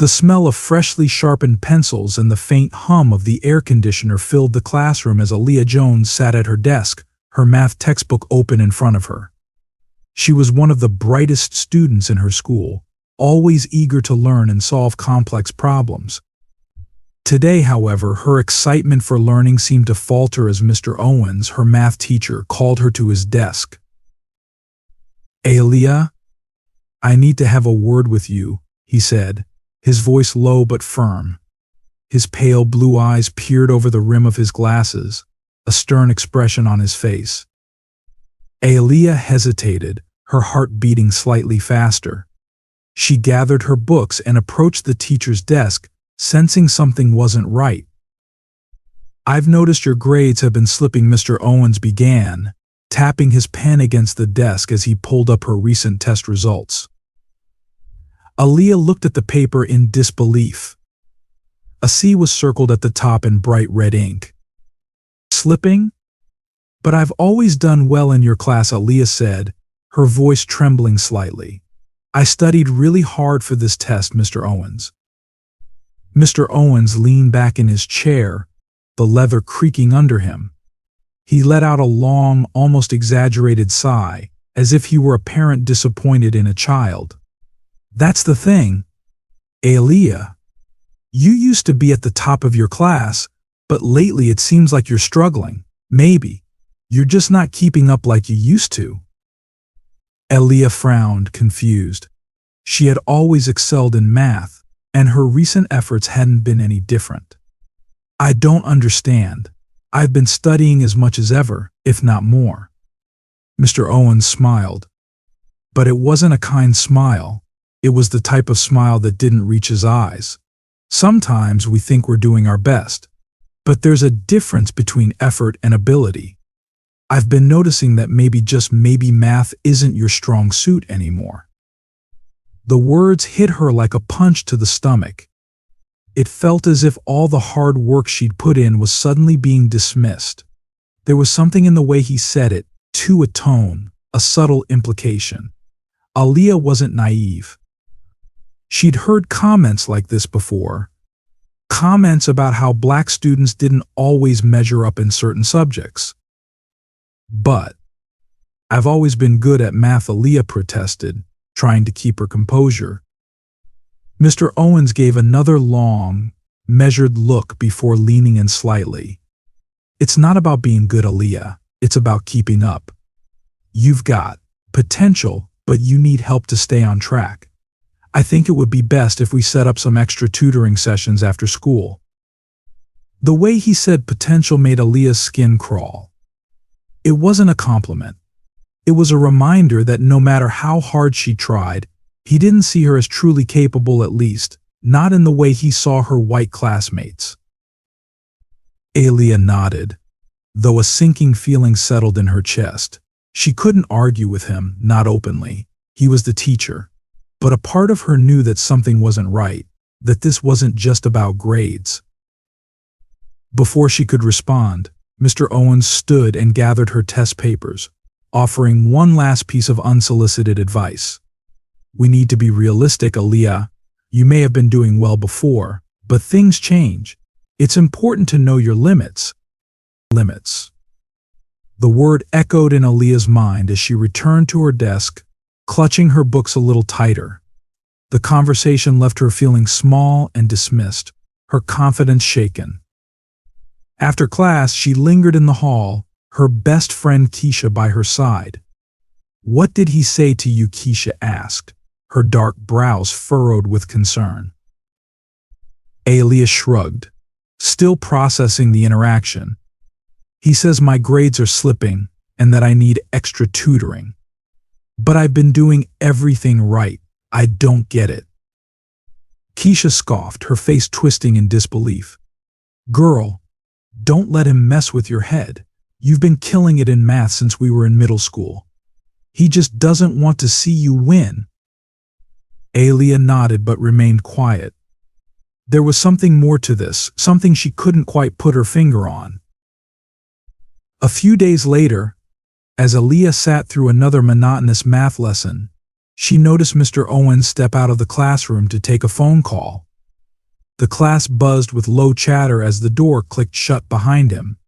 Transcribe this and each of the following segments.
The smell of freshly sharpened pencils and the faint hum of the air conditioner filled the classroom as Aaliyah Jones sat at her desk, her math textbook open in front of her. She was one of the brightest students in her school, always eager to learn and solve complex problems. Today, however, her excitement for learning seemed to falter as Mr. Owens, her math teacher, called her to his desk. "Aaliyah, I need to have a word with you," he said, his voice low but firm. His pale blue eyes peered over the rim of his glasses, a stern expression on his face. Aaliyah hesitated, her heart beating slightly faster. She gathered her books and approached the teacher's desk, sensing something wasn't right. "I've noticed your grades have been slipping," Mr. Owens began, tapping his pen against the desk as he pulled up her recent test results. Aaliyah looked at the paper in disbelief. A C was circled at the top in bright red ink. "Slipping? But I've always done well in your class," Aaliyah said, her voice trembling slightly. "I studied really hard for this test, Mr. Owens." Mr. Owens leaned back in his chair, the leather creaking under him. He let out a long, almost exaggerated sigh, as if he were a parent disappointed in a child. "That's the thing, Aaliyah. You used to be at the top of your class, but lately it seems like you're struggling. Maybe you're just not keeping up like you used to." Aaliyah frowned, confused. She had always excelled in math, and her recent efforts hadn't been any different. "I don't understand. I've been studying as much as ever, if not more." Mr. Owens smiled. But it wasn't a kind smile. It was the type of smile that didn't reach his eyes. Sometimes we think we're doing our best, but there's a difference between effort and ability. I've been noticing that maybe, just maybe, math isn't your strong suit anymore. The words hit her like a punch to the stomach. It felt as if all the hard work she'd put in was suddenly being dismissed. There was something in the way he said it, too, a tone, a subtle implication. Aaliyah wasn't naive. She'd heard comments like this before. Comments about how black students didn't always measure up in certain subjects. "But I've always been good at math," Aaliyah protested, trying to keep her composure. Mr. Owens gave another long, measured look before leaning in slightly. "It's not about being good, Aaliyah. It's about keeping up. You've got potential, but you need help to stay on track. I think it would be best if we set up some extra tutoring sessions after school." The way he said potential made Aaliyah's skin crawl. It wasn't a compliment. It was a reminder that no matter how hard she tried, he didn't see her as truly capable, at least, not in the way he saw her white classmates. Aaliyah nodded, though a sinking feeling settled in her chest. She couldn't argue with him, not openly. He was the teacher. But a part of her knew that something wasn't right, that this wasn't just about grades. Before she could respond, Mr. Owens stood and gathered her test papers, offering one last piece of unsolicited advice. "We need to be realistic, Aaliyah. You may have been doing well before, but things change. It's important to know your limits." Limits. The word echoed in Aaliyah's mind as she returned to her desk, clutching her books a little tighter. The conversation left her feeling small and dismissed, her confidence shaken. After class, she lingered in the hall, her best friend Keisha by her side. "What did he say to you?" Keisha asked, her dark brows furrowed with concern. Aaliyah shrugged, still processing the interaction. "He says my grades are slipping and that I need extra tutoring. But I've been doing everything right. I don't get it." Keisha scoffed, her face twisting in disbelief. "Girl, don't let him mess with your head. You've been killing it in math since we were in middle school. He just doesn't want to see you win." Aaliyah nodded but remained quiet. There was something more to this, something she couldn't quite put her finger on. A few days later, as Aaliyah sat through another monotonous math lesson, she noticed Mr. Owens step out of the classroom to take a phone call. The class buzzed with low chatter as the door clicked shut behind him.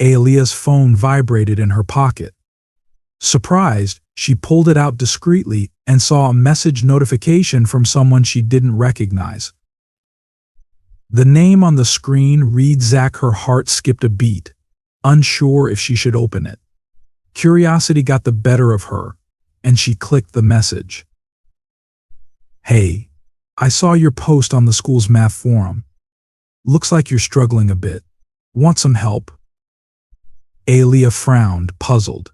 Aaliyah's phone vibrated in her pocket. Surprised, she pulled it out discreetly and saw a message notification from someone she didn't recognize. The name on the screen read Zach. Her heart skipped a beat, unsure if she should open it. Curiosity got the better of her, and she clicked the message. "Hey, I saw your post on the school's math forum. Looks like you're struggling a bit. Want some help?" Aaliyah frowned, puzzled.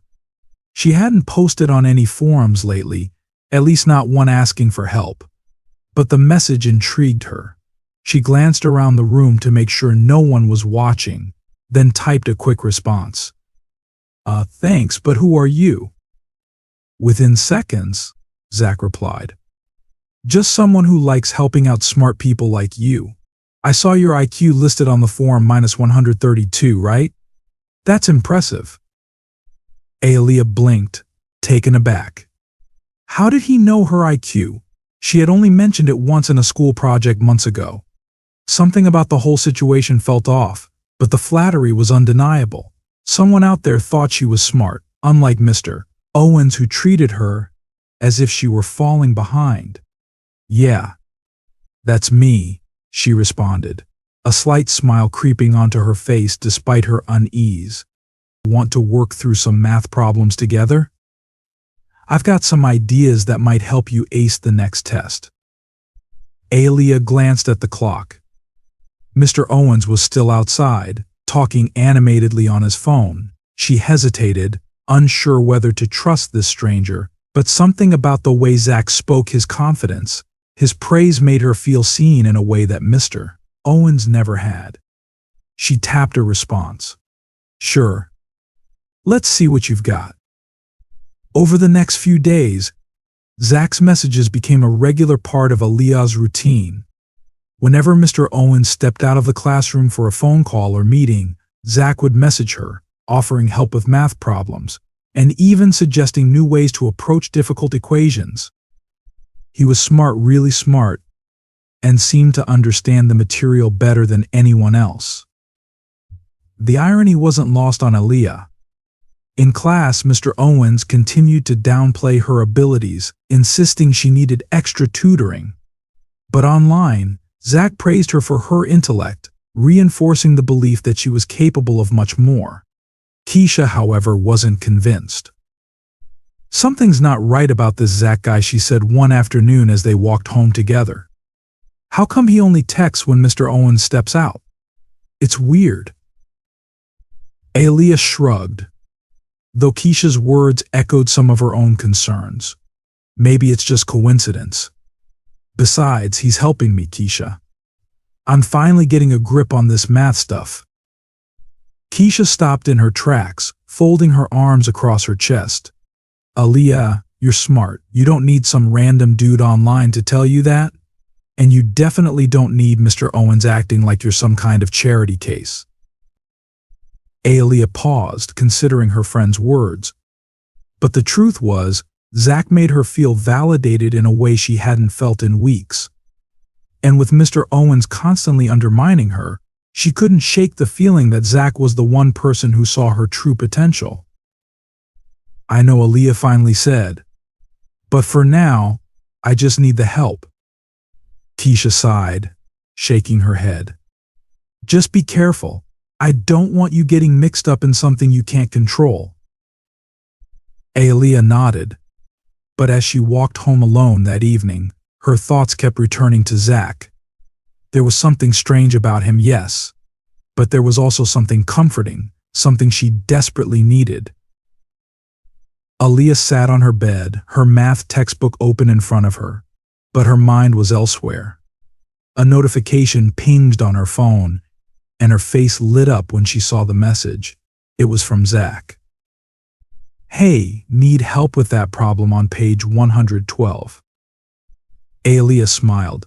She hadn't posted on any forums lately, at least not one asking for help. But the message intrigued her. She glanced around the room to make sure no one was watching, then typed a quick response. Thanks, but who are you?" "Within seconds," Zach replied. "Just someone who likes helping out smart people like you. I saw your IQ listed on the forum -132, right? That's impressive." Aaliyah blinked, taken aback. How did he know her IQ? She had only mentioned it once in a school project months ago. Something about the whole situation felt off, but the flattery was undeniable. Someone out there thought she was smart, unlike Mr. Owens, who treated her as if she were falling behind. "Yeah, that's me," she responded, a slight smile creeping onto her face despite her unease. "Want to work through some math problems together? I've got some ideas that might help you ace the next test." Aaliyah glanced at the clock. Mr. Owens was still outside, talking animatedly on his phone. She hesitated, unsure whether to trust this stranger, but something about the way Zach spoke his confidence, his praise, made her feel seen in a way that Mr. Owens never had. She tapped a response. "Sure. Let's see what you've got." Over the next few days, Zach's messages became a regular part of Aaliyah's routine. Whenever Mr. Owens stepped out of the classroom for a phone call or meeting, Zach would message her, offering help with math problems, and even suggesting new ways to approach difficult equations. He was smart, really smart, and seemed to understand the material better than anyone else. The irony wasn't lost on Aaliyah. In class, Mr. Owens continued to downplay her abilities, insisting she needed extra tutoring. But online, Zach praised her for her intellect, reinforcing the belief that she was capable of much more. Keisha, however, wasn't convinced. "Something's not right about this Zach guy," she said one afternoon as they walked home together. "How come he only texts when Mr. Owens steps out? It's weird." Aaliyah shrugged, though Keisha's words echoed some of her own concerns. "Maybe it's just coincidence. Besides, he's helping me, Keisha. I'm finally getting a grip on this math stuff." Keisha stopped in her tracks, folding her arms across her chest. "Aaliyah, you're smart. You don't need some random dude online to tell you that. And you definitely don't need Mr. Owens acting like you're some kind of charity case." Aaliyah paused, considering her friend's words. But the truth was, Zach made her feel validated in a way she hadn't felt in weeks. And with Mr. Owens constantly undermining her, she couldn't shake the feeling that Zach was the one person who saw her true potential. "I know," Aaliyah finally said. "But for now, I just need the help." Keisha sighed, shaking her head. "Just be careful. I don't want you getting mixed up in something you can't control." Aaliyah nodded. But as she walked home alone that evening, her thoughts kept returning to Zach. There was something strange about him, yes, but there was also something comforting, something she desperately needed. Aaliyah sat on her bed, her math textbook open in front of her, but her mind was elsewhere. A notification pinged on her phone, and her face lit up when she saw the message. It was from Zach. "Hey, need help with that problem on page 112. Aaliyah smiled.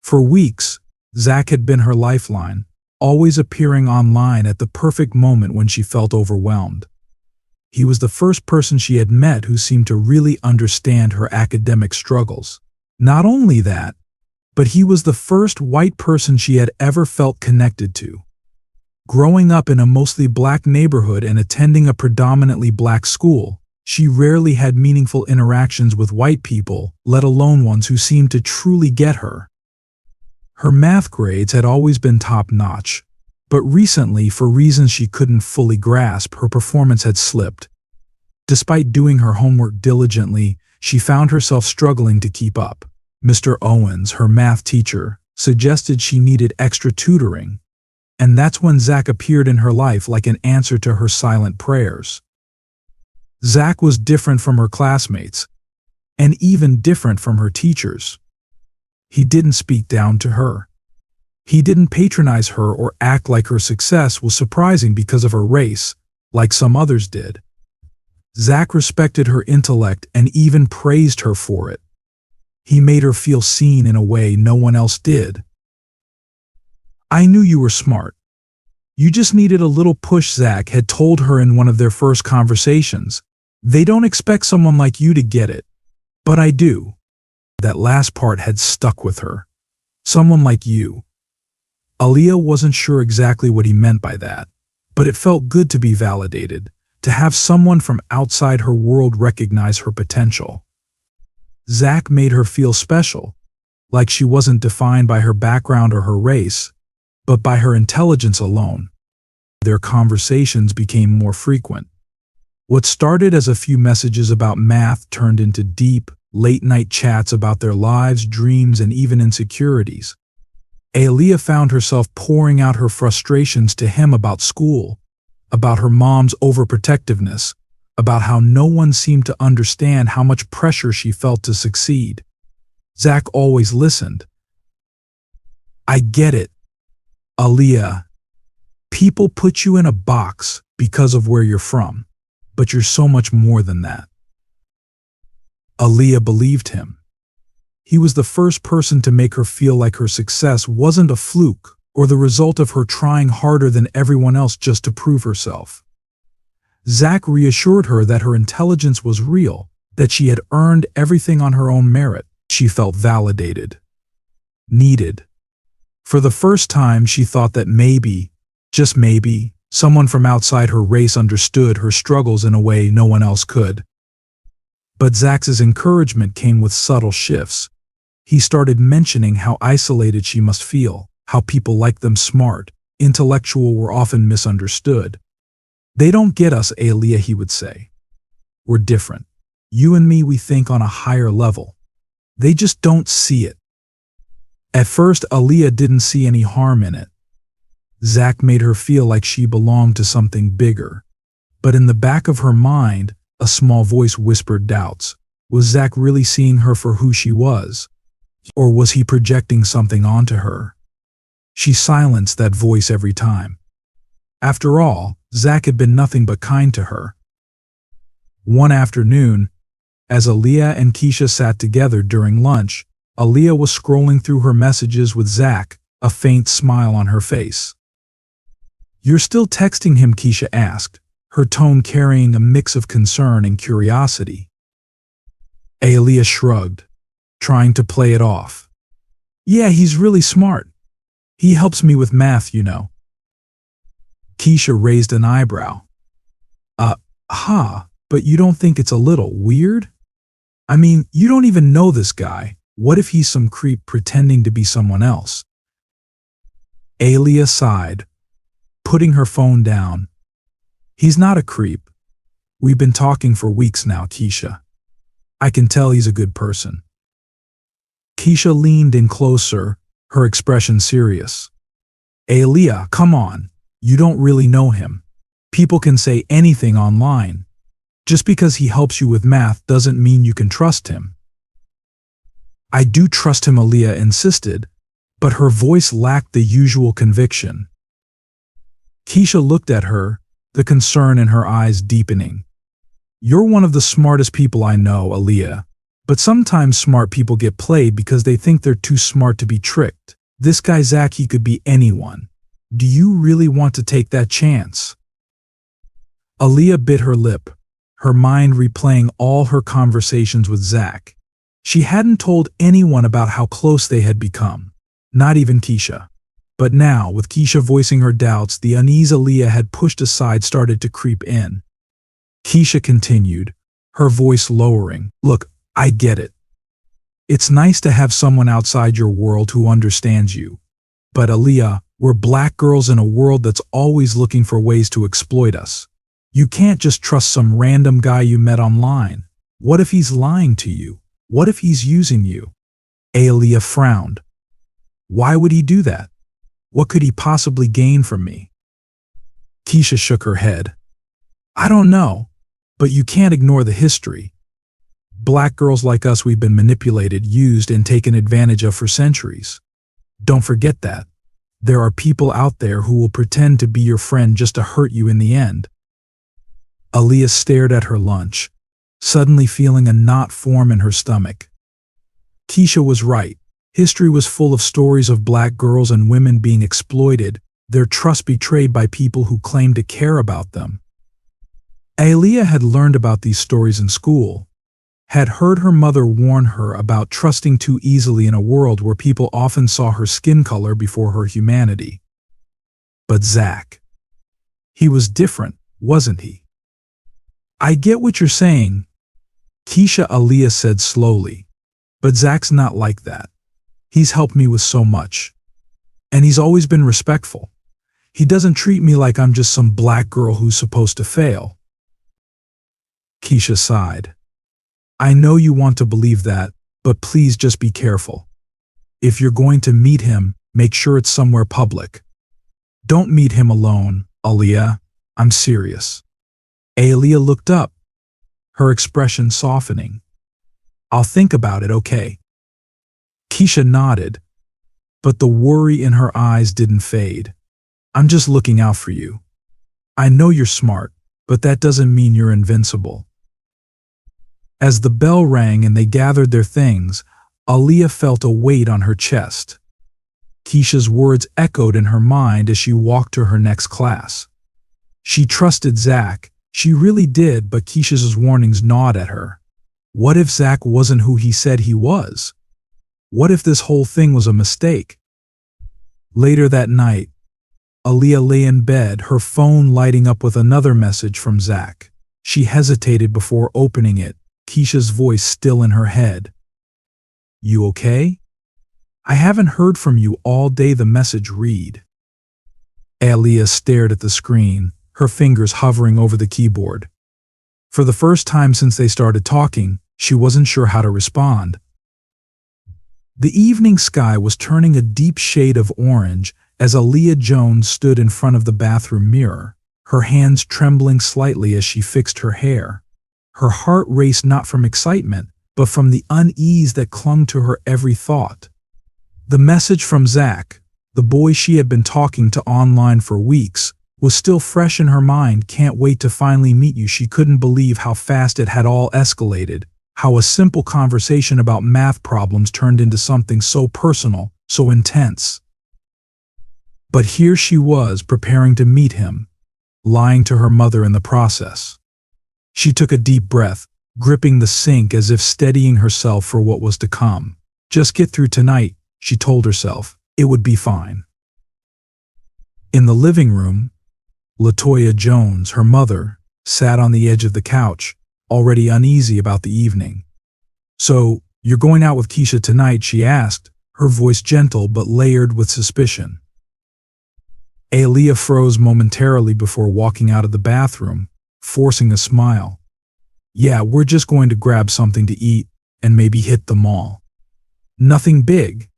For weeks, Zach had been her lifeline, always appearing online at the perfect moment when she felt overwhelmed. He was the first person she had met who seemed to really understand her academic struggles. Not only that, but he was the first white person she had ever felt connected to. Growing up in a mostly black neighborhood and attending a predominantly black school, she rarely had meaningful interactions with white people, let alone ones who seemed to truly get her. Her math grades had always been top-notch, but recently, for reasons she couldn't fully grasp, her performance had slipped. Despite doing her homework diligently, she found herself struggling to keep up. Mr. Owens, her math teacher, suggested she needed extra tutoring, and that's when Zach appeared in her life like an answer to her silent prayers. Zach was different from her classmates, and even different from her teachers. He didn't speak down to her. He didn't patronize her or act like her success was surprising because of her race, like some others did. Zach respected her intellect and even praised her for it. He made her feel seen in a way no one else did. "I knew you were smart. You just needed a little push," Zach had told her in one of their first conversations. "They don't expect someone like you to get it. But I do." That last part had stuck with her. Someone like you. Aaliyah wasn't sure exactly what he meant by that, but it felt good to be validated, to have someone from outside her world recognize her potential. Zach made her feel special, like she wasn't defined by her background or her race, but by her intelligence alone. Their conversations became more frequent. What started as a few messages about math turned into deep, late-night chats about their lives, dreams, and even insecurities. Aaliyah found herself pouring out her frustrations to him about school, about her mom's overprotectiveness, about how no one seemed to understand how much pressure she felt to succeed. Zach always listened. "I get it, Aaliyah. People put you in a box because of where you're from, but you're so much more than that." Aaliyah believed him. He was the first person to make her feel like her success wasn't a fluke or the result of her trying harder than everyone else just to prove herself. Zach reassured her that her intelligence was real, that she had earned everything on her own merit. She felt validated, needed. For the first time, she thought that maybe, just maybe, someone from outside her race understood her struggles in a way no one else could. But Zach's encouragement came with subtle shifts. He started mentioning how isolated she must feel, how people like them smart, intellectual were often misunderstood. "They don't get us, Aaliyah," he would say. "We're different. You and me, we think on a higher level. They just don't see it." At first, Aaliyah didn't see any harm in it. Zach made her feel like she belonged to something bigger. But in the back of her mind, a small voice whispered doubts. Was Zach really seeing her for who she was? Or was he projecting something onto her? She silenced that voice every time. After all, Zach had been nothing but kind to her. One afternoon, as Aaliyah and Keisha sat together during lunch, Aaliyah was scrolling through her messages with Zach, a faint smile on her face. "You're still texting him?" Keisha asked, her tone carrying a mix of concern and curiosity. Aaliyah shrugged, trying to play it off. "Yeah, he's really smart. He helps me with math, you know." Keisha raised an eyebrow. But you don't think it's a little weird? I mean, you don't even know this guy. What if he's some creep pretending to be someone else?" Aaliyah sighed, putting her phone down. "He's not a creep. We've been talking for weeks now, Keisha. I can tell he's a good person." Keisha leaned in closer, her expression serious. "Aaliyah, come on. You don't really know him. People can say anything online. Just because he helps you with math doesn't mean you can trust him." "I do trust him," Aaliyah insisted, but her voice lacked the usual conviction. Keisha looked at her, the concern in her eyes deepening. "You're one of the smartest people I know, Aaliyah, but sometimes smart people get played because they think they're too smart to be tricked. This guy Zach, he could be anyone. Do you really want to take that chance?" Aaliyah bit her lip, her mind replaying all her conversations with Zach. She hadn't told anyone about how close they had become, not even Keisha. But now, with Keisha voicing her doubts, the unease Aaliyah had pushed aside started to creep in. Keisha continued, her voice lowering, "Look, I get it. It's nice to have someone outside your world who understands you. But Aaliyah, we're black girls in a world that's always looking for ways to exploit us. You can't just trust some random guy you met online. What if he's lying to you? What if he's using you?" Aaliyah frowned. "Why would he do that? What could he possibly gain from me?" Keisha shook her head. "I don't know, but you can't ignore the history. Black girls like us, we've been manipulated, used, and taken advantage of for centuries. Don't forget that. There are people out there who will pretend to be your friend just to hurt you in the end." Aaliyah stared at her lunch, suddenly feeling a knot form in her stomach. Keisha was right. History was full of stories of black girls and women being exploited, their trust betrayed by people who claimed to care about them. Aaliyah had learned about these stories in school, had heard her mother warn her about trusting too easily in a world where people often saw her skin color before her humanity. But Zach, he was different, wasn't he? "I get what you're saying," Keisha, Aaliyah said slowly, "but Zach's not like that. He's helped me with so much. And he's always been respectful. He doesn't treat me like I'm just some black girl who's supposed to fail." Keisha sighed. "I know you want to believe that, but please just be careful. If you're going to meet him, make sure it's somewhere public. Don't meet him alone, Aaliyah. I'm serious." Aaliyah looked up, her expression softening. "I'll think about it, okay?" Keisha nodded, but the worry in her eyes didn't fade. "I'm just looking out for you. I know you're smart, but that doesn't mean you're invincible." As the bell rang and they gathered their things, Aaliyah felt a weight on her chest. Keisha's words echoed in her mind as she walked to her next class. She trusted Zach, she really did, but Keisha's warnings gnawed at her. What if Zach wasn't who he said he was? What if this whole thing was a mistake? Later that night, Aaliyah lay in bed, her phone lighting up with another message from Zach. She hesitated before opening it, Keisha's voice still in her head. "You okay? I haven't heard from you all day," the message read. Aaliyah stared at the screen, her fingers hovering over the keyboard. For the first time since they started talking, she wasn't sure how to respond. The evening sky was turning a deep shade of orange as Aaliyah Jones stood in front of the bathroom mirror, her hands trembling slightly as she fixed her hair. Her heart raced not from excitement, but from the unease that clung to her every thought. The message from Zach, the boy she had been talking to online for weeks, was still fresh in her mind. "Can't wait to finally meet you." She couldn't believe how fast it had all escalated, how a simple conversation about math problems turned into something so personal, so intense. But here she was preparing to meet him, lying to her mother in the process. She took a deep breath, gripping the sink as if steadying herself for what was to come. Just get through tonight, she told herself. It would be fine. In the living room, LaToya Jones, her mother, sat on the edge of the couch, already uneasy about the evening. "So, you're going out with Keisha tonight?" she asked, her voice gentle but layered with suspicion. Aaliyah froze momentarily before walking out of the bathroom, forcing a smile. "Yeah, we're just going to grab something to eat and maybe hit the mall. Nothing big."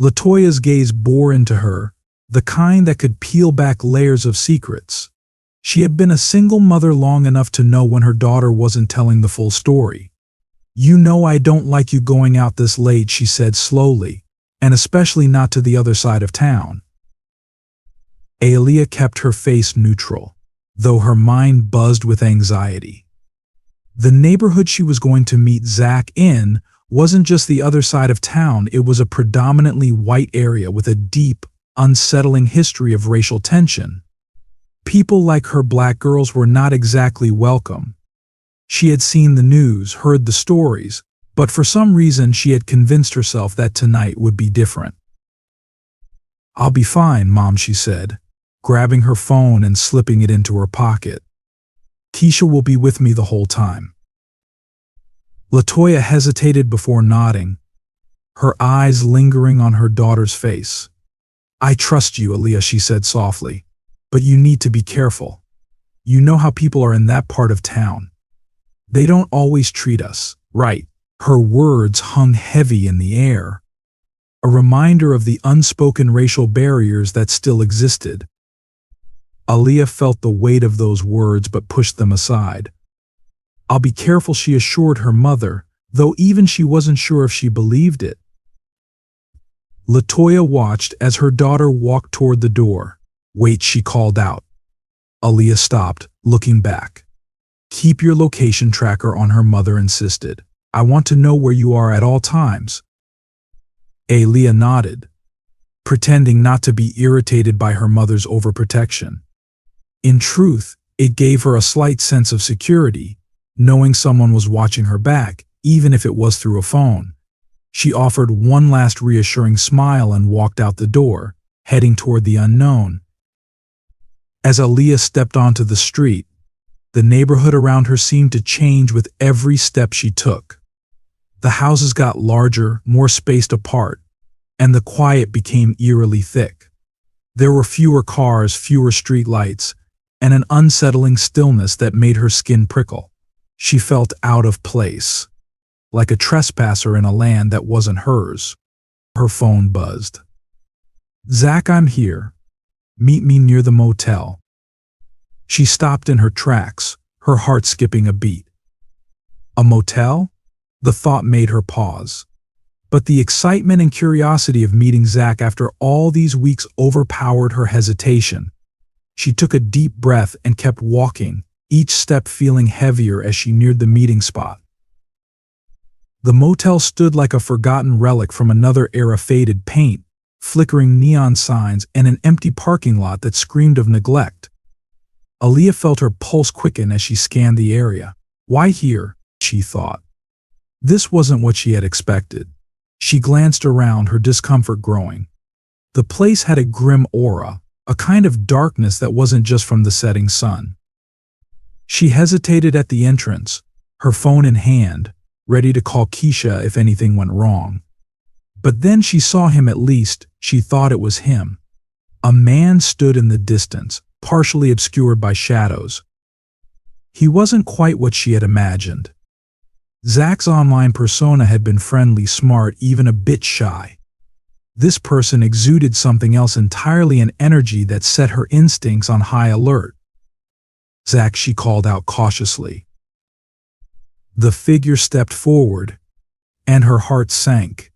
LaToya's gaze bore into her, the kind that could peel back layers of secrets. She had been a single mother long enough to know when her daughter wasn't telling the full story. "You know I don't like you going out this late," she said slowly, "and especially not to the other side of town." Aaliyah kept her face neutral, though her mind buzzed with anxiety. The neighborhood she was going to meet Zach in wasn't just the other side of town, it was a predominantly white area with a deep, unsettling history of racial tension. People like her black girls were not exactly welcome. She had seen the news, heard the stories, But for some reason she had convinced herself that tonight would be different. "I'll be fine, Mom," she said, grabbing her phone and slipping it into her pocket. "Keisha will be with me the whole time." LaToya hesitated before nodding, her eyes lingering on her daughter's face. "I trust you, Aaliyah," she said softly, "but you need to be careful. You know how people are in that part of town. They don't always treat us right." Her words hung heavy in the air, a reminder of the unspoken racial barriers that still existed. Aaliyah felt the weight of those words but pushed them aside. "I'll be careful," she assured her mother, though even she wasn't sure if she believed it. LaToya watched as her daughter walked toward the door. "Wait," she called out. Aaliyah stopped, looking back. "Keep your location tracker on," her mother insisted. "I want to know where you are at all times." Aaliyah nodded, pretending not to be irritated by her mother's overprotection. In truth, it gave her a slight sense of security, knowing someone was watching her back, even if it was through a phone. She offered one last reassuring smile and walked out the door, heading toward the unknown. As Aaliyah stepped onto the street, the neighborhood around her seemed to change with every step she took. The houses got larger, more spaced apart, and the quiet became eerily thick. There were fewer cars, fewer street lights, and an unsettling stillness that made her skin prickle. She felt out of place, like a trespasser in a land that wasn't hers. Her phone buzzed. "Zach, I'm here. Meet me near the motel." She stopped in her tracks, her heart skipping a beat. A motel? The thought made her pause. But the excitement and curiosity of meeting Zach after all these weeks overpowered her hesitation. She took a deep breath and kept walking, each step feeling heavier as she neared the meeting spot. The motel stood like a forgotten relic from another era, faded paint, flickering neon signs, and an empty parking lot that screamed of neglect. Aaliyah felt her pulse quicken as she scanned the area. Why here? She thought. This wasn't what she had expected. She glanced around, her discomfort growing. The place had a grim aura, a kind of darkness that wasn't just from the setting sun. She hesitated at the entrance, her phone in hand, ready to call Keisha if anything went wrong. But then she saw him, at least she thought it was him. A man stood in the distance, partially obscured by shadows. He wasn't quite what she had imagined. Zach's online persona had been friendly, smart, even a bit shy. This person exuded something else entirely, an energy that set her instincts on high alert. "Zach," she called out cautiously. The figure stepped forward, and her heart sank.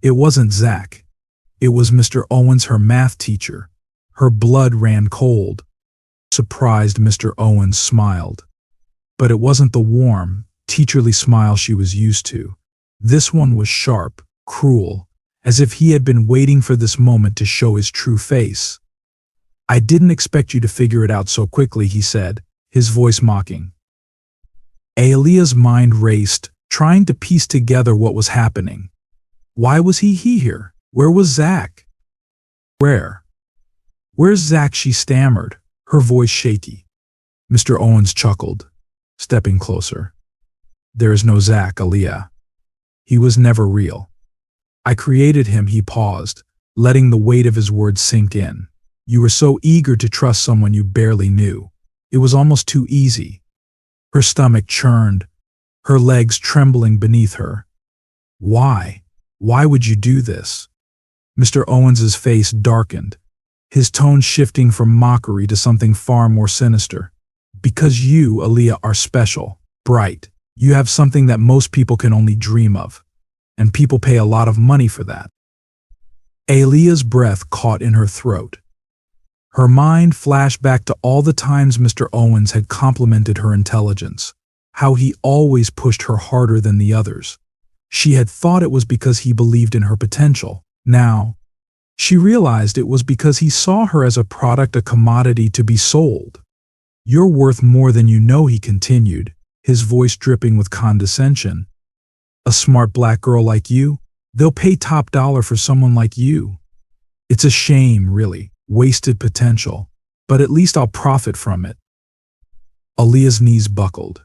It wasn't Zach. It was Mr. Owens, her math teacher. Her blood ran cold. Surprised, Mr. Owens smiled. But it wasn't the warm, teacherly smile she was used to. This one was sharp, cruel, as if he had been waiting for this moment to show his true face. "I didn't expect you to figure it out so quickly," he said, his voice mocking. Aaliyah's mind raced, trying to piece together what was happening. Why was he here? Where was Zach? Where's Zach? She stammered, her voice shaky. Mr. Owens chuckled, stepping closer. "There is no Zach, Aaliyah. He was never real. I created him." He paused, letting the weight of his words sink in. "You were so eager to trust someone you barely knew. It was almost too easy." Her stomach churned, her legs trembling beneath her. Why? Why would you do this?" Mr. Owens's face darkened, his tone shifting from mockery to something far more sinister. "Because you, Aaliyah, are special, bright. You have something that most people can only dream of. And people pay a lot of money for that." Aaliyah's breath caught in her throat. Her mind flashed back to all the times Mr. Owens had complimented her intelligence, how he always pushed her harder than the others. She had thought it was because he believed in her potential. Now, she realized it was because he saw her as a product, a commodity to be sold. "You're worth more than you know," he continued, his voice dripping with condescension. A smart black girl like you? They'll pay top dollar for someone like you. It's a shame, really. Wasted potential. But at least I'll profit from it. Aaliyah's knees buckled.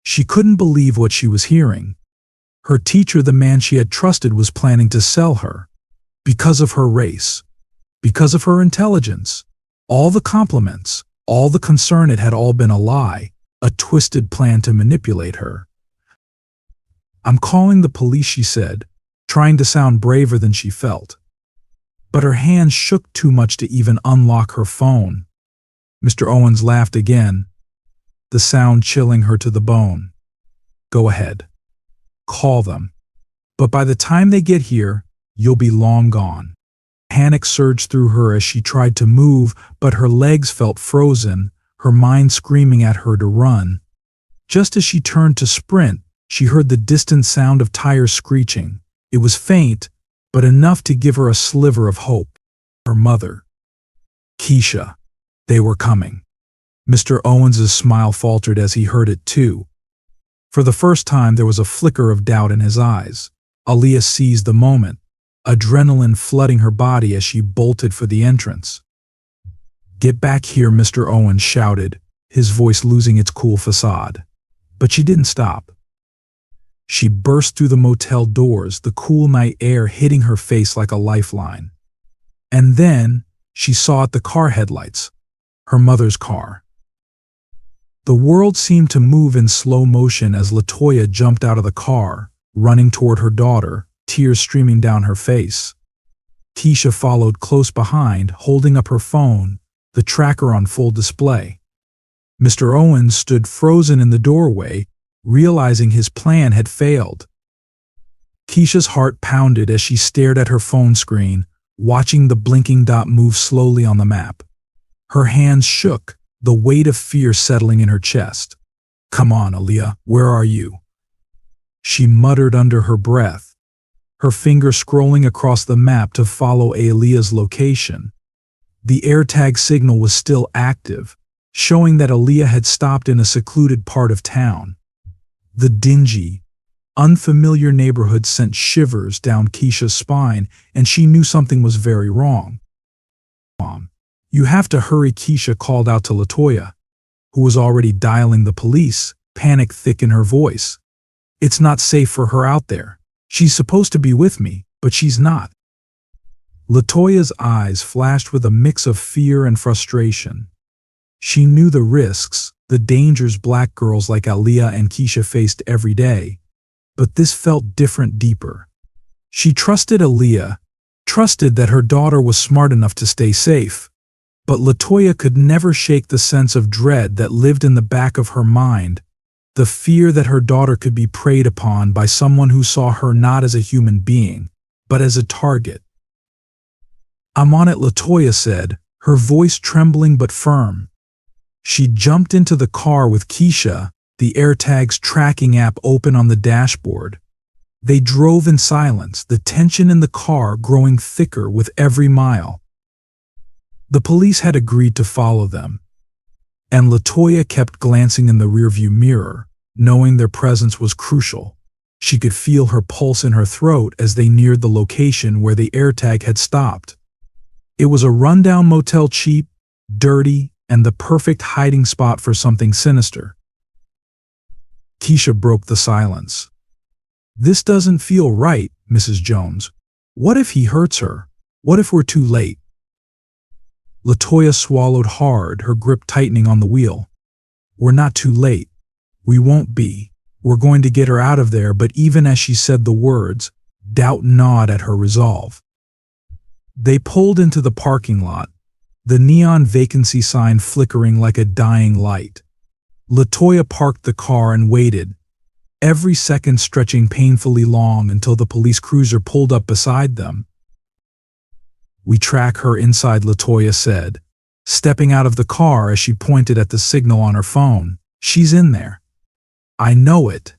She couldn't believe what she was hearing. Her teacher, the man she had trusted, was planning to sell her. Because of her race. Because of her intelligence. All the compliments, all the concern, it had all been a lie. A twisted plan to manipulate her. I'm calling the police, she said, trying to sound braver than she felt. But her hands shook too much to even unlock her phone. Mr. Owens laughed again, the sound chilling her to the bone. Go ahead. Call them. But by the time they get here, you'll be long gone. Panic surged through her as she tried to move, but her legs felt frozen, her mind screaming at her to run. Just as she turned to sprint, she heard the distant sound of tires screeching. It was faint, but enough to give her a sliver of hope. Her mother. Keisha. They were coming. Mr. Owens's smile faltered as he heard it too. For the first time there was a flicker of doubt in his eyes. Aaliyah seized the moment, adrenaline flooding her body as she bolted for the entrance. Get back here, Mr. Owens shouted, his voice losing its cool facade. But she didn't stop. She burst through the motel doors, the cool night air hitting her face like a lifeline. And then she saw at the car headlights, her mother's car. The world seemed to move in slow motion as LaToya jumped out of the car, running toward her daughter, tears streaming down her face. Keisha followed close behind, holding up her phone, the tracker on full display. Mr. Owens stood frozen in the doorway, realizing his plan had failed. Keisha's heart pounded as she stared at her phone screen, watching the blinking dot move slowly on the map. Her hands shook, the weight of fear settling in her chest. Come on, Aaliyah, where are you? She muttered under her breath, her finger scrolling across the map to follow Aaliyah's location. The AirTag signal was still active, showing that Aaliyah had stopped in a secluded part of town. The dingy, unfamiliar neighborhood sent shivers down Keisha's spine, and she knew something was very wrong. Mom, you have to hurry, Keisha called out to LaToya, who was already dialing the police, panic thick in her voice. It's not safe for her out there. She's supposed to be with me, but she's not. LaToya's eyes flashed with a mix of fear and frustration. She knew the risks, the dangers black girls like Aaliyah and Keisha faced every day, but this felt different, deeper. She trusted Aaliyah, trusted that her daughter was smart enough to stay safe, but LaToya could never shake the sense of dread that lived in the back of her mind, the fear that her daughter could be preyed upon by someone who saw her not as a human being, but as a target. I'm on it, LaToya said, her voice trembling but firm. She jumped into the car with Keisha, the AirTag's tracking app open on the dashboard. They drove in silence, the tension in the car growing thicker with every mile. The police had agreed to follow them, and LaToya kept glancing in the rearview mirror, knowing their presence was crucial. She could feel her pulse in her throat as they neared the location where the AirTag had stopped. It was a rundown motel, cheap, dirty, and the perfect hiding spot for something sinister. Keisha broke the silence. This doesn't feel right, Mrs. Jones. What if he hurts her? What if we're too late? LaToya swallowed hard, her grip tightening on the wheel. We're not too late. We won't be. We're going to get her out of there, but even as she said the words, doubt gnawed at her resolve. They pulled into the parking lot, the neon vacancy sign flickering like a dying light. LaToya parked the car and waited, every second stretching painfully long until the police cruiser pulled up beside them. We track her inside, LaToya said, stepping out of the car as she pointed at the signal on her phone. She's in there. I know it.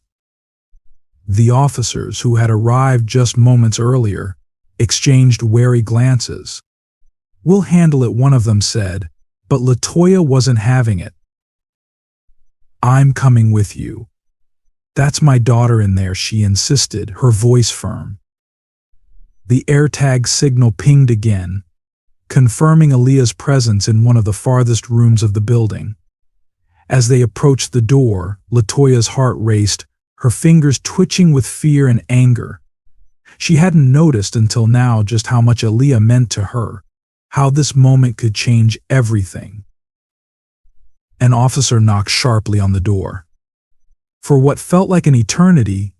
The officers, who had arrived just moments earlier, exchanged wary glances. We'll handle it, one of them said, but LaToya wasn't having it. I'm coming with you. "That's my daughter in there," she insisted, her voice firm. The AirTag signal pinged again, confirming Aaliyah's presence in one of the farthest rooms of the building. As they approached the door, LaToya's heart raced, her fingers twitching with fear and anger. She hadn't noticed until now just how much Aaliyah meant to her, how this moment could change everything. An officer knocked sharply on the door. For what felt like an eternity,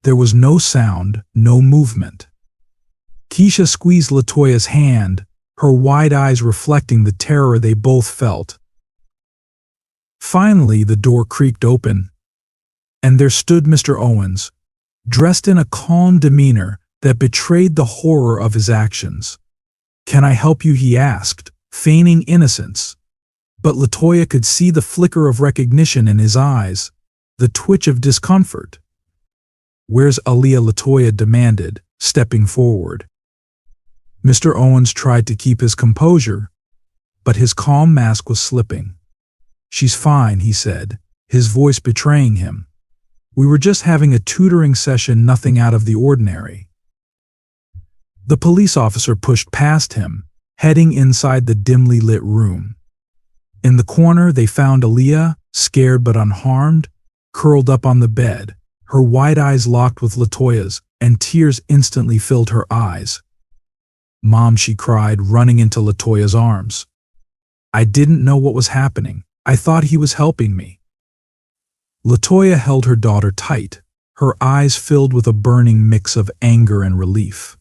there was no sound, no movement. Keisha squeezed LaToya's hand, her wide eyes reflecting the terror they both felt. Finally, the door creaked open, and there stood Mr. Owens, dressed in a calm demeanor that betrayed the horror of his actions. "Can I help you?" he asked, feigning innocence. But LaToya could see the flicker of recognition in his eyes, the twitch of discomfort. "Where's Aaliyah?" LaToya demanded, stepping forward. Mr. Owens tried to keep his composure, but his calm mask was slipping. "She's fine," he said, his voice betraying him. "We were just having a tutoring session, nothing out of the ordinary." The police officer pushed past him, heading inside the dimly lit room. In the corner, they found Aaliyah, scared but unharmed, curled up on the bed, her wide eyes locked with LaToya's, and tears instantly filled her eyes. "Mom," she cried, running into LaToya's arms. "I didn't know what was happening. I thought he was helping me." LaToya held her daughter tight, her eyes filled with a burning mix of anger and relief.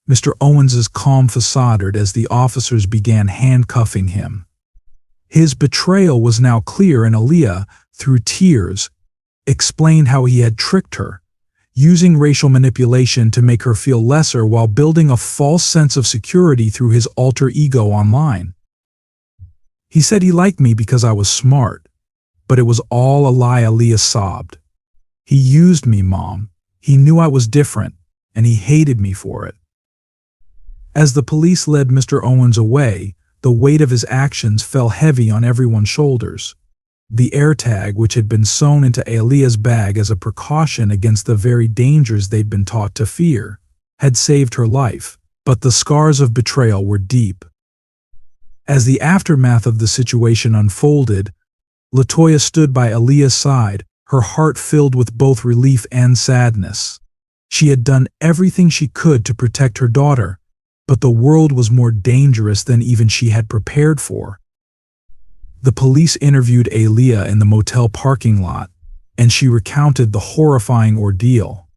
Mr. Owens's calm facade as the officers began handcuffing him. His betrayal was now clear, and Aaliyah, through tears, explained how he had tricked her, using racial manipulation to make her feel lesser while building a false sense of security through his alter ego online. "He said he liked me because I was smart, but it was all a lie," Aaliyah sobbed. "He used me, Mom. He knew I was different, and he hated me for it." As the police led Mr. Owens away, the weight of his actions fell heavy on everyone's shoulders. The AirTag, which had been sewn into Aaliyah's bag as a precaution against the very dangers they'd been taught to fear, had saved her life, but the scars of betrayal were deep. As the aftermath of the situation unfolded, LaToya stood by Aaliyah's side, her heart filled with both relief and sadness. She had done everything she could to protect her daughter, but the world was more dangerous than even she had prepared for. The police interviewed Aaliyah in the motel parking lot, and she recounted the horrifying ordeal.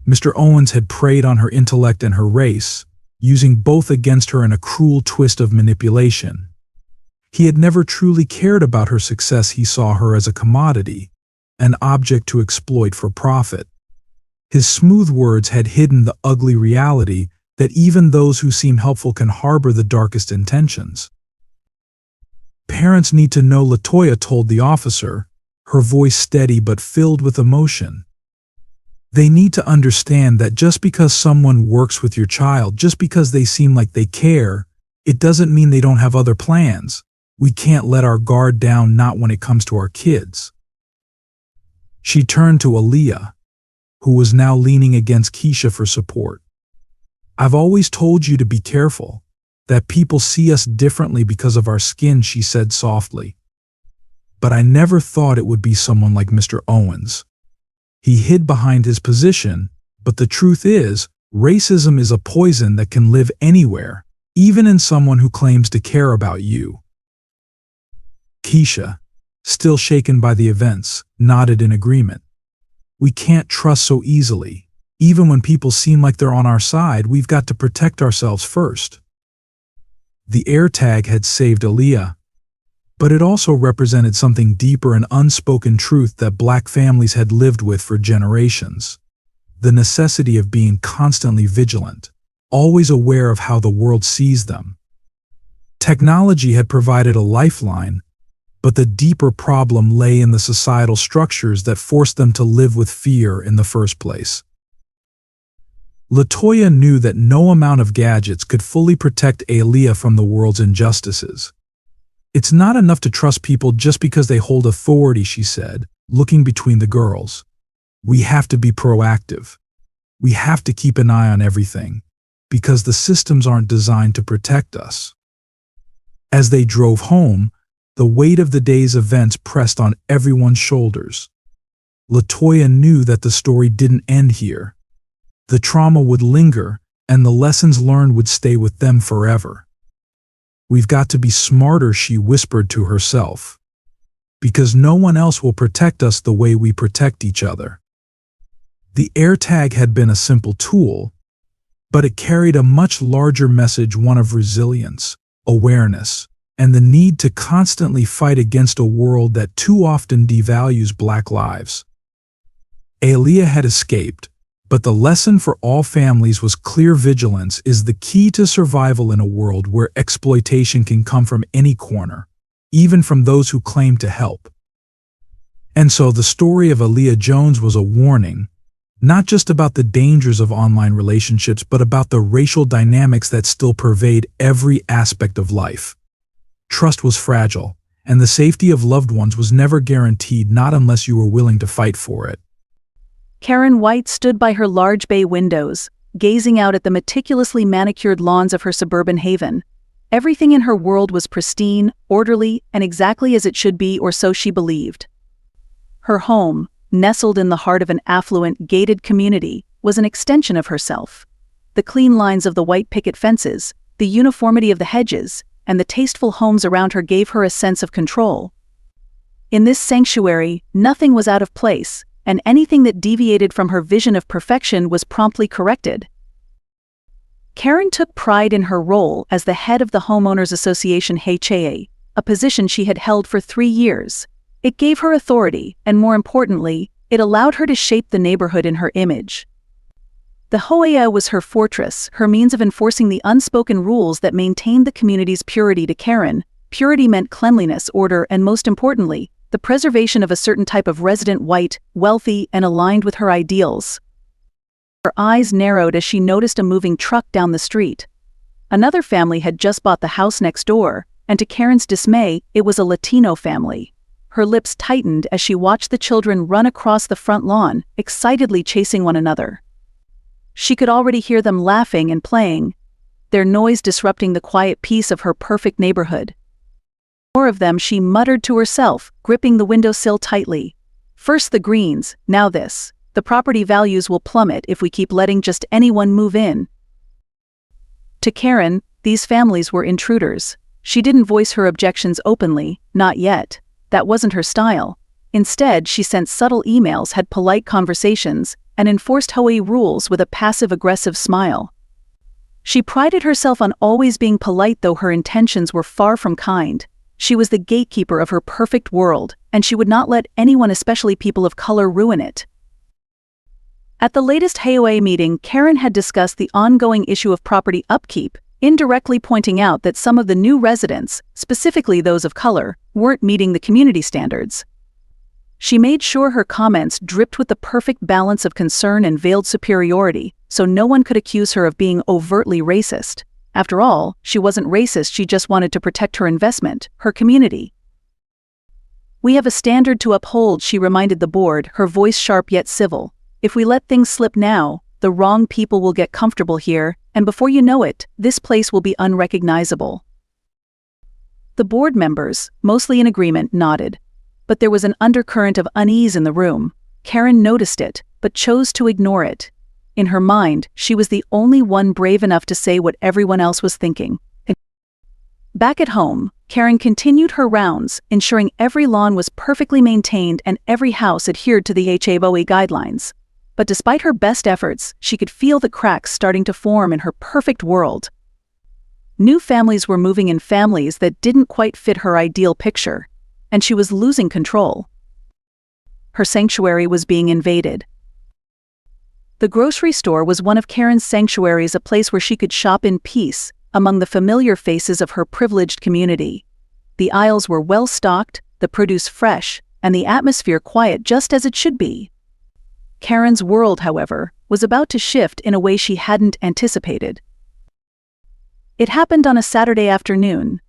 Mr. Owens had preyed on her intellect and her race, using both against her in a cruel twist of manipulation. He had never truly cared about her success. He saw her as a commodity, an object to exploit for profit. His smooth words had hidden the ugly reality that even those who seem helpful can harbor the darkest intentions. "Parents need to know," LaToya told the officer, her voice steady but filled with emotion. "They need to understand that just because someone works with your child, just because they seem like they care, it doesn't mean they don't have other plans. We can't let our guard down, not when it comes to our kids." She turned to Aaliyah, who was now leaning against Keisha for support. "I've always told you to be careful, that people see us differently because of our skin," she said softly. "But I never thought it would be someone like Mr. Owens." He hid behind his position, but the truth is, racism is a poison that can live anywhere, even in someone who claims to care about you. Keisha, still shaken by the events, nodded in agreement. "We can't trust so easily. Even when people seem like they're on our side, we've got to protect ourselves first." The AirTag had saved Aaliyah, but it also represented something deeper, an unspoken truth that Black families had lived with for generations. The necessity of being constantly vigilant, always aware of how the world sees them. Technology had provided a lifeline, but the deeper problem lay in the societal structures that forced them to live with fear in the first place. LaToya knew that no amount of gadgets could fully protect Aaliyah from the world's injustices. "It's not enough to trust people just because they hold authority," she said, looking between the girls. We have to be proactive. We have to keep an eye on everything, because the systems aren't designed to protect us. As they drove home, the weight of the day's events pressed on everyone's shoulders. LaToya knew that the story didn't end here. The trauma would linger, and the lessons learned would stay with them forever. We've got to be smarter, she whispered to herself, because no one else will protect us the way we protect each other. The AirTag had been a simple tool, but it carried a much larger message, one of resilience, awareness, and the need to constantly fight against a world that too often devalues Black lives. Aaliyah had escaped, but the lesson for all families was clear: vigilance is the key to survival in a world where exploitation can come from any corner, even from those who claim to help. And so the story of Aaliyah Jones was a warning, not just about the dangers of online relationships, but about the racial dynamics that still pervade every aspect of life. Trust was fragile, and the safety of loved ones was never guaranteed, not unless you were willing to fight for it. Karen White stood by her large bay windows, gazing out at the meticulously manicured lawns of her suburban haven. Everything in her world was pristine, orderly, and exactly as it should be, or so she believed. Her home, nestled in the heart of an affluent, gated community, was an extension of herself. The clean lines of the white picket fences, the uniformity of the hedges, and the tasteful homes around her gave her a sense of control. In this sanctuary, nothing was out of place, and anything that deviated from her vision of perfection was promptly corrected. Karen took pride in her role as the head of the Homeowners Association HAA, a position she had held for 3 years. It gave her authority, and more importantly, it allowed her to shape the neighborhood in her image. The HOAA was her fortress, her means of enforcing the unspoken rules that maintained the community's purity. To Karen, purity meant cleanliness, order, and most importantly, the preservation of a certain type of resident, white, wealthy, and aligned with her ideals. Her eyes narrowed as she noticed a moving truck down the street. Another family had just bought the house next door, and to Karen's dismay, it was a Latino family. Her lips tightened as she watched the children run across the front lawn, excitedly chasing one another. She could already hear them laughing and playing, their noise disrupting the quiet peace of her perfect neighborhood. More of them, she muttered to herself, gripping the windowsill tightly. First the greens, now this. The property values will plummet if we keep letting just anyone move in. To Karen, these families were intruders. She didn't voice her objections openly, not yet. That wasn't her style. Instead, she sent subtle emails, had polite conversations, and enforced HOA rules with a passive-aggressive smile. She prided herself on always being polite, though her intentions were far from kind. She was the gatekeeper of her perfect world, and she would not let anyone, especially people of color, ruin it. At the latest HOA meeting, Karen had discussed the ongoing issue of property upkeep, indirectly pointing out that some of the new residents, specifically those of color, weren't meeting the community standards. She made sure her comments dripped with the perfect balance of concern and veiled superiority, so no one could accuse her of being overtly racist. After all, she wasn't racist, she just wanted to protect her investment, her community. We have a standard to uphold, she reminded the board, her voice sharp yet civil. If we let things slip now, the wrong people will get comfortable here, and before you know it, this place will be unrecognizable. The board members, mostly in agreement, nodded. But there was an undercurrent of unease in the room. Karen noticed it, but chose to ignore it. In her mind, she was the only one brave enough to say what everyone else was thinking. Back at home, Karen continued her rounds, ensuring every lawn was perfectly maintained and every house adhered to the HOA guidelines. But despite her best efforts, she could feel the cracks starting to form in her perfect world. New families were moving in, families that didn't quite fit her ideal picture, and she was losing control. Her sanctuary was being invaded. The grocery store was one of Karen's sanctuaries, a place where she could shop in peace, among the familiar faces of her privileged community. The aisles were well stocked, the produce fresh, and the atmosphere quiet, just as it should be. Karen's world, however, was about to shift in a way she hadn't anticipated. It happened on a Saturday afternoon.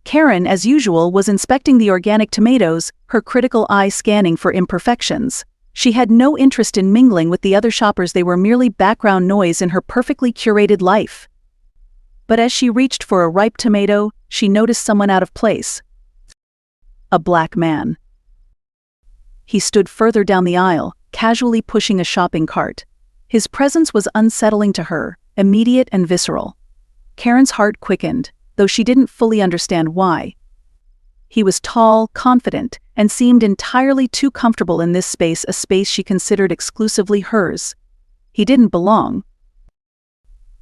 Karen, as usual, was inspecting the organic tomatoes, her critical eye scanning for imperfections. She had no interest in mingling with the other shoppers, they were merely background noise in her perfectly curated life. But as she reached for a ripe tomato, she noticed someone out of place. A black man. He stood further down the aisle, casually pushing a shopping cart. His presence was unsettling to her, immediate and visceral. Karen's heart quickened, though she didn't fully understand why. He was tall, confident, and seemed entirely too comfortable in this space, a space she considered exclusively hers. He didn't belong.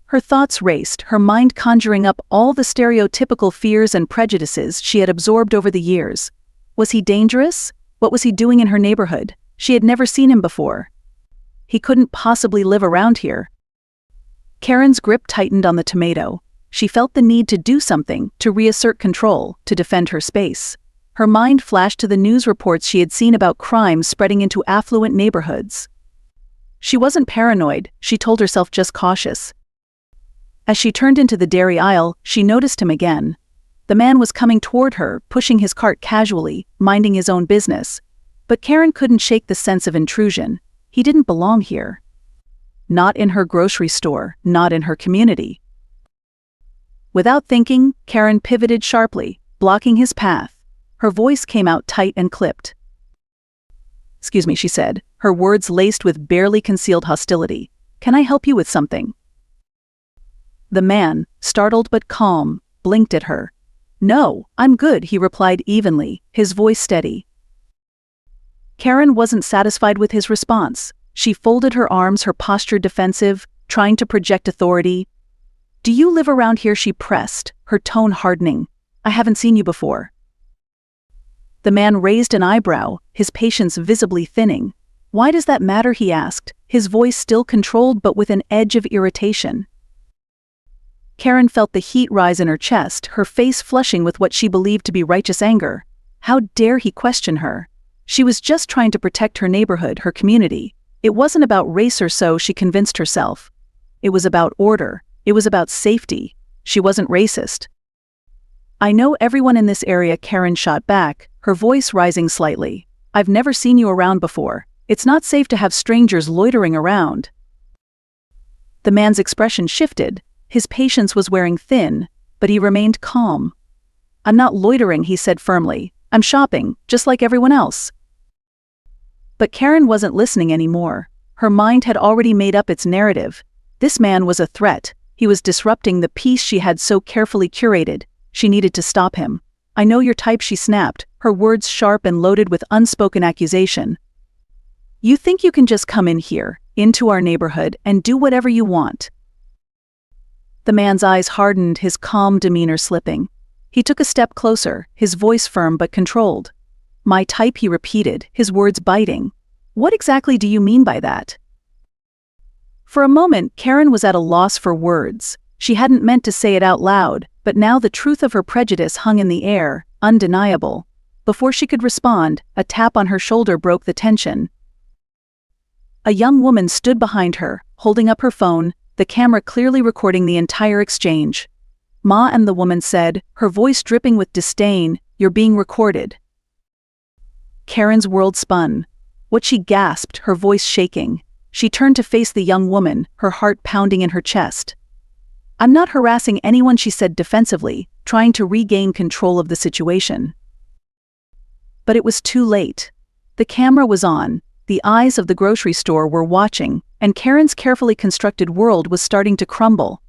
Her thoughts raced, her mind conjuring up all the stereotypical fears and prejudices she had absorbed over the years. Was he dangerous? What was he doing in her neighborhood? She had never seen him before. He couldn't possibly live around here. Karen's grip tightened on the tomato. She felt the need to do something, to reassert control, to defend her space. Her mind flashed to the news reports she had seen about crimes spreading into affluent neighborhoods. She wasn't paranoid, she told herself, just cautious. As she turned into the dairy aisle, she noticed him again. The man was coming toward her, pushing his cart casually, minding his own business. But Karen couldn't shake the sense of intrusion. He didn't belong here. Not in her grocery store, not in her community. Without thinking, Karen pivoted sharply, blocking his path. Her voice came out tight and clipped. "Excuse me," she said, her words laced with barely concealed hostility. "Can I help you with something?" The man, startled but calm, blinked at her. "No, I'm good," he replied evenly, his voice steady. Karen wasn't satisfied with his response. She folded her arms, her posture defensive, trying to project authority. "Do you live around here?" she pressed, her tone hardening. "I haven't seen you before." The man raised an eyebrow, his patience visibly thinning. "Why does that matter?" he asked, his voice still controlled but with an edge of irritation. Karen felt the heat rise in her chest, her face flushing with what she believed to be righteous anger. How dare he question her? She was just trying to protect her neighborhood, her community. It wasn't about race or so, she convinced herself. It was about order. It was about safety. She wasn't racist. "I know everyone in this area," Karen shot back, her voice rising slightly. "I've never seen you around before. It's not safe to have strangers loitering around." The man's expression shifted. His patience was wearing thin, but he remained calm. "I'm not loitering," he said firmly. "I'm shopping, just like everyone else." But Karen wasn't listening anymore. Her mind had already made up its narrative. This man was a threat. He was disrupting the peace she had so carefully curated. She needed to stop him. "I know your type," she snapped, her words sharp and loaded with unspoken accusation. "You think you can just come in here, into our neighborhood, and do whatever you want?" The man's eyes hardened, his calm demeanor slipping. He took a step closer, his voice firm but controlled. "My type," he repeated, his words biting. "What exactly do you mean by that?" For a moment, Karen was at a loss for words. She hadn't meant to say it out loud, but now the truth of her prejudice hung in the air, undeniable. Before she could respond, a tap on her shoulder broke the tension. A young woman stood behind her, holding up her phone, the camera clearly recording the entire exchange. "Ma," and the woman said, her voice dripping with disdain, "you're being recorded." Karen's world spun. What she gasped, her voice shaking. She turned to face the young woman, her heart pounding in her chest. "I'm not harassing anyone," she said defensively, trying to regain control of the situation. But it was too late. The camera was on, the eyes of the grocery store were watching, and Karen's carefully constructed world was starting to crumble.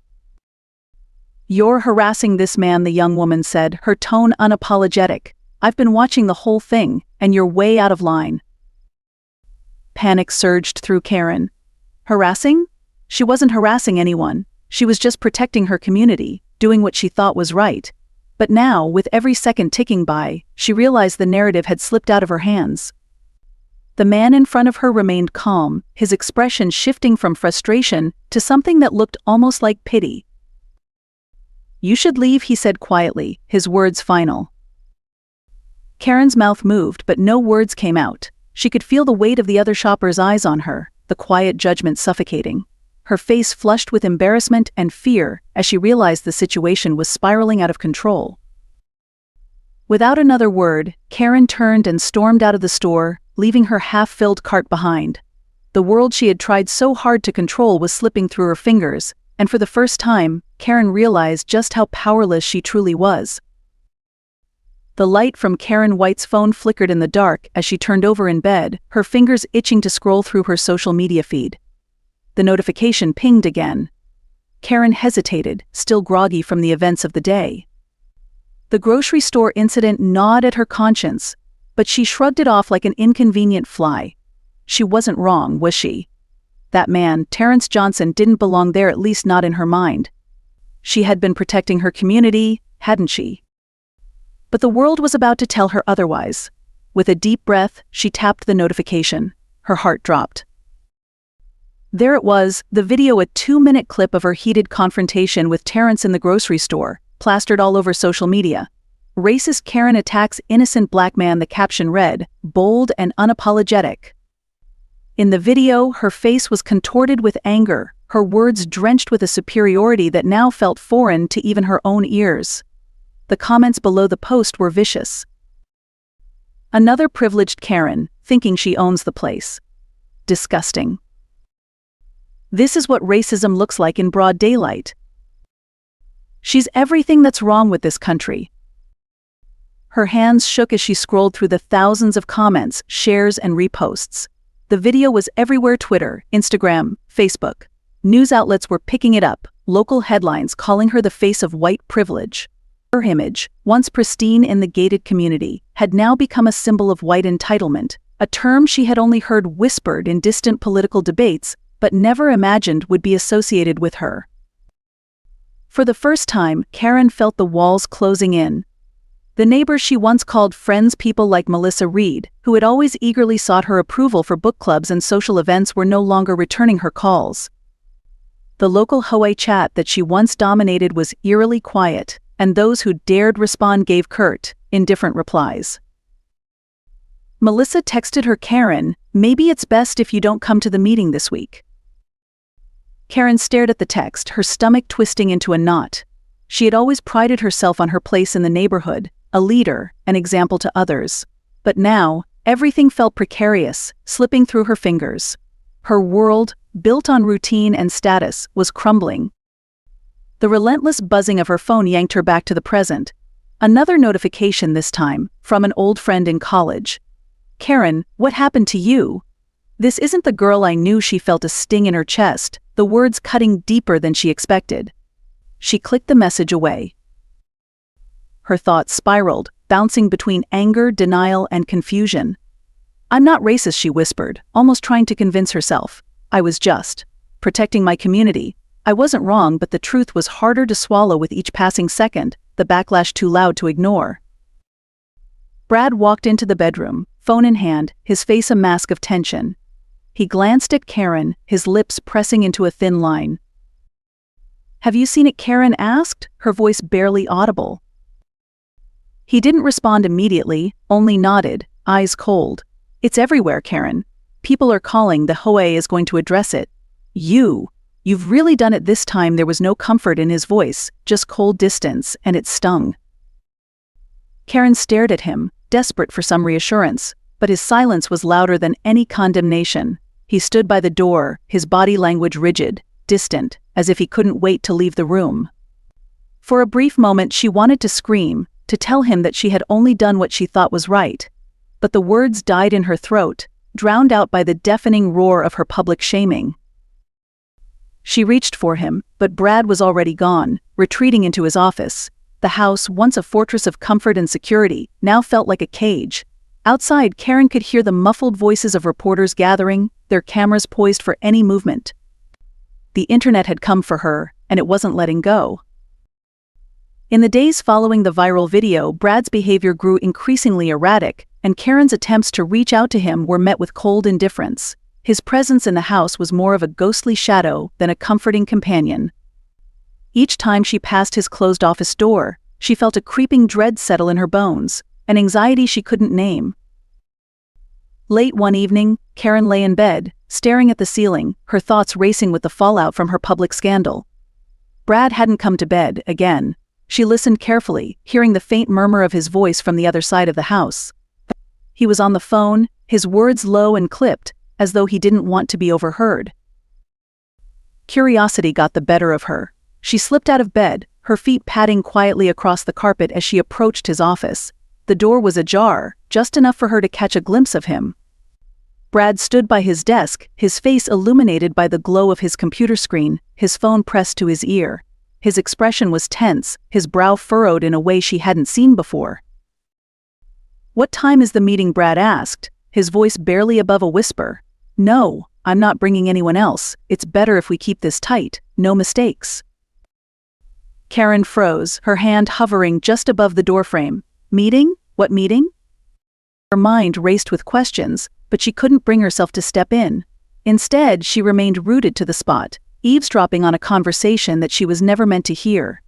"You're harassing this man," the young woman said, her tone unapologetic. "I've been watching the whole thing, and you're way out of line." Panic surged through Karen. Harassing? She wasn't harassing anyone. She was just protecting her community, doing what she thought was right. But now, with every second ticking by, she realized the narrative had slipped out of her hands. The man in front of her remained calm, his expression shifting from frustration to something that looked almost like pity. "You should leave," he said quietly, his words final. Karen's mouth moved, but no words came out. She could feel the weight of the other shopper's eyes on her, the quiet judgment suffocating. Her face flushed with embarrassment and fear as she realized the situation was spiraling out of control. Without another word, Karen turned and stormed out of the store, leaving her half-filled cart behind. The world she had tried so hard to control was slipping through her fingers, and for the first time, Karen realized just how powerless she truly was. The light from Karen White's phone flickered in the dark as she turned over in bed, her fingers itching to scroll through her social media feed. The notification pinged again. Karen hesitated, still groggy from the events of the day. The grocery store incident gnawed at her conscience, but she shrugged it off like an inconvenient fly. She wasn't wrong, was she? That man, Terrence Johnson, didn't belong there, at least not in her mind. She had been protecting her community, hadn't she? But the world was about to tell her otherwise. With a deep breath, she tapped the notification. Her heart dropped. There it was, the video, a 2-minute clip of her heated confrontation with Terrence in the grocery store, plastered all over social media. Racist Karen attacks innocent black man, the caption read, bold and unapologetic. In the video, her face was contorted with anger, her words drenched with a superiority that now felt foreign to even her own ears. The comments below the post were vicious. Another privileged Karen, thinking she owns the place. Disgusting. This is what racism looks like in broad daylight. She's everything that's wrong with this country. Her hands shook as she scrolled through the thousands of comments, shares, and reposts. The video was everywhere: Twitter, Instagram, Facebook. News outlets were picking it up, local headlines calling her the face of white privilege. Her image, once pristine in the gated community, had now become a symbol of white entitlement, a term she had only heard whispered in distant political debates, but never imagined would be associated with her. For the first time, Karen felt the walls closing in. The neighbors she once called friends, people like Melissa Reed, who had always eagerly sought her approval for book clubs and social events, were no longer returning her calls. The local Hawaii chat that she once dominated was eerily quiet, and those who dared respond gave curt, indifferent replies. Melissa texted her, "Karen, maybe it's best if you don't come to the meeting this week." Karen stared at the text, her stomach twisting into a knot. She had always prided herself on her place in the neighborhood, a leader, an example to others. But now, everything felt precarious, slipping through her fingers. Her world, built on routine and status, was crumbling. The relentless buzzing of her phone yanked her back to the present. Another notification, this time, from an old friend in college. "Karen, what happened to you? This isn't the girl I knew." She felt a sting in her chest, the words cutting deeper than she expected. She clicked the message away. Her thoughts spiraled, bouncing between anger, denial, and confusion. "I'm not racist," she whispered, almost trying to convince herself. "I was just protecting my community. I wasn't wrong," but the truth was harder to swallow with each passing second, the backlash too loud to ignore. Brad walked into the bedroom, phone in hand, his face a mask of tension. He glanced at Karen, his lips pressing into a thin line. "Have you seen it?" Karen asked, her voice barely audible. He didn't respond immediately, only nodded, eyes cold. "It's everywhere, Karen. People are calling. The Hawaii is going to address it. You've really done it this time." There was no comfort in his voice, just cold distance, and it stung. Karen stared at him, desperate for some reassurance, but his silence was louder than any condemnation. He stood by the door, his body language rigid, distant, as if he couldn't wait to leave the room. For a brief moment she wanted to scream, to tell him that she had only done what she thought was right. But the words died in her throat, drowned out by the deafening roar of her public shaming. She reached for him, but Brad was already gone, retreating into his office. The house, once a fortress of comfort and security, now felt like a cage. Outside, Karen could hear the muffled voices of reporters gathering, their cameras poised for any movement. The internet had come for her, and it wasn't letting go. In the days following the viral video, Brad's behavior grew increasingly erratic, and Karen's attempts to reach out to him were met with cold indifference. His presence in the house was more of a ghostly shadow than a comforting companion. Each time she passed his closed office door, she felt a creeping dread settle in her bones, an anxiety she couldn't name. Late one evening, Karen lay in bed, staring at the ceiling, her thoughts racing with the fallout from her public scandal. Brad hadn't come to bed, again. She listened carefully, hearing the faint murmur of his voice from the other side of the house. He was on the phone, his words low and clipped, as though he didn't want to be overheard. Curiosity got the better of her. She slipped out of bed, her feet padding quietly across the carpet as she approached his office. The door was ajar, just enough for her to catch a glimpse of him. Brad stood by his desk, his face illuminated by the glow of his computer screen, his phone pressed to his ear. His expression was tense, his brow furrowed in a way she hadn't seen before. "What time is the meeting?" Brad asked, his voice barely above a whisper. "No, I'm not bringing anyone else. It's better if we keep this tight, no mistakes." Karen froze, her hand hovering just above the doorframe. "Meeting? What meeting?" Her mind raced with questions, but she couldn't bring herself to step in. Instead, she remained rooted to the spot, eavesdropping on a conversation that she was never meant to hear.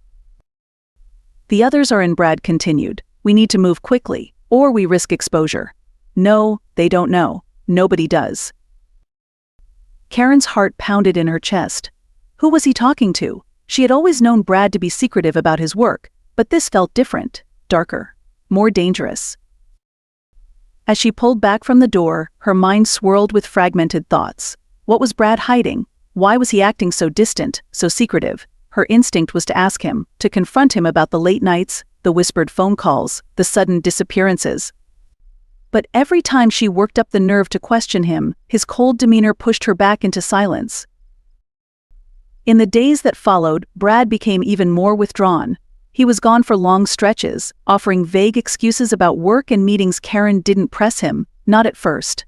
"The others are in," Brad continued. "We need to move quickly, or we risk exposure." "No, they don't know. Nobody does." Karen's heart pounded in her chest. Who was he talking to? She had always known Brad to be secretive about his work, but this felt different, darker, more dangerous. As she pulled back from the door, her mind swirled with fragmented thoughts. What was Brad hiding? Why was he acting so distant, so secretive? Her instinct was to ask him, to confront him about the late nights, the whispered phone calls, the sudden disappearances. But every time she worked up the nerve to question him, his cold demeanor pushed her back into silence. In the days that followed, Brad became even more withdrawn. He was gone for long stretches, offering vague excuses about work and meetings. Karen didn't press him, not at first.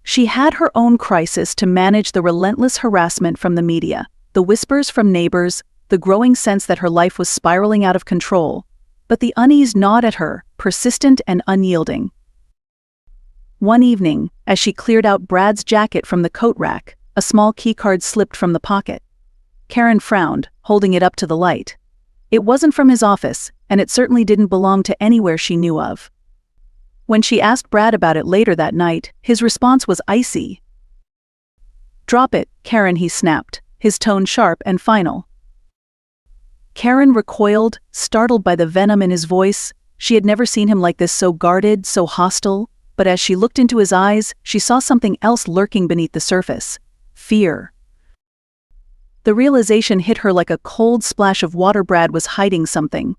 She had her own crisis to manage: the relentless harassment from the media, the whispers from neighbors, the growing sense that her life was spiraling out of control. But the unease gnawed at her, persistent and unyielding. One evening, as she cleared out Brad's jacket from the coat rack, a small keycard slipped from the pocket. Karen frowned, holding it up to the light. It wasn't from his office, and it certainly didn't belong to anywhere she knew of. When she asked Brad about it later that night, his response was icy. "Drop it, Karen," he snapped, his tone sharp and final. Karen recoiled, startled by the venom in his voice. She had never seen him like this, so guarded, so hostile, but as she looked into his eyes, she saw something else lurking beneath the surface: fear. The realization hit her like a cold splash of water. Brad was hiding something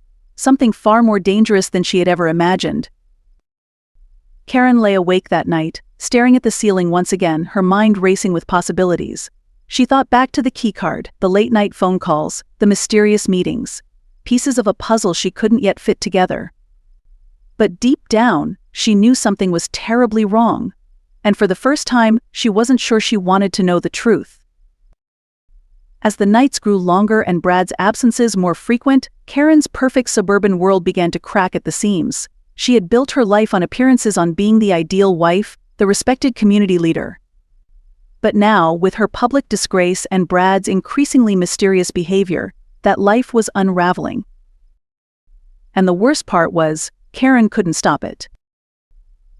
far more dangerous than she had ever imagined. Karen lay awake that night, staring at the ceiling once again, her mind racing with possibilities. She thought back to the keycard, the late-night phone calls, the mysterious meetings, pieces of a puzzle she couldn't yet fit together. But deep down, she knew something was terribly wrong, and for the first time, she wasn't sure she wanted to know the truth. As the nights grew longer and Brad's absences more frequent, Karen's perfect suburban world began to crack at the seams. She had built her life on appearances, on being the ideal wife, the respected community leader. But now, with her public disgrace and Brad's increasingly mysterious behavior, that life was unraveling. And the worst part was, Karen couldn't stop it.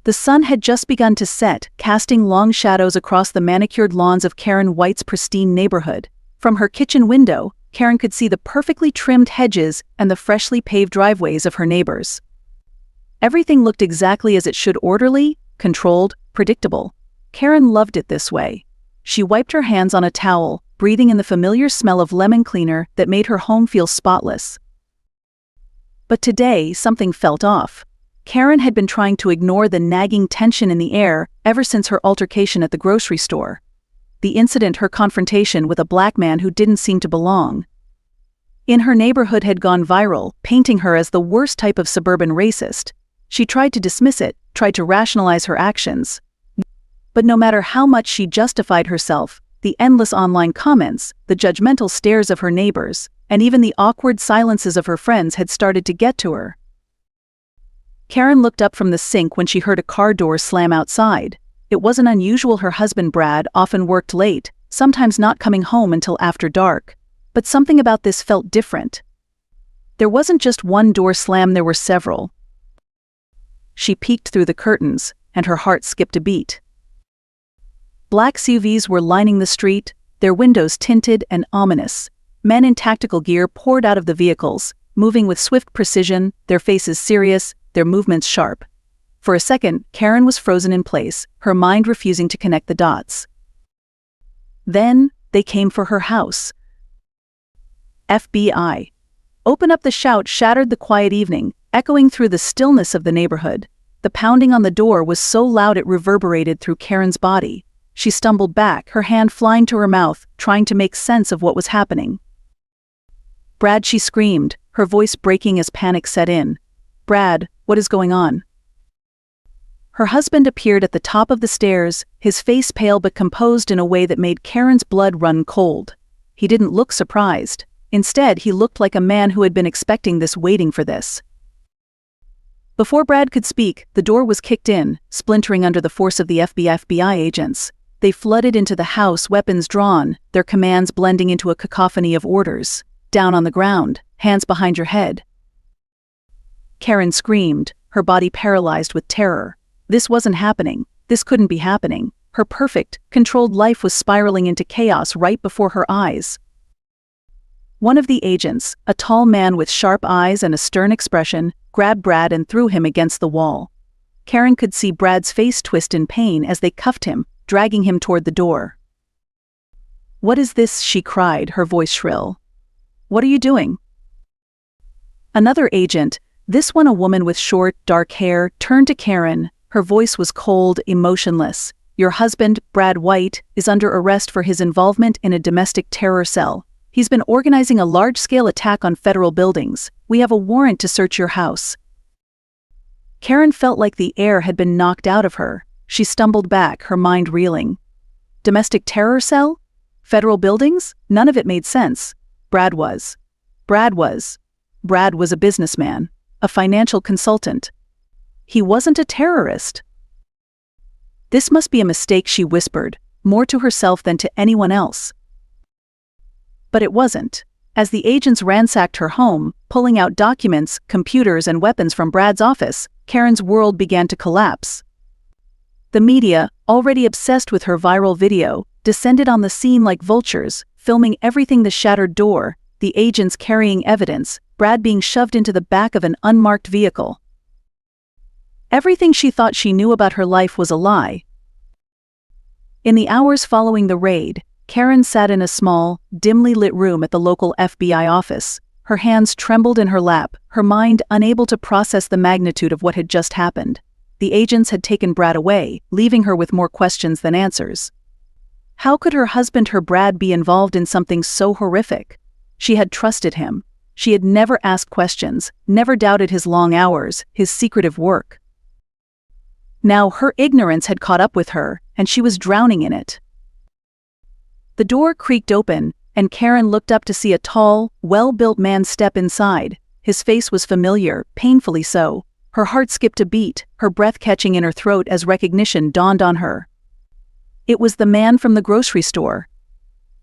The sun had just begun to set, casting long shadows across the manicured lawns of Karen White's pristine neighborhood. From her kitchen window, Karen could see the perfectly trimmed hedges and the freshly paved driveways of her neighbors. Everything looked exactly as it should: orderly, controlled, predictable. Karen loved it this way. She wiped her hands on a towel, breathing in the familiar smell of lemon cleaner that made her home feel spotless. But today, something felt off. Karen had been trying to ignore the nagging tension in the air ever since her altercation at the grocery store. The incident, her confrontation with a black man who didn't seem to belong in her neighborhood, had gone viral, painting her as the worst type of suburban racist. She tried to dismiss it, tried to rationalize her actions. But no matter how much she justified herself, the endless online comments, the judgmental stares of her neighbors, and even the awkward silences of her friends had started to get to her. Karen looked up from the sink when she heard a car door slam outside. It wasn't unusual. Her husband Brad often worked late, sometimes not coming home until after dark. But something about this felt different. There wasn't just one door slam, there were several. She peeked through the curtains, and her heart skipped a beat. Black SUVs were lining the street, their windows tinted and ominous. Men in tactical gear poured out of the vehicles, moving with swift precision, their faces serious, their movements sharp. For a second, Karen was frozen in place, her mind refusing to connect the dots. Then, they came for her house. FBI. Open up! The shout shattered the quiet evening, echoing through the stillness of the neighborhood. The pounding on the door was so loud it reverberated through Karen's body. She stumbled back, her hand flying to her mouth, trying to make sense of what was happening. "Brad," she screamed, her voice breaking as panic set in. "Brad, what is going on?" Her husband appeared at the top of the stairs, his face pale but composed in a way that made Karen's blood run cold. He didn't look surprised. Instead, he looked like a man who had been expecting this, waiting for this. Before Brad could speak, the door was kicked in, splintering under the force of the FBI agents. They flooded into the house, weapons drawn, their commands blending into a cacophony of orders. "Down on the ground, hands behind your head." Karen screamed, her body paralyzed with terror. This wasn't happening. This couldn't be happening. Her perfect, controlled life was spiraling into chaos right before her eyes. One of the agents, a tall man with sharp eyes and a stern expression, grabbed Brad and threw him against the wall. Karen could see Brad's face twist in pain as they cuffed him, dragging him toward the door. "What is this?" she cried, her voice shrill. "What are you doing?" Another agent, this one a woman with short, dark hair, turned to Karen. Her voice was cold, emotionless. "Your husband, Brad White, is under arrest for his involvement in a domestic terror cell. He's been organizing a large-scale attack on federal buildings. We have a warrant to search your house." Karen felt like the air had been knocked out of her. She stumbled back, her mind reeling. Domestic terror cell? Federal buildings? None of it made sense. Brad was a businessman, a financial consultant. He wasn't a terrorist. "This must be a mistake," she whispered, more to herself than to anyone else. But it wasn't. As the agents ransacked her home, pulling out documents, computers, and weapons from Brad's office, Karen's world began to collapse. The media, already obsessed with her viral video, descended on the scene like vultures, filming everything: the shattered door, the agents carrying evidence, Brad being shoved into the back of an unmarked vehicle. Everything she thought she knew about her life was a lie. In the hours following the raid, Karen sat in a small, dimly lit room at the local FBI office. Her hands trembled in her lap, her mind unable to process the magnitude of what had just happened. The agents had taken Brad away, leaving her with more questions than answers. How could her husband, her Brad, be involved in something so horrific? She had trusted him. She had never asked questions, never doubted his long hours, his secretive work. Now her ignorance had caught up with her, and she was drowning in it. The door creaked open, and Karen looked up to see a tall, well-built man step inside. His face was familiar, painfully so. Her heart skipped a beat, her breath catching in her throat as recognition dawned on her. It was the man from the grocery store.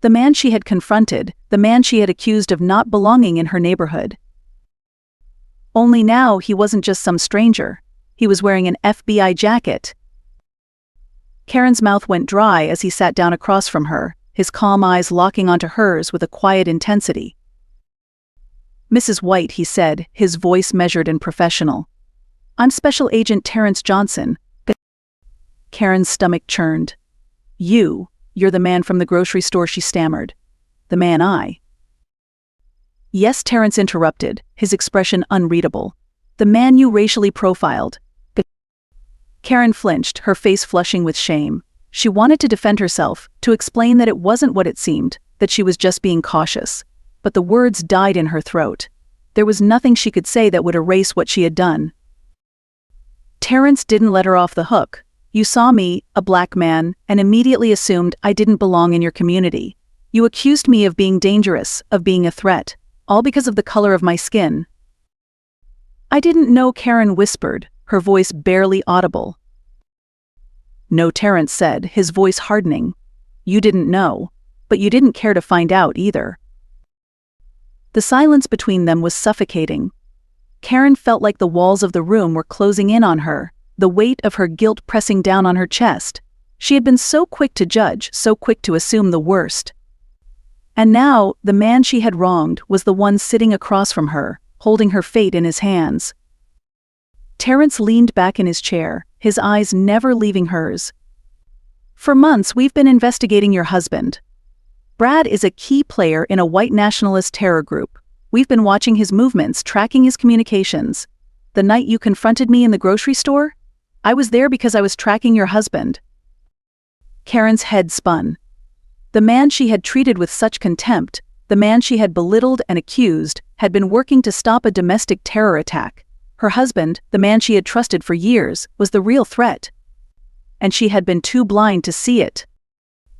The man she had confronted, the man she had accused of not belonging in her neighborhood. Only now he wasn't just some stranger. He was wearing an FBI jacket. Karen's mouth went dry as he sat down across from her, his calm eyes locking onto hers with a quiet intensity. "Mrs. White," he said, his voice measured and professional. "I'm Special Agent Terrence Johnson." Karen's stomach churned. You're the man from the grocery store," she stammered. "The man I—" "Yes," Terrence interrupted, his expression unreadable. "The man you racially profiled." Karen flinched, her face flushing with shame. She wanted to defend herself, to explain that it wasn't what it seemed, that she was just being cautious. But the words died in her throat. There was nothing she could say that would erase what she had done. Terrence didn't let her off the hook. "You saw me, a black man, and immediately assumed I didn't belong in your community. You accused me of being dangerous, of being a threat, all because of the color of my skin." "I didn't know," Karen whispered, her voice barely audible. "No," Terrence said, his voice hardening. "You didn't know, but you didn't care to find out either." The silence between them was suffocating. Karen felt like the walls of the room were closing in on her, the weight of her guilt pressing down on her chest. She had been so quick to judge, so quick to assume the worst. And now, the man she had wronged was the one sitting across from her, holding her fate in his hands. Terrence leaned back in his chair, his eyes never leaving hers. For months, we've been investigating your husband. Brad is a key player in a white nationalist terror group. We've been watching his movements, tracking his communications. The night you confronted me in the grocery store? I was there because I was tracking your husband. Karen's head spun. The man she had treated with such contempt, the man she had belittled and accused, had been working to stop a domestic terror attack. Her husband, the man she had trusted for years, was the real threat. And she had been too blind to see it.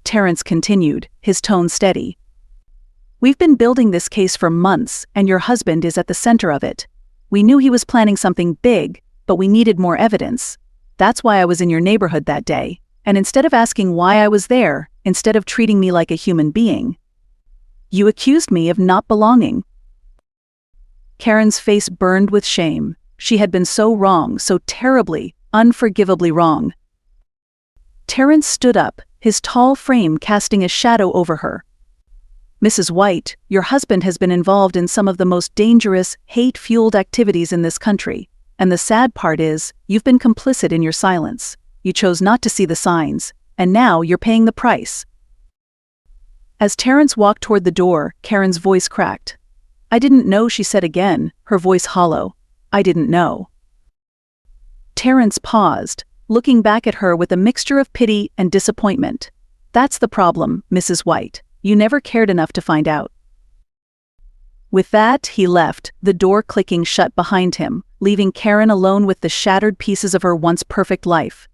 Terrence continued, his tone steady. We've been building this case for months, and your husband is at the center of it. We knew he was planning something big, but we needed more evidence. That's why I was in your neighborhood that day, and instead of asking why I was there, instead of treating me like a human being, you accused me of not belonging. Karen's face burned with shame. She had been so wrong, so terribly, unforgivably wrong. Terrence stood up, his tall frame casting a shadow over her. Mrs. White, your husband has been involved in some of the most dangerous, hate-fueled activities in this country, and the sad part is, you've been complicit in your silence. You chose not to see the signs, and now you're paying the price. As Terrence walked toward the door, Karen's voice cracked. I didn't know, she said again, her voice hollow. I didn't know. Terrence paused, looking back at her with a mixture of pity and disappointment. That's the problem, Mrs. White. You never cared enough to find out. With that, he left, the door clicking shut behind him, leaving Karen alone with the shattered pieces of her once perfect life.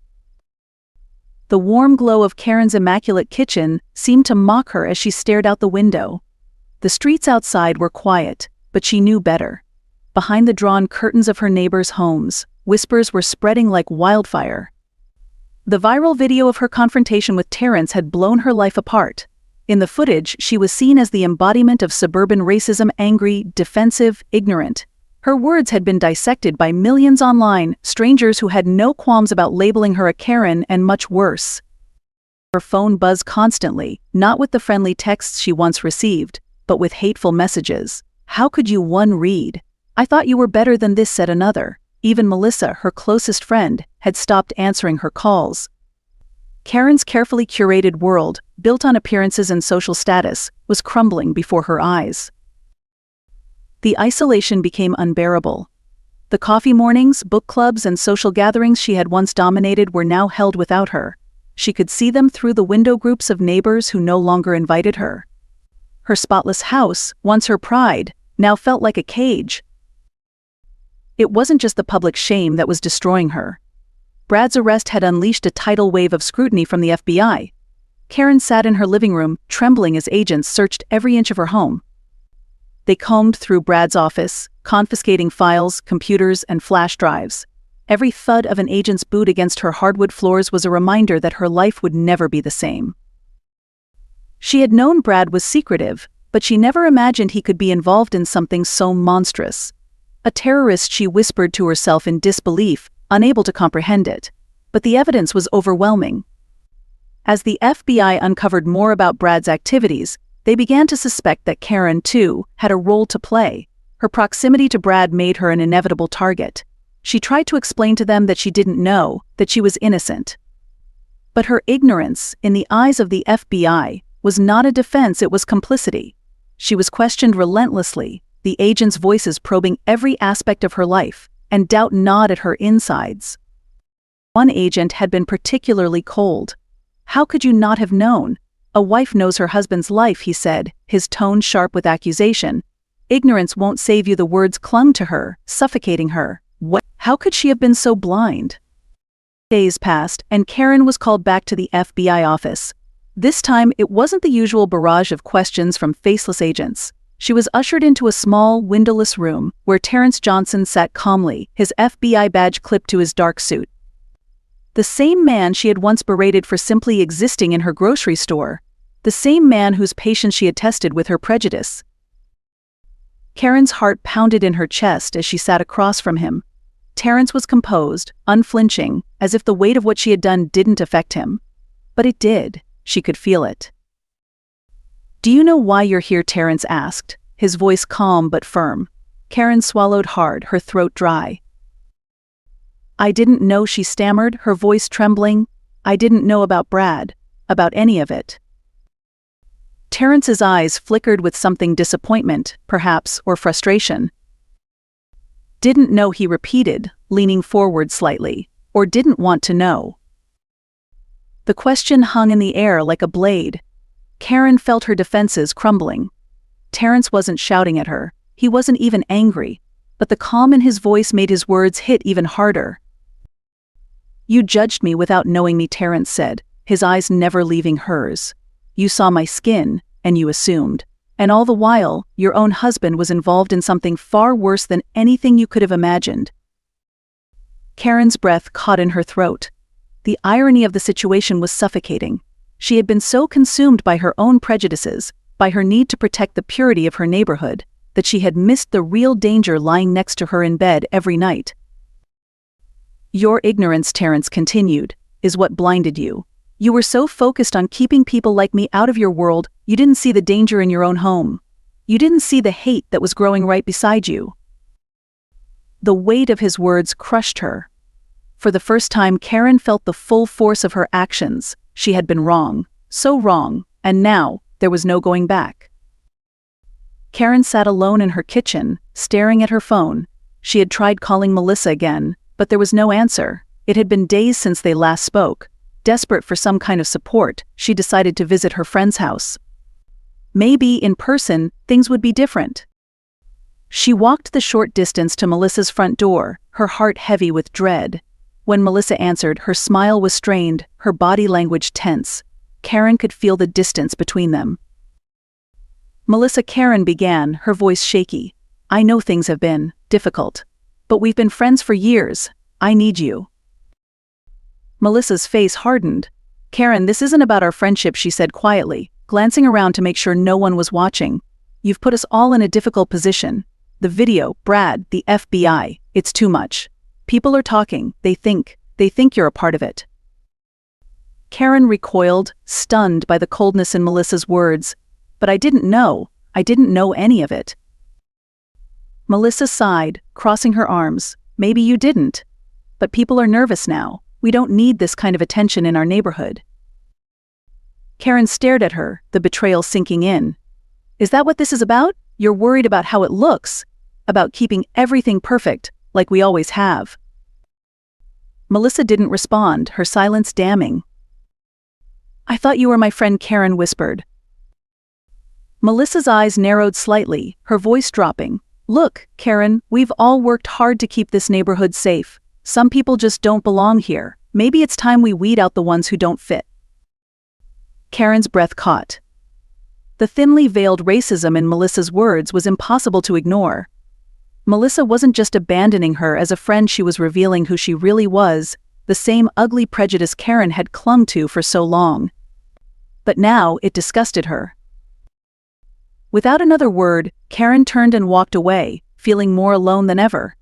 The warm glow of Karen's immaculate kitchen seemed to mock her as she stared out the window. The streets outside were quiet, but she knew better. Behind the drawn curtains of her neighbors' homes, whispers were spreading like wildfire. The viral video of her confrontation with Terrence had blown her life apart. In the footage, she was seen as the embodiment of suburban racism, angry, defensive, ignorant. Her words had been dissected by millions online, strangers who had no qualms about labeling her a Karen and much worse. Her phone buzzed constantly, not with the friendly texts she once received, but with hateful messages. How could you read? I thought you were better than this, said another. Even Melissa, her closest friend, had stopped answering her calls. Karen's carefully curated world, built on appearances and social status, was crumbling before her eyes. The isolation became unbearable. The coffee mornings, book clubs, and social gatherings she had once dominated were now held without her. She could see them through the window groups of neighbors who no longer invited her. Her spotless house, once her pride, now felt like a cage. It wasn't just the public shame that was destroying her. Brad's arrest had unleashed a tidal wave of scrutiny from the FBI. Karen sat in her living room, trembling as agents searched every inch of her home. They combed through Brad's office, confiscating files, computers, and flash drives. Every thud of an agent's boot against her hardwood floors was a reminder that her life would never be the same. She had known Brad was secretive, but she never imagined he could be involved in something so monstrous. A terrorist, she whispered to herself in disbelief, unable to comprehend it. But the evidence was overwhelming. As the FBI uncovered more about Brad's activities, they began to suspect that Karen, too, had a role to play. Her proximity to Brad made her an inevitable target. She tried to explain to them that she didn't know, that she was innocent. But her ignorance, in the eyes of the FBI, was not a defense, it was complicity. She was questioned relentlessly, the agents' voices probing every aspect of her life, and doubt gnawed at her insides. One agent had been particularly cold. How could you not have known? A wife knows her husband's life, he said, his tone sharp with accusation. Ignorance won't save you, the words clung to her, suffocating her. What? How could she have been so blind? Days passed, and Karen was called back to the FBI office. This time, it wasn't the usual barrage of questions from faceless agents. She was ushered into a small, windowless room, where Terrence Johnson sat calmly, his FBI badge clipped to his dark suit. The same man she had once berated for simply existing in her grocery store. The same man whose patience she had tested with her prejudice. Karen's heart pounded in her chest as she sat across from him. Terrence was composed, unflinching, as if the weight of what she had done didn't affect him. But it did. She could feel it. "Do you know why you're here?" Terrence asked, his voice calm but firm. Karen swallowed hard, her throat dry. I didn't know, she stammered, her voice trembling. I didn't know about Brad, about any of it. Terrence's eyes flickered with something, disappointment, perhaps, or frustration. Didn't know, he repeated, leaning forward slightly, or didn't want to know. The question hung in the air like a blade. Karen felt her defenses crumbling. Terrence wasn't shouting at her, he wasn't even angry, but the calm in his voice made his words hit even harder. You judged me without knowing me, Terrence said, his eyes never leaving hers. You saw my skin, and you assumed. And all the while, your own husband was involved in something far worse than anything you could have imagined. Karen's breath caught in her throat. The irony of the situation was suffocating. She had been so consumed by her own prejudices, by her need to protect the purity of her neighborhood, that she had missed the real danger lying next to her in bed every night. Your ignorance, Terrence continued, is what blinded you. You were so focused on keeping people like me out of your world, you didn't see the danger in your own home. You didn't see the hate that was growing right beside you. The weight of his words crushed her. For the first time, Karen felt the full force of her actions. She had been wrong, so wrong, and now there was no going back. Karen sat alone in her kitchen, staring at her phone. She had tried calling Melissa again, but there was no answer. It had been days since they last spoke. Desperate for some kind of support, she decided to visit her friend's house. Maybe, in person, things would be different. She walked the short distance to Melissa's front door, her heart heavy with dread. When Melissa answered, her smile was strained, her body language tense. Karen could feel the distance between them. Melissa, Karen began, her voice shaky. I know things have been difficult, but we've been friends for years. I need you. Melissa's face hardened. Karen, this isn't about our friendship, she said quietly, glancing around to make sure no one was watching. You've put us all in a difficult position. The video, Brad, the FBI, it's too much. People are talking, they think you're a part of it. Karen recoiled, stunned by the coldness in Melissa's words. But I didn't know any of it. Melissa sighed, crossing her arms. Maybe you didn't. But people are nervous now. We don't need this kind of attention in our neighborhood. Karen stared at her, the betrayal sinking in. Is that what this is about? You're worried about how it looks, about keeping everything perfect, like we always have. Melissa didn't respond, her silence damning. I thought you were my friend, Karen whispered. Melissa's eyes narrowed slightly, her voice dropping. Look, Karen, we've all worked hard to keep this neighborhood safe. Some people just don't belong here. Maybe it's time we weed out the ones who don't fit. Karen's breath caught. The thinly veiled racism in Melissa's words was impossible to ignore. Melissa wasn't just abandoning her as a friend, she was revealing who she really was, the same ugly prejudice Karen had clung to for so long. But now it disgusted her. Without another word, Karen turned and walked away, feeling more alone than ever.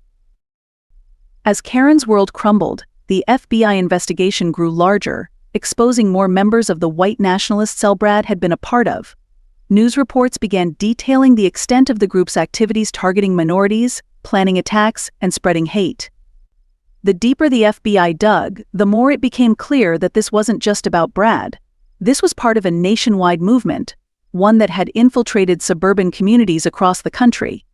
As Karen's world crumbled, the FBI investigation grew larger, exposing more members of the white nationalist cell Brad had been a part of. News reports began detailing the extent of the group's activities, targeting minorities, planning attacks, and spreading hate. The deeper the FBI dug, the more it became clear that this wasn't just about Brad. This was part of a nationwide movement, one that had infiltrated suburban communities across the country.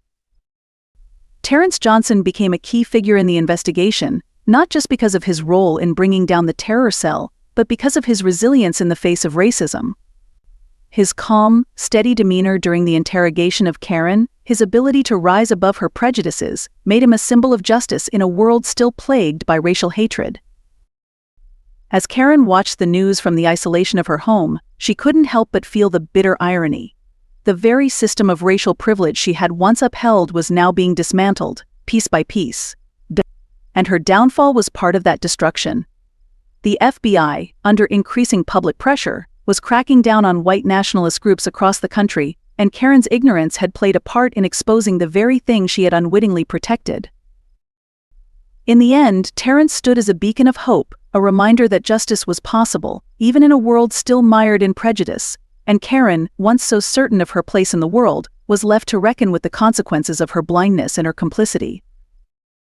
Terrence Johnson became a key figure in the investigation, not just because of his role in bringing down the terror cell, but because of his resilience in the face of racism. His calm, steady demeanor during the interrogation of Karen, his ability to rise above her prejudices, made him a symbol of justice in a world still plagued by racial hatred. As Karen watched the news from the isolation of her home, she couldn't help but feel the bitter irony. The very system of racial privilege she had once upheld was now being dismantled, piece by piece. And her downfall was part of that destruction. The FBI, under increasing public pressure, was cracking down on white nationalist groups across the country, and Karen's ignorance had played a part in exposing the very thing she had unwittingly protected. In the end, Terrence stood as a beacon of hope, a reminder that justice was possible, even in a world still mired in prejudice, and Karen, once so certain of her place in the world, was left to reckon with the consequences of her blindness and her complicity.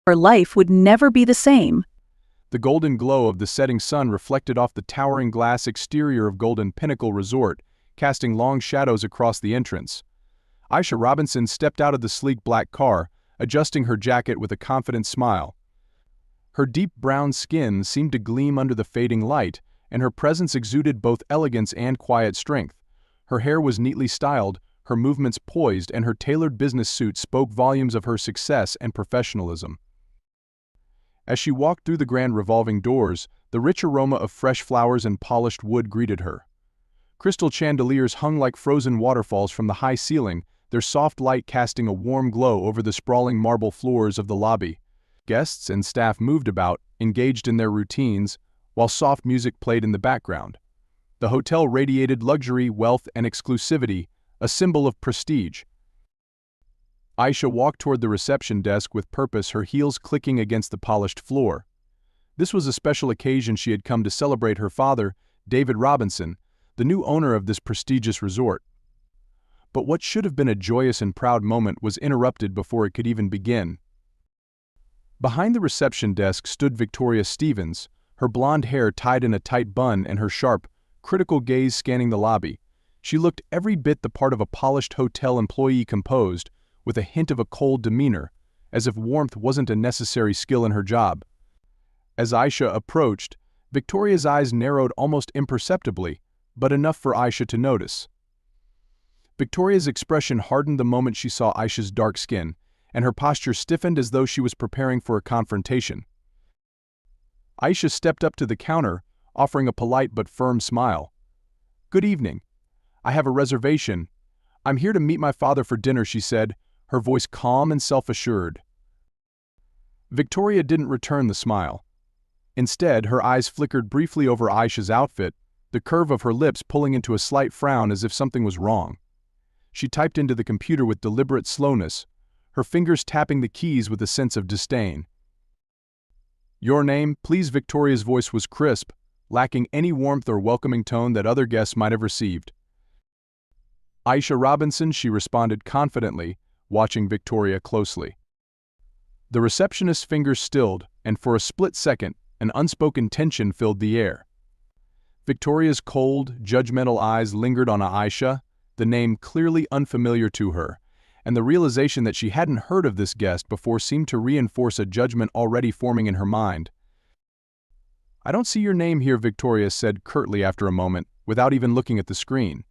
Her life would never be the same, The golden glow of the setting sun reflected off the towering glass exterior of Golden Pinnacle Resort, casting long shadows across the entrance. Aisha Robinson stepped out of the sleek black car, adjusting her jacket with a confident smile. Her deep brown skin seemed to gleam under the fading light, and her presence exuded both elegance and quiet strength. Her hair was neatly styled, her movements poised, and her tailored business suit spoke volumes of her success and professionalism. As she walked through the grand revolving doors, the rich aroma of fresh flowers and polished wood greeted her. Crystal chandeliers hung like frozen waterfalls from the high ceiling, their soft light casting a warm glow over the sprawling marble floors of the lobby. Guests and staff moved about, engaged in their routines, while soft music played in the background. The hotel radiated luxury, wealth, and exclusivity, a symbol of prestige. Aisha walked toward the reception desk with purpose, her heels clicking against the polished floor. This was a special occasion. She had come to celebrate her father, David Robinson, the new owner of this prestigious resort. But what should have been a joyous and proud moment was interrupted before it could even begin. Behind the reception desk stood Victoria Stevens, her blonde hair tied in a tight bun and her sharp, critical gaze scanning the lobby. She looked every bit the part of a polished hotel employee, composed, with a hint of a cold demeanor, as if warmth wasn't a necessary skill in her job. As Aisha approached, Victoria's eyes narrowed almost imperceptibly, but enough for Aisha to notice. Victoria's expression hardened the moment she saw Aisha's dark skin, and her posture stiffened as though she was preparing for a confrontation. Aisha stepped up to the counter, offering a polite but firm smile. "Good evening. I have a reservation. I'm here to meet my father for dinner," she said, her voice calm and self-assured. Victoria didn't return the smile. Instead, her eyes flickered briefly over Aisha's outfit, the curve of her lips pulling into a slight frown as if something was wrong. She typed into the computer with deliberate slowness, her fingers tapping the keys with a sense of disdain. "Your name, please." Victoria's voice was crisp, lacking any warmth or welcoming tone that other guests might have received. "Aisha Robinson," she responded confidently, watching Victoria closely. The receptionist's fingers stilled, and for a split second, an unspoken tension filled the air. Victoria's cold, judgmental eyes lingered on Aisha, the name clearly unfamiliar to her, and the realization that she hadn't heard of this guest before seemed to reinforce a judgment already forming in her mind. "I don't see your name here," Victoria said curtly after a moment, without even looking at the screen.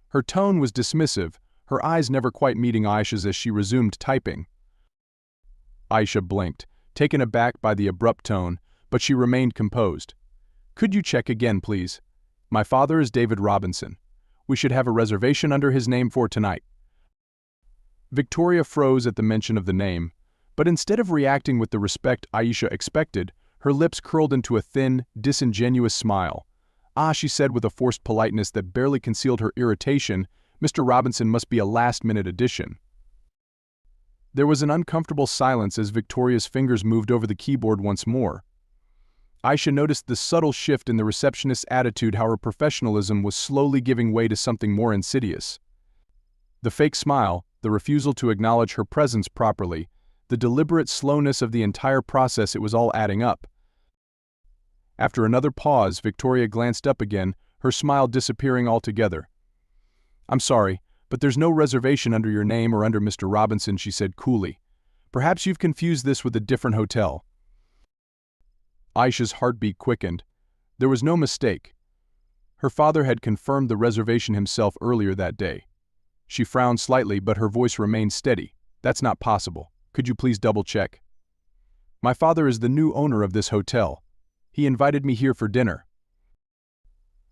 Her tone was dismissive, her eyes never quite meeting Aisha's as she resumed typing. Aisha blinked, taken aback by the abrupt tone, but she remained composed. "Could you check again, please? My father is David Robinson. We should have a reservation under his name for tonight." Victoria froze at the mention of the name, but instead of reacting with the respect Aisha expected, her lips curled into a thin, disingenuous smile. "Ah," she said with a forced politeness that barely concealed her irritation, "Mr. Robinson must be a last-minute addition." There was an uncomfortable silence as Victoria's fingers moved over the keyboard once more. Aisha noticed the subtle shift in the receptionist's attitude, how her professionalism was slowly giving way to something more insidious. The fake smile, the refusal to acknowledge her presence properly, the deliberate slowness of the entire process, it was all adding up. After another pause, Victoria glanced up again, her smile disappearing altogether. "I'm sorry, but there's no reservation under your name or under Mr. Robinson," she said coolly. "Perhaps you've confused this with a different hotel." Aisha's heartbeat quickened. There was no mistake. Her father had confirmed the reservation himself earlier that day. She frowned slightly, but her voice remained steady. "That's not possible. Could you please double-check?" "My father is the new owner of this hotel. He invited me here for dinner."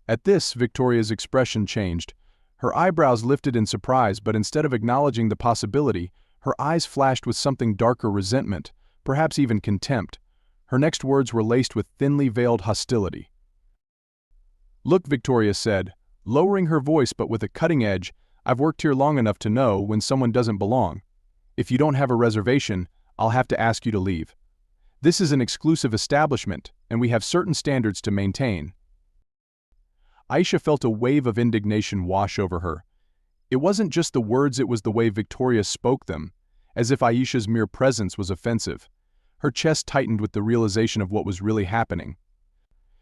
At this, Victoria's expression changed. Her eyebrows lifted in surprise, but instead of acknowledging the possibility, her eyes flashed with something darker: resentment, perhaps even contempt. Her next words were laced with thinly veiled hostility. "Look," Victoria said, lowering her voice but with a cutting edge, "I've worked here long enough to know when someone doesn't belong. If you don't have a reservation, I'll have to ask you to leave. This is an exclusive establishment, and we have certain standards to maintain." Aisha felt a wave of indignation wash over her. It wasn't just the words, it was the way Victoria spoke them, as if Aisha's mere presence was offensive. Her chest tightened with the realization of what was really happening.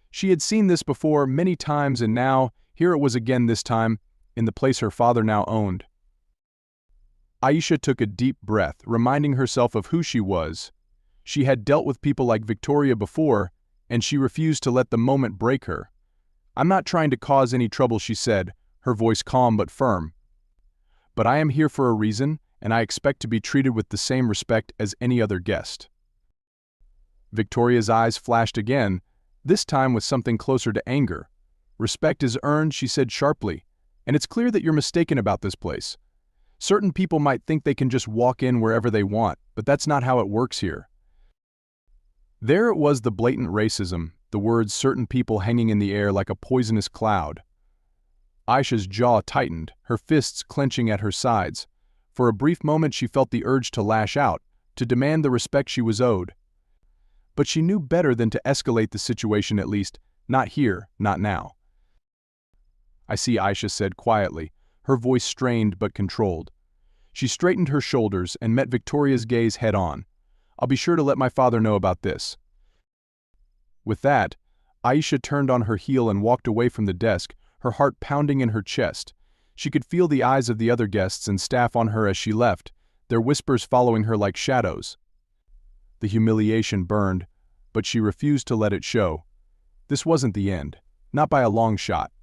She had seen this before many times, and now, here it was again, this time, in the place her father now owned. Aisha took a deep breath, reminding herself of who she was. She had dealt with people like Victoria before, and she refused to let the moment break her. "I'm not trying to cause any trouble," she said, her voice calm but firm. "But I am here for a reason, and I expect to be treated with the same respect as any other guest." Victoria's eyes flashed again, this time with something closer to anger. "Respect is earned," she said sharply, "and it's clear that you're mistaken about this place. Certain people might think they can just walk in wherever they want, but that's not how it works here." There it was, the blatant racism, the words "certain people" hanging in the air like a poisonous cloud. Aisha's jaw tightened, her fists clenching at her sides. For a brief moment she felt the urge to lash out, to demand the respect she was owed. But she knew better than to escalate the situation, at least, not here, not now. "I see," Aisha said quietly, her voice strained but controlled. She straightened her shoulders and met Victoria's gaze head-on. "I'll be sure to let my father know about this." With that, Aisha turned on her heel and walked away from the desk, her heart pounding in her chest. She could feel the eyes of the other guests and staff on her as she left, their whispers following her like shadows. The humiliation burned, but she refused to let it show. This wasn't the end, not by a long shot.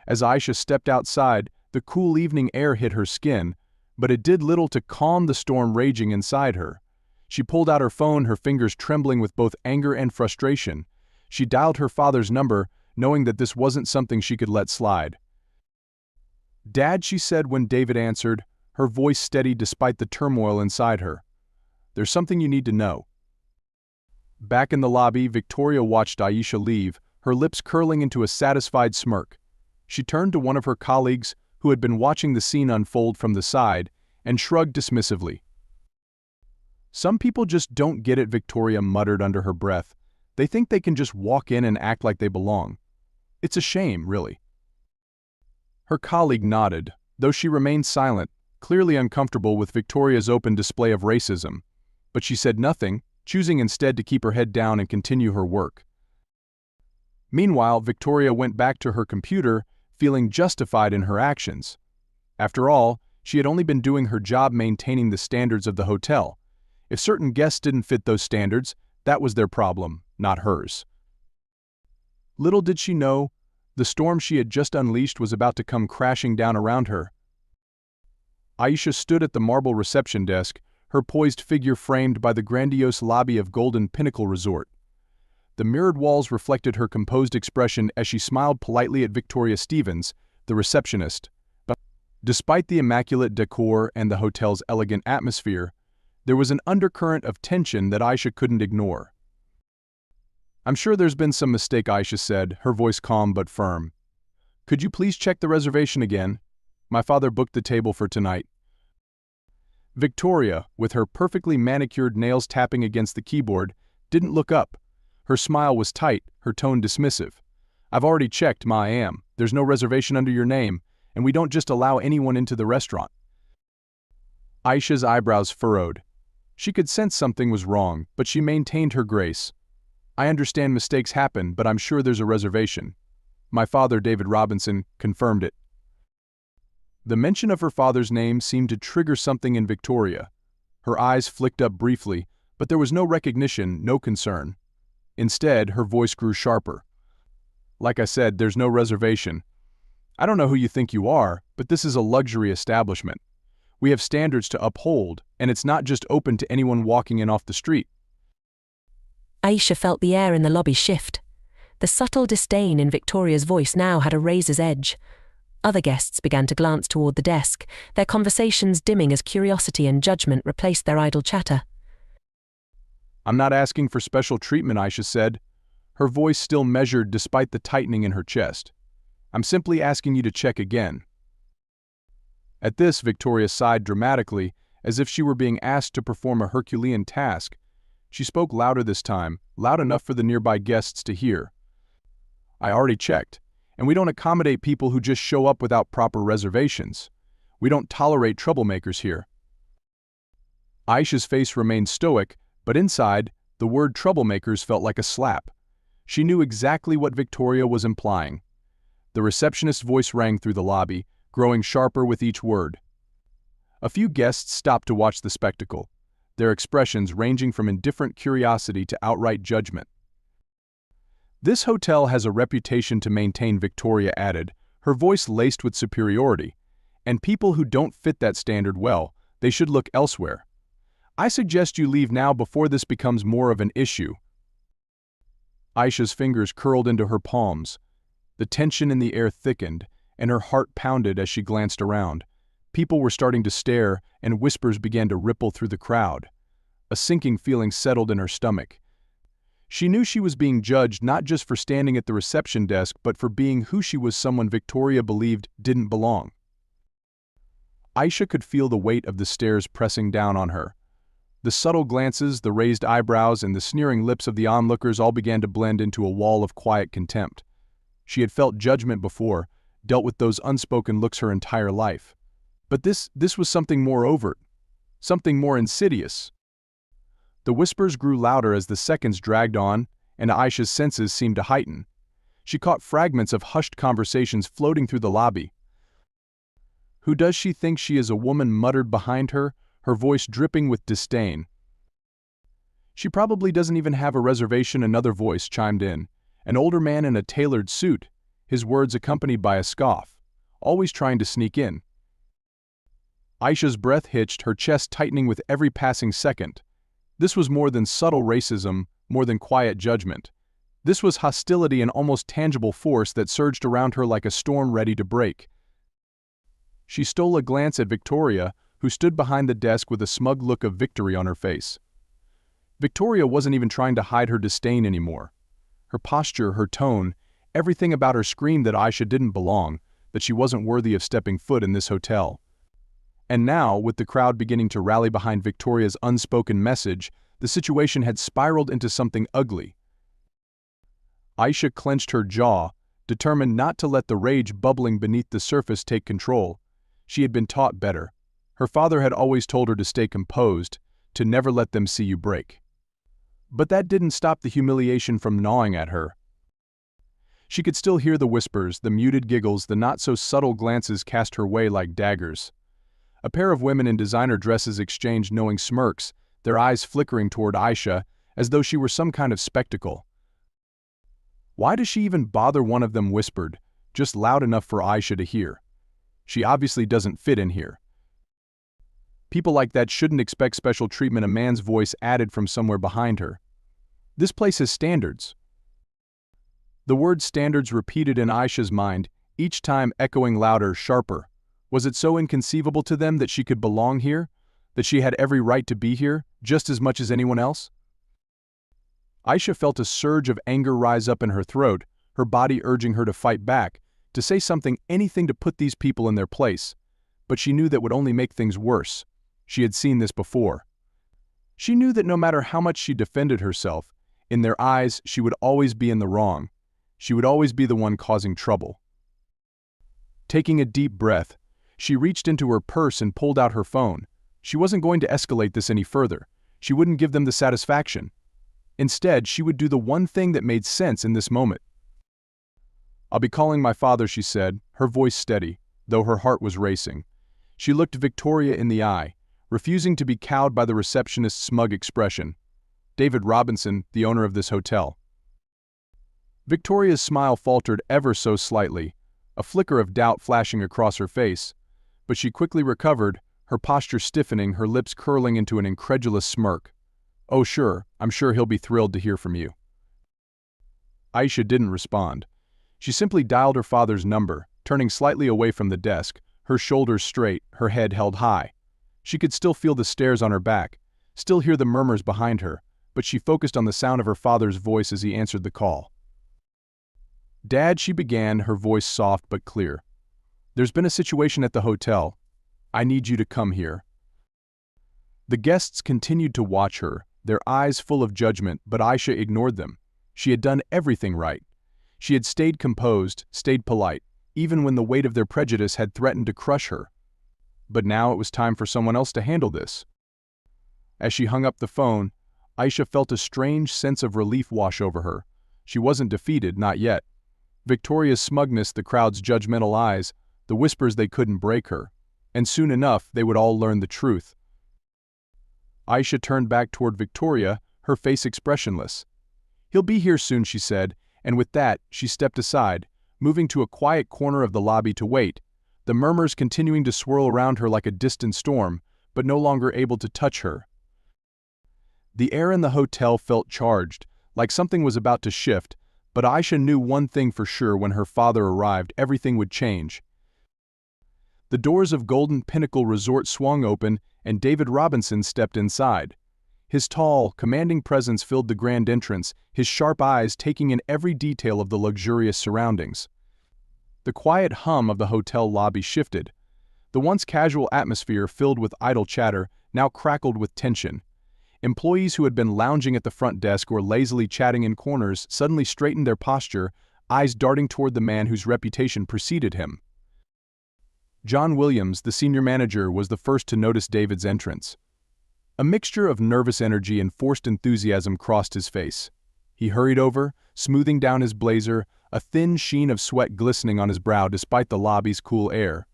As Aisha stepped outside, the cool evening air hit her skin, but it did little to calm the storm raging inside her. She pulled out her phone, her fingers trembling with both anger and frustration. She dialed her father's number, knowing that this wasn't something she could let slide. "Dad," she said when David answered, her voice steady despite the turmoil inside her. "There's something you need to know." Back in the lobby, Victoria watched Aisha leave, her lips curling into a satisfied smirk. She turned to one of her colleagues, who had been watching the scene unfold from the side, and shrugged dismissively. "Some people just don't get it," Victoria muttered under her breath. "They think they can just walk in and act like they belong. It's a shame, really." Her colleague nodded, though she remained silent, clearly uncomfortable with Victoria's open display of racism. But she said nothing, choosing instead to keep her head down and continue her work. Meanwhile, Victoria went back to her computer, feeling justified in her actions. After all, she had only been doing her job, maintaining the standards of the hotel. If certain guests didn't fit those standards, that was their problem, not hers. Little did she know, the storm she had just unleashed was about to come crashing down around her. Aisha stood at the marble reception desk, her poised figure framed by the grandiose lobby of Golden Pinnacle Resort. The mirrored walls reflected her composed expression as she smiled politely at Victoria Stevens, the receptionist. But despite the immaculate decor and the hotel's elegant atmosphere, there was an undercurrent of tension that Aisha couldn't ignore. "I'm sure there's been some mistake," Aisha said, her voice calm but firm. "Could you please check the reservation again? My father booked the table for tonight." Victoria, with her perfectly manicured nails tapping against the keyboard, didn't look up. Her smile was tight, her tone dismissive. "I've already checked, Ma. I am. There's no reservation under your name, and we don't just allow anyone into the restaurant." Aisha's eyebrows furrowed. She could sense something was wrong, but she maintained her grace. "I understand mistakes happen, but I'm sure there's a reservation. My father, David Robinson, confirmed it." The mention of her father's name seemed to trigger something in Victoria. Her eyes flicked up briefly, but there was no recognition, no concern. Instead, her voice grew sharper. "Like I said, there's no reservation. I don't know who you think you are, but this is a luxury establishment. We have standards to uphold, and it's not just open to anyone walking in off the street." Aisha felt the air in the lobby shift. The subtle disdain in Victoria's voice now had a razor's edge. Other guests began to glance toward the desk, their conversations dimming as curiosity and judgment replaced their idle chatter. "I'm not asking for special treatment," Aisha said, her voice still measured despite the tightening in her chest. "I'm simply asking you to check again." At this, Victoria sighed dramatically, as if she were being asked to perform a Herculean task. She spoke louder this time, loud enough for the nearby guests to hear. "I already checked, and we don't accommodate people who just show up without proper reservations. We don't tolerate troublemakers here." Aisha's face remained stoic, But inside, the word troublemakers felt like a slap. She knew exactly what Victoria was implying. The receptionist's voice rang through the lobby, growing sharper with each word. A few guests stopped to watch the spectacle, their expressions ranging from indifferent curiosity to outright judgment. "This hotel has a reputation to maintain," Victoria added, her voice laced with superiority, "and people who don't fit that standard, well, they should look elsewhere. I suggest you leave now before this becomes more of an issue." Aisha's fingers curled into her palms. The tension in the air thickened, and her heart pounded as she glanced around. People were starting to stare, and whispers began to ripple through the crowd. A sinking feeling settled in her stomach. She knew she was being judged not just for standing at the reception desk, but for being who she was, someone Victoria believed didn't belong. Aisha could feel the weight of the stares pressing down on her. The subtle glances, the raised eyebrows, and the sneering lips of the onlookers all began to blend into a wall of quiet contempt. She had felt judgment before, dealt with those unspoken looks her entire life. But this was something more overt, something more insidious. The whispers grew louder as the seconds dragged on, and Aisha's senses seemed to heighten. She caught fragments of hushed conversations floating through the lobby. "Who does she think she is?" a woman muttered behind her, her voice dripping with disdain. "She probably doesn't even have a reservation," another voice chimed in, an older man in a tailored suit, his words accompanied by a scoff, "always trying to sneak in." Aisha's breath hitched, her chest tightening with every passing second. This was more than subtle racism, more than quiet judgment. This was hostility, an almost tangible force that surged around her like a storm ready to break. She stole a glance at Victoria, who stood behind the desk with a smug look of victory on her face. Victoria wasn't even trying to hide her disdain anymore. Her posture, her tone, everything about her screamed that Aisha didn't belong, that she wasn't worthy of stepping foot in this hotel. And now, with the crowd beginning to rally behind Victoria's unspoken message, the situation had spiraled into something ugly. Aisha clenched her jaw, determined not to let the rage bubbling beneath the surface take control. She had been taught better. Her father had always told her to stay composed, to never let them see you break. But that didn't stop the humiliation from gnawing at her. She could still hear the whispers, the muted giggles, the not-so-subtle glances cast her way like daggers. A pair of women in designer dresses exchanged knowing smirks, their eyes flickering toward Aisha, as though she were some kind of spectacle. "Why does she even bother?" one of them whispered, just loud enough for Aisha to hear. "She obviously doesn't fit in here. People like that shouldn't expect special treatment," a man's voice added from somewhere behind her. "This place has standards." The word standards repeated in Aisha's mind, each time echoing louder, sharper. Was it so inconceivable to them that she could belong here? That she had every right to be here, just as much as anyone else? Aisha felt a surge of anger rise up in her throat, her body urging her to fight back, to say something, anything to put these people in their place. But she knew that would only make things worse. She had seen this before. She knew that no matter how much she defended herself, in their eyes she would always be in the wrong. She would always be the one causing trouble. Taking a deep breath, she reached into her purse and pulled out her phone. She wasn't going to escalate this any further. She wouldn't give them the satisfaction. Instead, she would do the one thing that made sense in this moment. "I'll be calling my father," she said, her voice steady, though her heart was racing. She looked Victoria in the eye, refusing to be cowed by the receptionist's smug expression. "David Robinson, the owner of this hotel." Victoria's smile faltered ever so slightly, a flicker of doubt flashing across her face. But she quickly recovered, her posture stiffening, her lips curling into an incredulous smirk. "Oh sure, I'm sure he'll be thrilled to hear from you." Aisha didn't respond. She simply dialed her father's number, turning slightly away from the desk, her shoulders straight, her head held high. She could still feel the stares on her back, still hear the murmurs behind her, but she focused on the sound of her father's voice as he answered the call. "Dad," she began, her voice soft but clear. "There's been a situation at the hotel. I need you to come here." The guests continued to watch her, their eyes full of judgment, but Aisha ignored them. She had done everything right. She had stayed composed, stayed polite, even when the weight of their prejudice had threatened to crush her. But now it was time for someone else to handle this. As she hung up the phone, Aisha felt a strange sense of relief wash over her. She wasn't defeated, not yet. Victoria's smugness, the crowd's judgmental eyes, the whispers they couldn't break her. And soon enough, they would all learn the truth. Aisha turned back toward Victoria, her face expressionless. "He'll be here soon," she said, and with that, she stepped aside, moving to a quiet corner of the lobby to wait, the murmurs continuing to swirl around her like a distant storm, but no longer able to touch her. The air in the hotel felt charged, like something was about to shift, but Aisha knew one thing for sure: when her father arrived, everything would change. The doors of Golden Pinnacle Resort swung open, and David Robinson stepped inside. His tall, commanding presence filled the grand entrance, his sharp eyes taking in every detail of the luxurious surroundings. The quiet hum of the hotel lobby shifted. The once casual atmosphere filled with idle chatter now crackled with tension. Employees who had been lounging at the front desk or lazily chatting in corners suddenly straightened their posture, eyes darting toward the man whose reputation preceded him. John Williams, the senior manager, was the first to notice David's entrance. A mixture of nervous energy and forced enthusiasm crossed his face. He hurried over, smoothing down his blazer, a thin sheen of sweat glistening on his brow despite the lobby's cool air.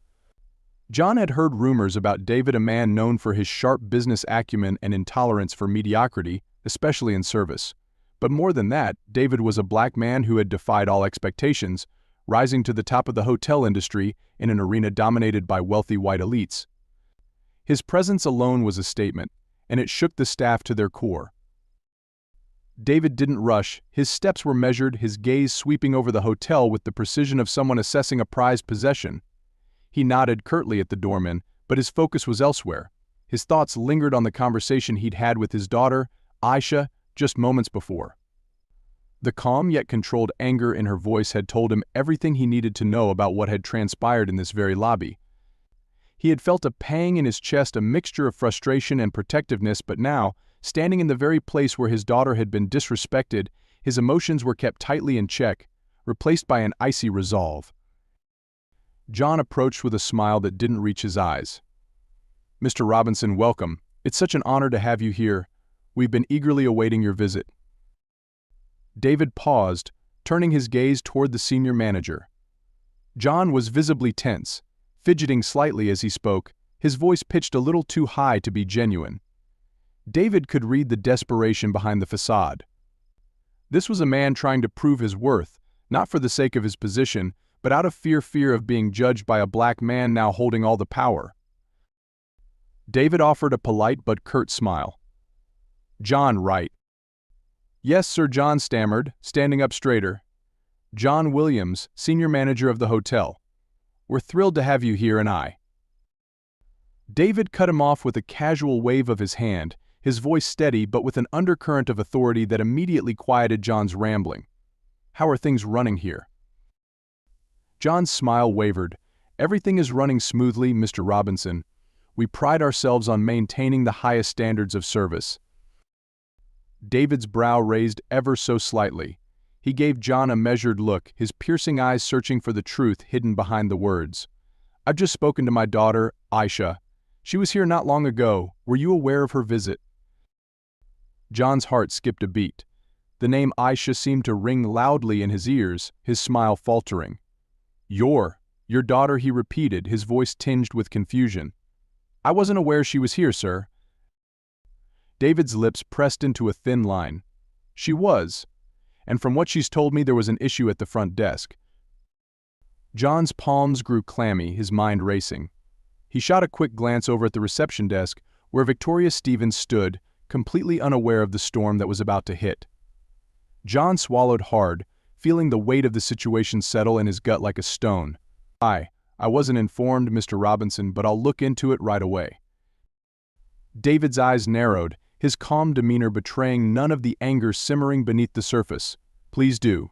John had heard rumors about David, a man known for his sharp business acumen and intolerance for mediocrity, especially in service. But more than that, David was a black man who had defied all expectations, rising to the top of the hotel industry in an arena dominated by wealthy white elites. His presence alone was a statement, and it shook the staff to their core. David didn't rush, his steps were measured, his gaze sweeping over the hotel with the precision of someone assessing a prized possession. He nodded curtly at the doorman, but his focus was elsewhere. His thoughts lingered on the conversation he'd had with his daughter, Aisha, just moments before. The calm yet controlled anger in her voice had told him everything he needed to know about what had transpired in this very lobby. He had felt a pang in his chest, a mixture of frustration and protectiveness, but now, standing in the very place where his daughter had been disrespected, his emotions were kept tightly in check, replaced by an icy resolve. John approached with a smile that didn't reach his eyes. "Mr. Robinson, welcome. It's such an honor to have you here. We've been eagerly awaiting your visit." David paused, turning his gaze toward the senior manager. John was visibly tense, fidgeting slightly as he spoke, his voice pitched a little too high to be genuine. David could read the desperation behind the facade. This was a man trying to prove his worth, not for the sake of his position, but out of fear of being judged by a black man now holding all the power. David offered a polite but curt smile. "John, right?" "Yes, sir," John stammered, standing up straighter. "John Williams, senior manager of the hotel. We're thrilled to have you here, and I." David cut him off with a casual wave of his hand, his voice steady but with an undercurrent of authority that immediately quieted John's rambling. "How are things running here?" John's smile wavered. "Everything is running smoothly, Mr. Robinson. We pride ourselves on maintaining the highest standards of service." David's brow raised ever so slightly. He gave John a measured look, his piercing eyes searching for the truth hidden behind the words. "I've just spoken to my daughter, Aisha. She was here not long ago. Were you aware of her visit?" John's heart skipped a beat. The name Aisha seemed to ring loudly in his ears, his smile faltering. Your daughter," he repeated, his voice tinged with confusion. "I wasn't aware she was here, sir." David's lips pressed into a thin line. "She was. And from what she's told me, there was an issue at the front desk." John's palms grew clammy, his mind racing. He shot a quick glance over at the reception desk, where Victoria Stevens stood, completely unaware of the storm that was about to hit. John swallowed hard, feeling the weight of the situation settle in his gut like a stone. I wasn't informed, Mr. Robinson, but I'll look into it right away." David's eyes narrowed, his calm demeanor betraying none of the anger simmering beneath the surface. "Please do."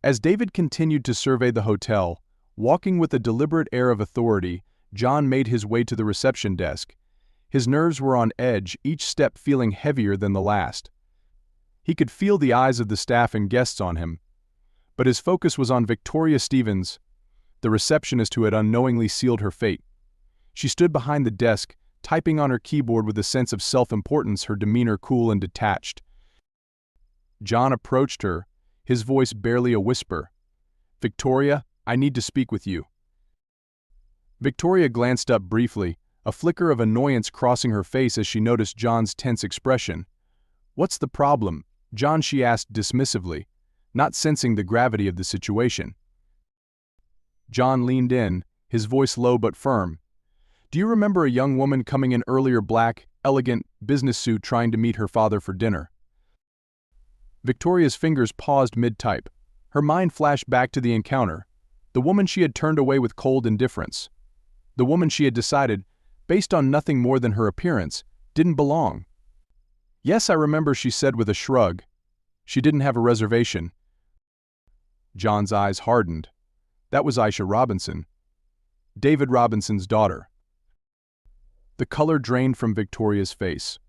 As David continued to survey the hotel, walking with a deliberate air of authority, John made his way to the reception desk. His nerves were on edge, each step feeling heavier than the last. He could feel the eyes of the staff and guests on him, but his focus was on Victoria Stevens, the receptionist who had unknowingly sealed her fate. She stood behind the desk, typing on her keyboard with a sense of self-importance, her demeanor cool and detached. John approached her, his voice barely a whisper. "Victoria, I need to speak with you." Victoria glanced up briefly, a flicker of annoyance crossing her face as she noticed John's tense expression. "What's the problem, John?" she asked dismissively, not sensing the gravity of the situation. John leaned in, his voice low but firm. "Do you remember a young woman coming in earlier, black, elegant, business suit, trying to meet her father for dinner?" Victoria's fingers paused mid-type. Her mind flashed back to the encounter. The woman she had turned away with cold indifference. The woman she had decided, based on nothing more than her appearance, didn't belong. "Yes, I remember," she said with a shrug. "She didn't have a reservation." John's eyes hardened. That was Aisha Robinson, David Robinson's daughter. The color drained from Victoria's face.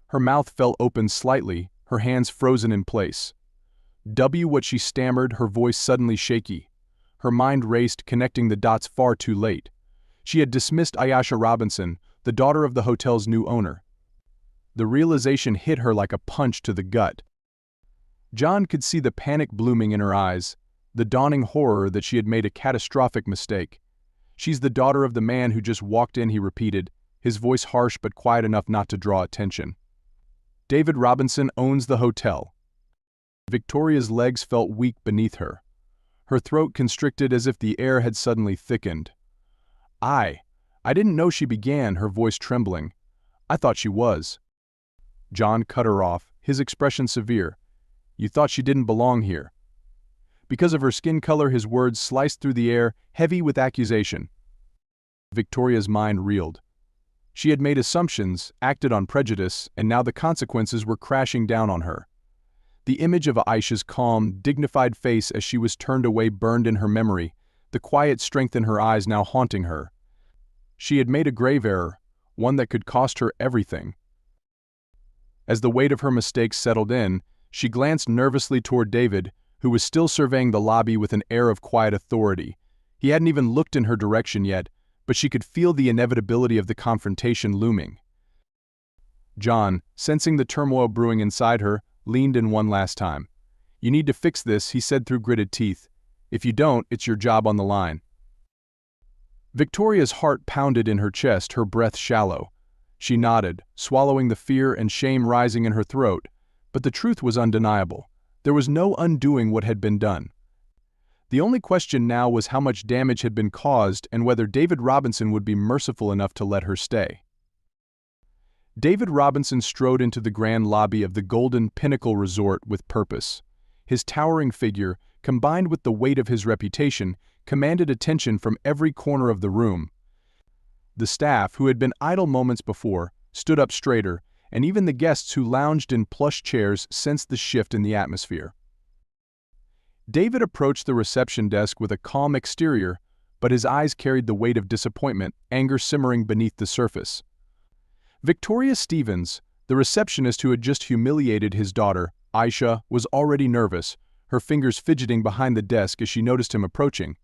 Her mouth fell open slightly, her hands frozen in place. What she stammered, her voice suddenly shaky. Her mind raced, connecting the dots far too late. She had dismissed Aisha Robinson, the daughter of the hotel's new owner. The realization hit her like a punch to the gut. John could see the panic blooming in her eyes, the dawning horror that she had made a catastrophic mistake. "She's the daughter of the man who just walked in," he repeated, his voice harsh but quiet enough not to draw attention. "David Robinson owns the hotel." Victoria's legs felt weak beneath her. Her throat constricted as if the air had suddenly thickened. I didn't know," she began, her voice trembling. "I thought she was." John cut her off, his expression severe. "You thought she didn't belong here." Because of her skin color, his words sliced through the air, heavy with accusation. Victoria's mind reeled. She had made assumptions, acted on prejudice, and now the consequences were crashing down on her. The image of Aisha's calm, dignified face as she was turned away burned in her memory, the quiet strength in her eyes now haunting her. She had made a grave error, one that could cost her everything. As the weight of her mistakes settled in, she glanced nervously toward David, who was still surveying the lobby with an air of quiet authority. He hadn't even looked in her direction yet, but she could feel the inevitability of the confrontation looming. John, sensing the turmoil brewing inside her, leaned in one last time. "You need to fix this," he said through gritted teeth. "If you don't, it's your job on the line." Victoria's heart pounded in her chest, her breath shallow. She nodded, swallowing the fear and shame rising in her throat, but the truth was undeniable. There was no undoing what had been done. The only question now was how much damage had been caused and whether David Robinson would be merciful enough to let her stay. David Robinson strode into the grand lobby of the Golden Pinnacle Resort with purpose. His towering figure, combined with the weight of his reputation, commanded attention from every corner of the room. The staff, who had been idle moments before, stood up straighter, and even the guests who lounged in plush chairs sensed the shift in the atmosphere. David approached the reception desk with a calm exterior, but his eyes carried the weight of disappointment, anger simmering beneath the surface. Victoria Stevens, the receptionist who had just humiliated his daughter, Aisha, was already nervous, her fingers fidgeting behind the desk as she noticed him approaching.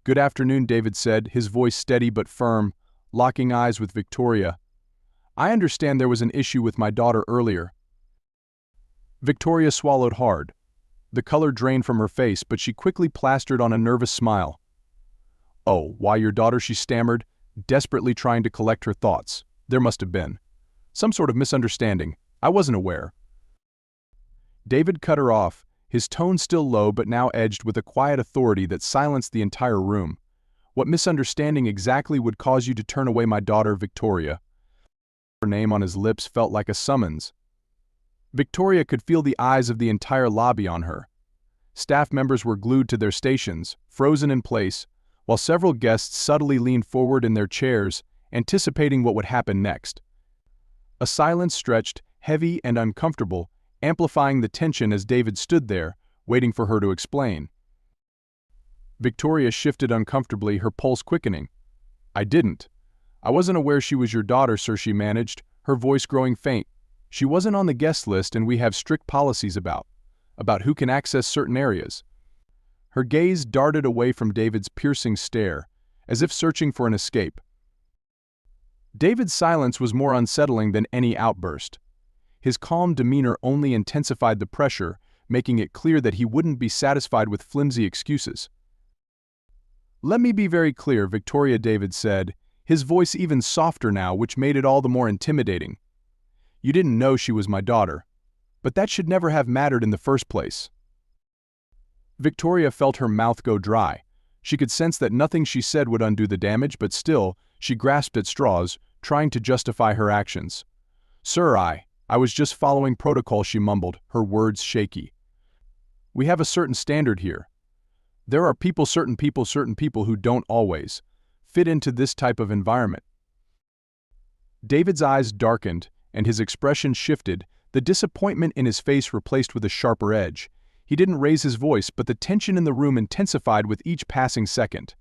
"Good afternoon," David said, his voice steady but firm, locking eyes with Victoria. "I understand there was an issue with my daughter earlier." Victoria swallowed hard. The color drained from her face, but she quickly plastered on a nervous smile. "Oh, why your daughter?" she stammered, desperately trying to collect her thoughts. "There must have been some sort of misunderstanding. I wasn't aware." David cut her off, his tone still low but now edged with a quiet authority that silenced the entire room. "What misunderstanding exactly would cause you to turn away my daughter, Victoria?" Her name on his lips felt like a summons. Victoria could feel the eyes of the entire lobby on her. Staff members were glued to their stations, frozen in place, while several guests subtly leaned forward in their chairs, anticipating what would happen next. A silence stretched, heavy and uncomfortable, amplifying the tension as David stood there, waiting for her to explain. Victoria shifted uncomfortably, her pulse quickening. "I didn't. I wasn't aware she was your daughter, sir," she managed, her voice growing faint. "She wasn't on the guest list, and we have strict policies about who can access certain areas." Her gaze darted away from David's piercing stare, as if searching for an escape. David's silence was more unsettling than any outburst. His calm demeanor only intensified the pressure, making it clear that he wouldn't be satisfied with flimsy excuses. "Let me be very clear," Victoria David said, his voice even softer now, which made it all the more intimidating. "You didn't know she was my daughter, but that should never have mattered in the first place." Victoria felt her mouth go dry. She could sense that nothing she said would undo the damage, but still, she grasped at straws, trying to justify her actions. "Sir, I was just following protocol," she mumbled, her words shaky. "We have a certain standard here. There are certain people who don't always fit into this type of environment." David's eyes darkened, and his expression shifted, the disappointment in his face replaced with a sharper edge. He didn't raise his voice, but the tension in the room intensified with each passing second.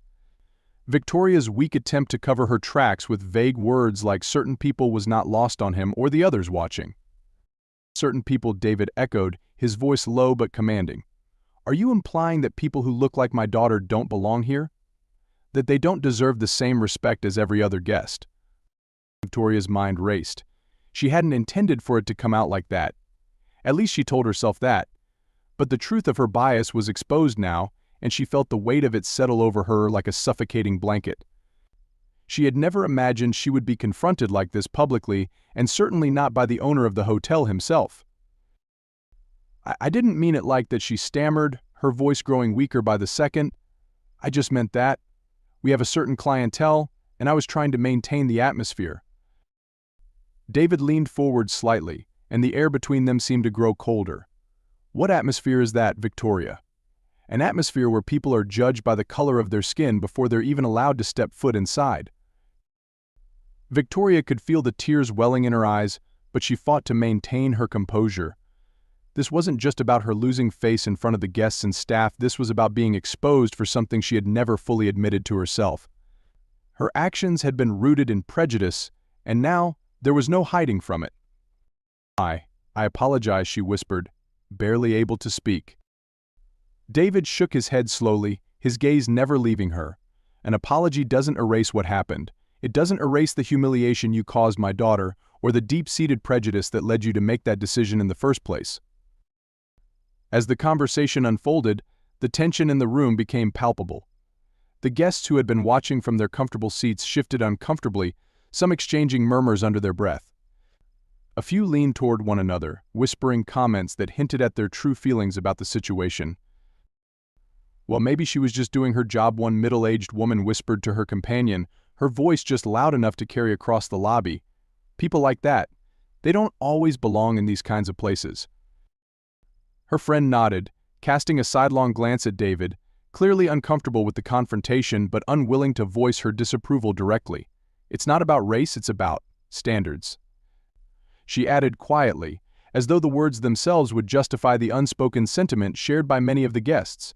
Victoria's weak attempt to cover her tracks with vague words like "certain people" was not lost on him or the others watching. "Certain people," David echoed, his voice low but commanding. "Are you implying that people who look like my daughter don't belong here? That they don't deserve the same respect as every other guest?" Victoria's mind raced. She hadn't intended for it to come out like that. At least she told herself that. But the truth of her bias was exposed now, and she felt the weight of it settle over her like a suffocating blanket. She had never imagined she would be confronted like this publicly, and certainly not by the owner of the hotel himself. I didn't mean it like that," she stammered, her voice growing weaker by the second. "I just meant that. We have a certain clientele, and I was trying to maintain the atmosphere." David leaned forward slightly, and the air between them seemed to grow colder. "What atmosphere is that, Victoria?" "An atmosphere where people are judged by the color of their skin before they're even allowed to step foot inside." Victoria could feel the tears welling in her eyes, but she fought to maintain her composure. This wasn't just about her losing face in front of the guests and staff, this was about being exposed for something she had never fully admitted to herself. Her actions had been rooted in prejudice, and now there was no hiding from it. I apologize," she whispered, barely able to speak. David shook his head slowly, his gaze never leaving her. "An apology doesn't erase what happened. It doesn't erase the humiliation you caused my daughter, or the deep-seated prejudice that led you to make that decision in the first place." As the conversation unfolded, the tension in the room became palpable. The guests who had been watching from their comfortable seats shifted uncomfortably, some exchanging murmurs under their breath. A few leaned toward one another, whispering comments that hinted at their true feelings about the situation. "Well, maybe she was just doing her job," one middle-aged woman whispered to her companion, her voice just loud enough to carry across the lobby. "People like that, they don't always belong in these kinds of places." Her friend nodded, casting a sidelong glance at David, clearly uncomfortable with the confrontation but unwilling to voice her disapproval directly. "It's not about race, it's about standards," she added quietly, as though the words themselves would justify the unspoken sentiment shared by many of the guests.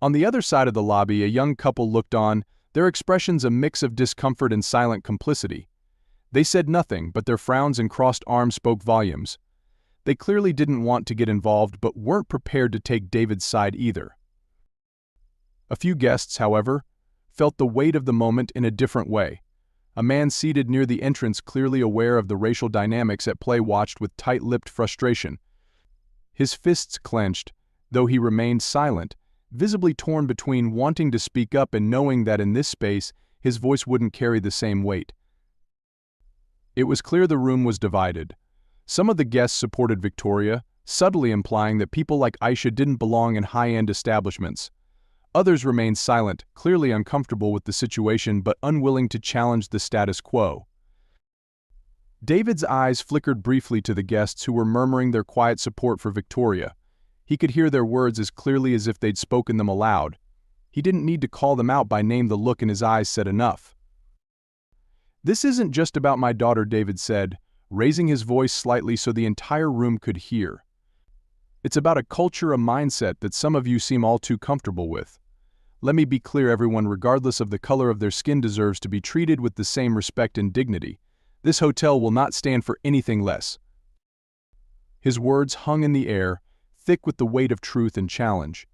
On the other side of the lobby, a young couple looked on, their expressions a mix of discomfort and silent complicity. They said nothing, but their frowns and crossed arms spoke volumes. They clearly didn't want to get involved, but weren't prepared to take David's side either. A few guests, however, felt the weight of the moment in a different way. A man seated near the entrance, clearly aware of the racial dynamics at play, watched with tight-lipped frustration. His fists clenched, though he remained silent, visibly torn between wanting to speak up and knowing that in this space his voice wouldn't carry the same weight. It was clear the room was divided. Some of the guests supported Victoria, subtly implying that people like Aisha didn't belong in high-end establishments. Others remained silent, clearly uncomfortable with the situation but unwilling to challenge the status quo. David's eyes flickered briefly to the guests who were murmuring their quiet support for Victoria. He could hear their words as clearly as if they'd spoken them aloud. He didn't need to call them out by name, the look in his eyes said enough. "This isn't just about my daughter," David said, raising his voice slightly so the entire room could hear. "It's about a culture, a mindset that some of you seem all too comfortable with. Let me be clear, everyone, regardless of the color of their skin, deserves to be treated with the same respect and dignity. This hotel will not stand for anything less." His words hung in the air, thick with the weight of truth and challenge.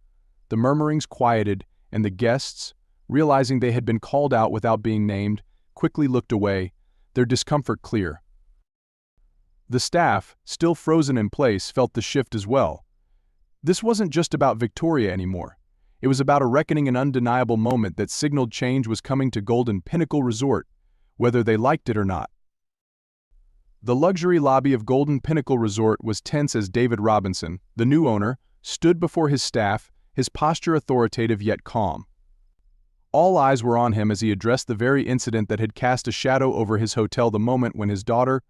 The murmurings quieted, and the guests, realizing they had been called out without being named, quickly looked away, their discomfort clear. The staff, still frozen in place, felt the shift as well. This wasn't just about Victoria anymore. It was about a reckoning, an undeniable moment that signaled change was coming to Golden Pinnacle Resort, whether they liked it or not. The luxury lobby of Golden Pinnacle Resort was tense as David Robinson, the new owner, stood before his staff, his posture authoritative yet calm. All eyes were on him as he addressed the very incident that had cast a shadow over his hotel, the moment when his daughter,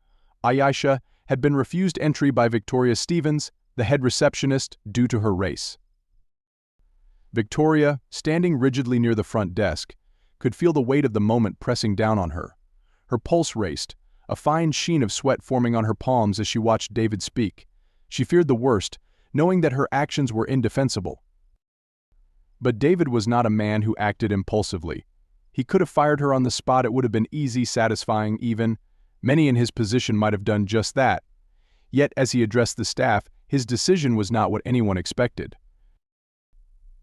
Aisha, had been refused entry by Victoria Stevens, the head receptionist, due to her race. Victoria, standing rigidly near the front desk, could feel the weight of the moment pressing down on her. Her pulse raced, a fine sheen of sweat forming on her palms as she watched David speak. She feared the worst, knowing that her actions were indefensible. But David was not a man who acted impulsively. He could have fired her on the spot. It would have been easy, satisfying even. Many in his position might have done just that. Yet, as he addressed the staff, his decision was not what anyone expected.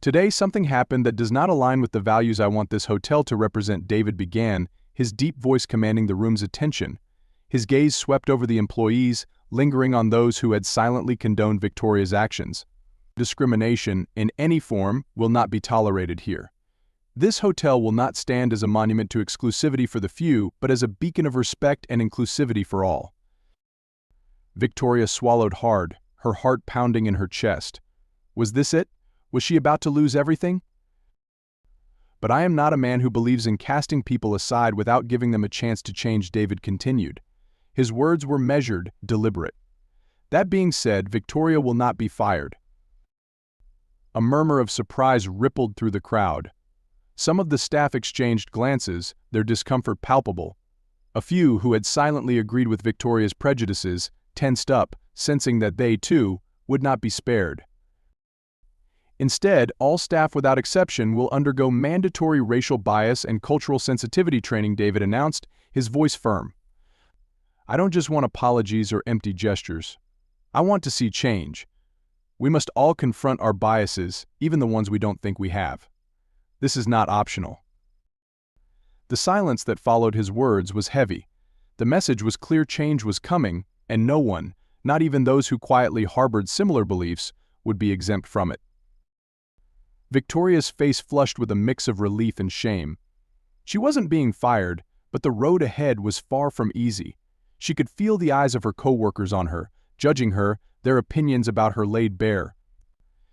"Today something happened that does not align with the values I want this hotel to represent," David began, his deep voice commanding the room's attention. His gaze swept over the employees, lingering on those who had silently condoned Victoria's actions. "Discrimination, in any form, will not be tolerated here. This hotel will not stand as a monument to exclusivity for the few, but as a beacon of respect and inclusivity for all." Victoria swallowed hard, her heart pounding in her chest. Was this it? Was she about to lose everything? "But I am not a man who believes in casting people aside without giving them a chance to change," David continued. His words were measured, deliberate. "That being said, Victoria will not be fired." A murmur of surprise rippled through the crowd. Some of the staff exchanged glances, their discomfort palpable. A few, who had silently agreed with Victoria's prejudices, tensed up, sensing that they, too, would not be spared. "Instead, all staff without exception will undergo mandatory racial bias and cultural sensitivity training," David announced, his voice firm. "I don't just want apologies or empty gestures. I want to see change. We must all confront our biases, even the ones we don't think we have. This is not optional." The silence that followed his words was heavy. The message was clear: change was coming, and no one, not even those who quietly harbored similar beliefs, would be exempt from it. Victoria's face flushed with a mix of relief and shame. She wasn't being fired, but the road ahead was far from easy. She could feel the eyes of her co-workers on her, judging her, their opinions about her laid bare.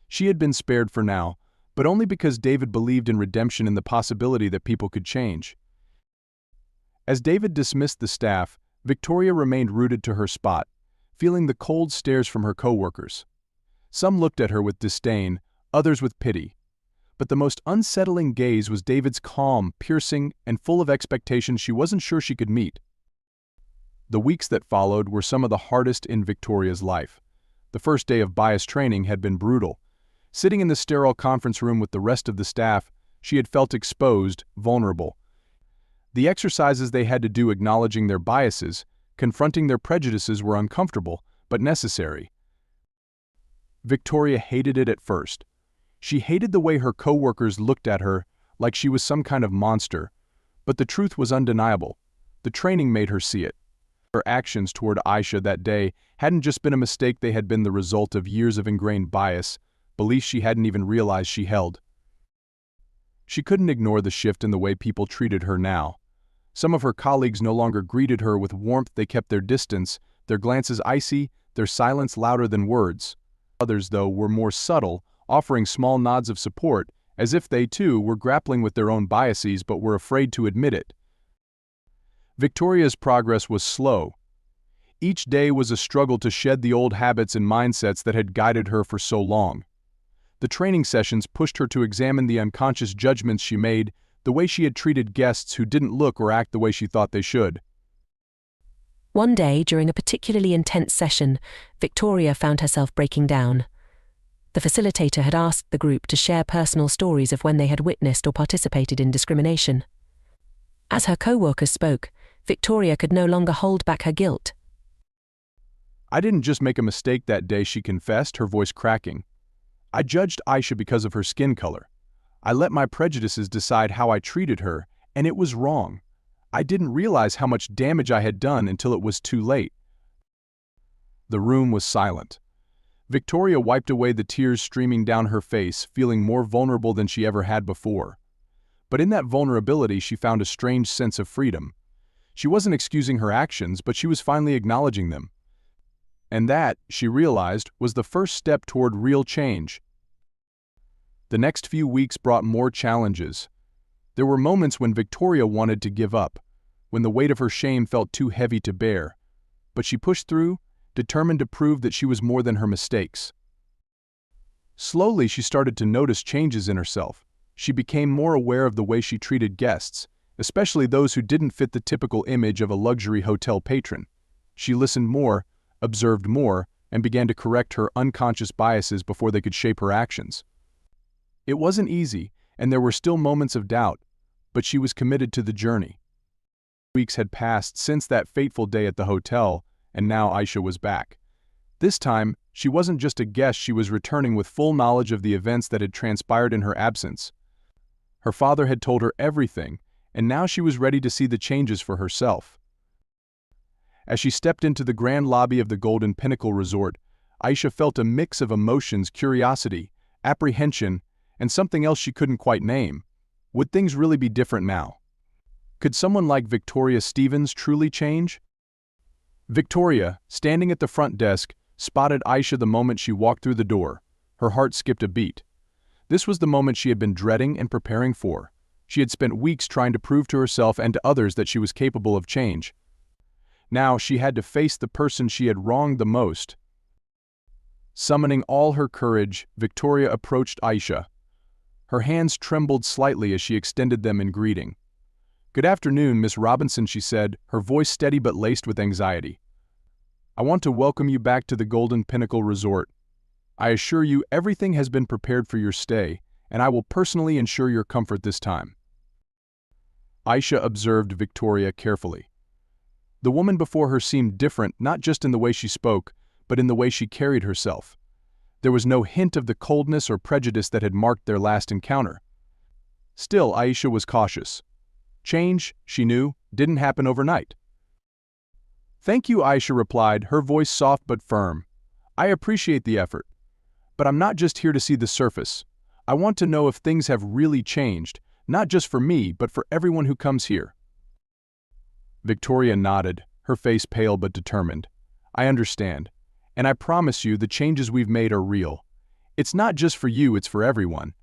She had been spared for now, but only because David believed in redemption and the possibility that people could change. As David dismissed the staff, Victoria remained rooted to her spot, feeling the cold stares from her co-workers. Some looked at her with disdain, others with pity. But the most unsettling gaze was David's, calm, piercing, and full of expectations she wasn't sure she could meet. The weeks that followed were some of the hardest in Victoria's life. The first day of bias training had been brutal. Sitting in the sterile conference room with the rest of the staff, she had felt exposed, vulnerable. The exercises they had to do acknowledging their biases, confronting their prejudices, were uncomfortable, but necessary. Victoria hated it at first. She hated the way her co-workers looked at her, like she was some kind of monster. But the truth was undeniable. The training made her see it. Her actions toward Aisha that day hadn't just been a mistake, they had been the result of years of ingrained bias, beliefs she hadn't even realized she held. She couldn't ignore the shift in the way people treated her now. Some of her colleagues no longer greeted her with warmth, they kept their distance, their glances icy, their silence louder than words. Others, though, were more subtle, offering small nods of support, as if they too were grappling with their own biases but were afraid to admit it. Victoria's progress was slow. Each day was a struggle to shed the old habits and mindsets that had guided her for so long. The training sessions pushed her to examine the unconscious judgments she made, the way she had treated guests who didn't look or act the way she thought they should. One day, during a particularly intense session, Victoria found herself breaking down. The facilitator had asked the group to share personal stories of when they had witnessed or participated in discrimination. As her co-workers spoke, Victoria could no longer hold back her guilt. "I didn't just make a mistake that day," she confessed, her voice cracking. "I judged Aisha because of her skin color. I let my prejudices decide how I treated her, and it was wrong. I didn't realize how much damage I had done until it was too late." The room was silent. Victoria wiped away the tears streaming down her face, feeling more vulnerable than she ever had before. But in that vulnerability she found a strange sense of freedom. She wasn't excusing her actions, but she was finally acknowledging them. And that, she realized, was the first step toward real change. The next few weeks brought more challenges. There were moments when Victoria wanted to give up, when the weight of her shame felt too heavy to bear. But she pushed through, determined to prove that she was more than her mistakes. Slowly she started to notice changes in herself. She became more aware of the way she treated guests, especially those who didn't fit the typical image of a luxury hotel patron. She listened more, observed more, and began to correct her unconscious biases before they could shape her actions. It wasn't easy, and there were still moments of doubt, but she was committed to the journey. Weeks had passed since that fateful day at the hotel, and now Aisha was back. This time, she wasn't just a guest, she was returning with full knowledge of the events that had transpired in her absence. Her father had told her everything, and now she was ready to see the changes for herself. As she stepped into the grand lobby of the Golden Pinnacle Resort, Aisha felt a mix of emotions: curiosity, apprehension, and something else she couldn't quite name. Would things really be different now? Could someone like Victoria Stevens truly change? Victoria, standing at the front desk, spotted Aisha the moment she walked through the door. Her heart skipped a beat. This was the moment she had been dreading and preparing for. She had spent weeks trying to prove to herself and to others that she was capable of change. Now she had to face the person she had wronged the most. Summoning all her courage, Victoria approached Aisha. Her hands trembled slightly as she extended them in greeting. "Good afternoon, Miss Robinson," she said, her voice steady but laced with anxiety. "I want to welcome you back to the Golden Pinnacle Resort. I assure you everything has been prepared for your stay, and I will personally ensure your comfort this time." Aisha observed Victoria carefully. The woman before her seemed different, not just in the way she spoke, but in the way she carried herself. There was no hint of the coldness or prejudice that had marked their last encounter. Still, Aisha was cautious. Change, she knew, didn't happen overnight. "Thank you," Aisha replied, her voice soft but firm. "I appreciate the effort. But I'm not just here to see the surface. I want to know if things have really changed, not just for me, but for everyone who comes here." Victoria nodded, her face pale but determined. "I understand. And I promise you the changes we've made are real. It's not just for you, it's for everyone.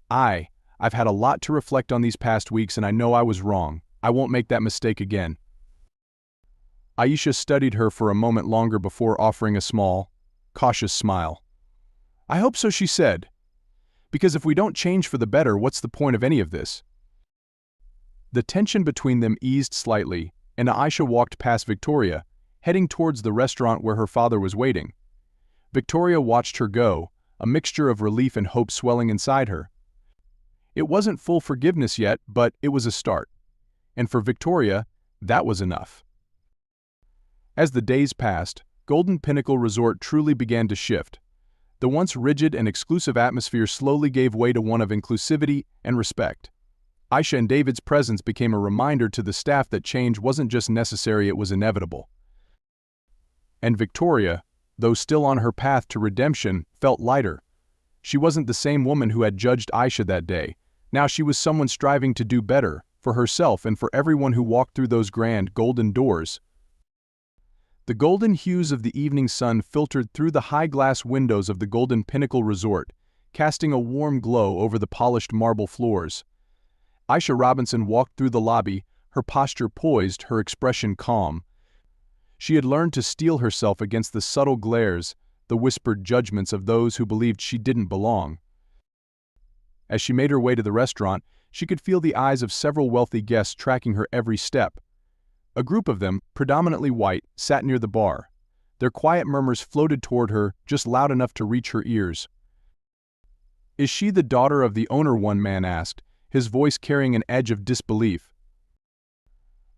I've had a lot to reflect on these past weeks, and I know I was wrong. I won't make that mistake again." Aisha studied her for a moment longer before offering a small, cautious smile. "I hope so," she said. "Because if we don't change for the better, what's the point of any of this?" The tension between them eased slightly, and Aisha walked past Victoria, heading towards the restaurant where her father was waiting. Victoria watched her go, a mixture of relief and hope swelling inside her. It wasn't full forgiveness yet, but it was a start. And for Victoria, that was enough. As the days passed, Golden Pinnacle Resort truly began to shift. The once rigid and exclusive atmosphere slowly gave way to one of inclusivity and respect. Aisha and David's presence became a reminder to the staff that change wasn't just necessary, it was inevitable. And Victoria, though still on her path to redemption, felt lighter. She wasn't the same woman who had judged Aisha that day. Now she was someone striving to do better, for herself and for everyone who walked through those grand, golden doors. The golden hues of the evening sun filtered through the high glass windows of the Golden Pinnacle Resort, casting a warm glow over the polished marble floors. Aisha Robinson walked through the lobby, her posture poised, her expression calm. She had learned to steel herself against the subtle glares, the whispered judgments of those who believed she didn't belong. As she made her way to the restaurant, she could feel the eyes of several wealthy guests tracking her every step. A group of them, predominantly white, sat near the bar. Their quiet murmurs floated toward her, just loud enough to reach her ears. "Is she the daughter of the owner?" one man asked, his voice carrying an edge of disbelief.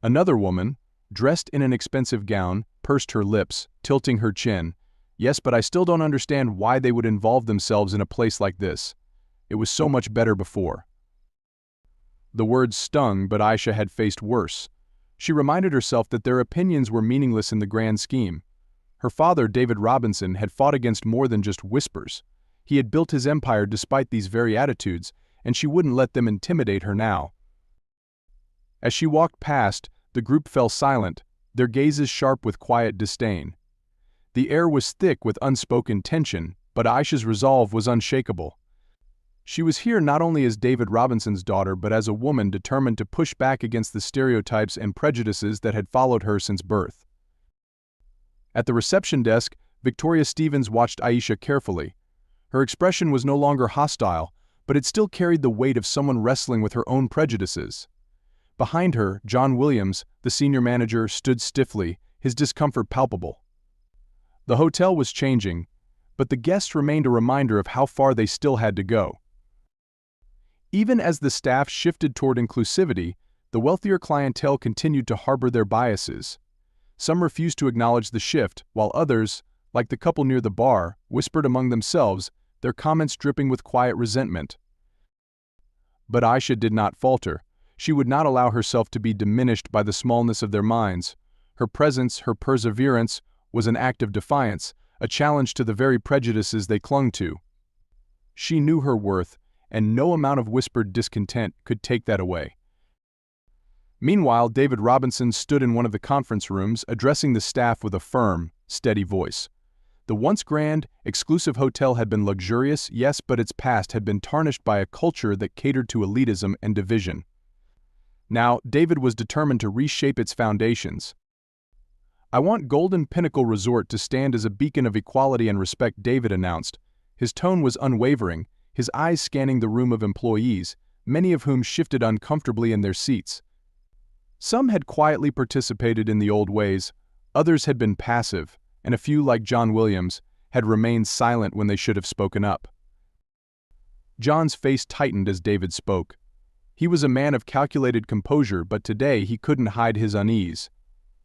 Another woman, dressed in an expensive gown, pursed her lips, tilting her chin. "Yes, but I still don't understand why they would involve themselves in a place like this. It was so much better before." The words stung, but Aisha had faced worse. She reminded herself that their opinions were meaningless in the grand scheme. Her father, David Robinson, had fought against more than just whispers. He had built his empire despite these very attitudes, and she wouldn't let them intimidate her now. As she walked past, the group fell silent, their gazes sharp with quiet disdain. The air was thick with unspoken tension, but Aisha's resolve was unshakable. She was here not only as David Robinson's daughter but as a woman determined to push back against the stereotypes and prejudices that had followed her since birth. At the reception desk, Victoria Stevens watched Aisha carefully. Her expression was no longer hostile, but it still carried the weight of someone wrestling with her own prejudices. Behind her, John Williams, the senior manager, stood stiffly, his discomfort palpable. The hotel was changing, but the guests remained a reminder of how far they still had to go. Even as the staff shifted toward inclusivity, the wealthier clientele continued to harbor their biases. Some refused to acknowledge the shift, while others, like the couple near the bar, whispered among themselves, their comments dripping with quiet resentment. But Aisha did not falter. She would not allow herself to be diminished by the smallness of their minds. Her presence, her perseverance, was an act of defiance, a challenge to the very prejudices they clung to. She knew her worth, and no amount of whispered discontent could take that away. Meanwhile, David Robinson stood in one of the conference rooms, addressing the staff with a firm, steady voice. The once grand, exclusive hotel had been luxurious, yes, but its past had been tarnished by a culture that catered to elitism and division. Now, David was determined to reshape its foundations. "I want Golden Pinnacle Resort to stand as a beacon of equality and respect," David announced. His tone was unwavering, his eyes scanning the room of employees, many of whom shifted uncomfortably in their seats. Some had quietly participated in the old ways, others had been passive, and a few, like John Williams, had remained silent when they should have spoken up. John's face tightened as David spoke. He was a man of calculated composure, but today he couldn't hide his unease.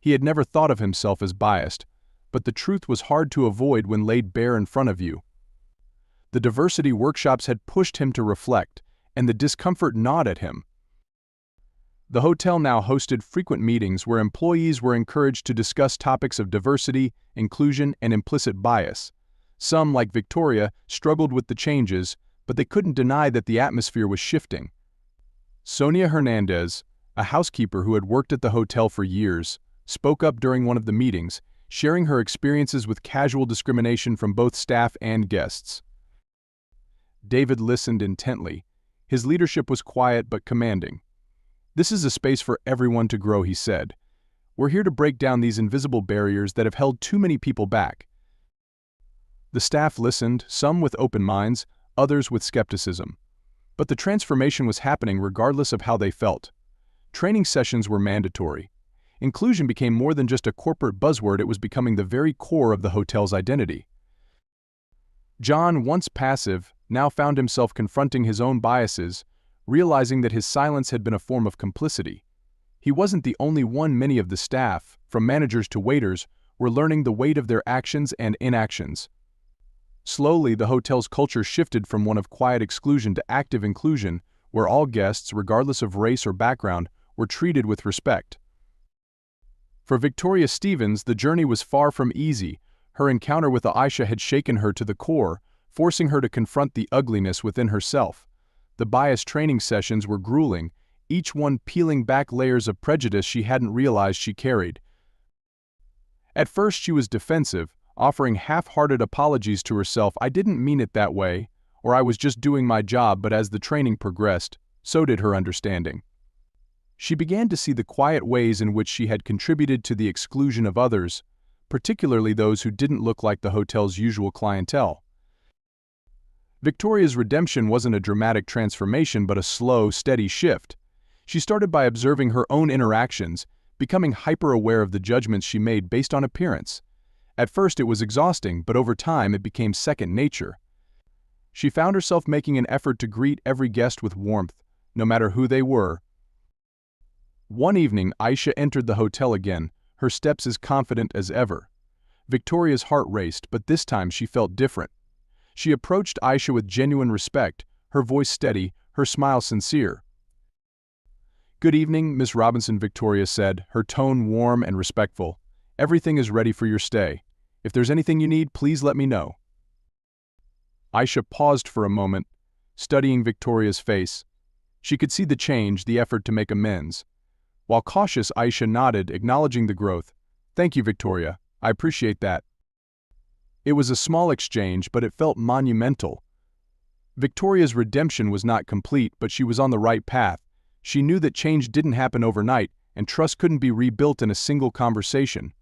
He had never thought of himself as biased, but the truth was hard to avoid when laid bare in front of you. The diversity workshops had pushed him to reflect, and the discomfort gnawed at him. The hotel now hosted frequent meetings where employees were encouraged to discuss topics of diversity, inclusion, and implicit bias. Some, like Victoria, struggled with the changes, but they couldn't deny that the atmosphere was shifting. Sonia Hernandez, a housekeeper who had worked at the hotel for years, spoke up during one of the meetings, sharing her experiences with casual discrimination from both staff and guests. David listened intently. His leadership was quiet but commanding. "This is a space for everyone to grow," he said. "We're here to break down these invisible barriers that have held too many people back." The staff listened, some with open minds, others with skepticism. But the transformation was happening regardless of how they felt. Training sessions were mandatory. Inclusion became more than just a corporate buzzword, it was becoming the very core of the hotel's identity. John, once passive, now found himself confronting his own biases, realizing that his silence had been a form of complicity. He wasn't the only one. Many of the staff, from managers to waiters, were learning the weight of their actions and inactions. Slowly, the hotel's culture shifted from one of quiet exclusion to active inclusion, where all guests, regardless of race or background, were treated with respect. For Victoria Stevens, the journey was far from easy. Her encounter with Aisha had shaken her to the core, forcing her to confront the ugliness within herself. The bias training sessions were grueling, each one peeling back layers of prejudice she hadn't realized she carried. At first she was defensive, offering half-hearted apologies to herself. "I didn't mean it that way," or "I was just doing my job," but as the training progressed, so did her understanding. She began to see the quiet ways in which she had contributed to the exclusion of others, particularly those who didn't look like the hotel's usual clientele. Victoria's redemption wasn't a dramatic transformation but a slow, steady shift. She started by observing her own interactions, becoming hyper-aware of the judgments she made based on appearance. At first it was exhausting, but over time it became second nature. She found herself making an effort to greet every guest with warmth, no matter who they were. One evening, Aisha entered the hotel again, her steps as confident as ever. Victoria's heart raced, but this time she felt different. She approached Aisha with genuine respect, her voice steady, her smile sincere. "Good evening, Miss Robinson," Victoria said, her tone warm and respectful. "Everything is ready for your stay. If there's anything you need, please let me know." Aisha paused for a moment, studying Victoria's face. She could see the change, the effort to make amends. While cautious, Aisha nodded, acknowledging the growth. "Thank you, Victoria. I appreciate that." It was a small exchange, but it felt monumental. Victoria's redemption was not complete, but she was on the right path. She knew that change didn't happen overnight, and trust couldn't be rebuilt in a single conversation.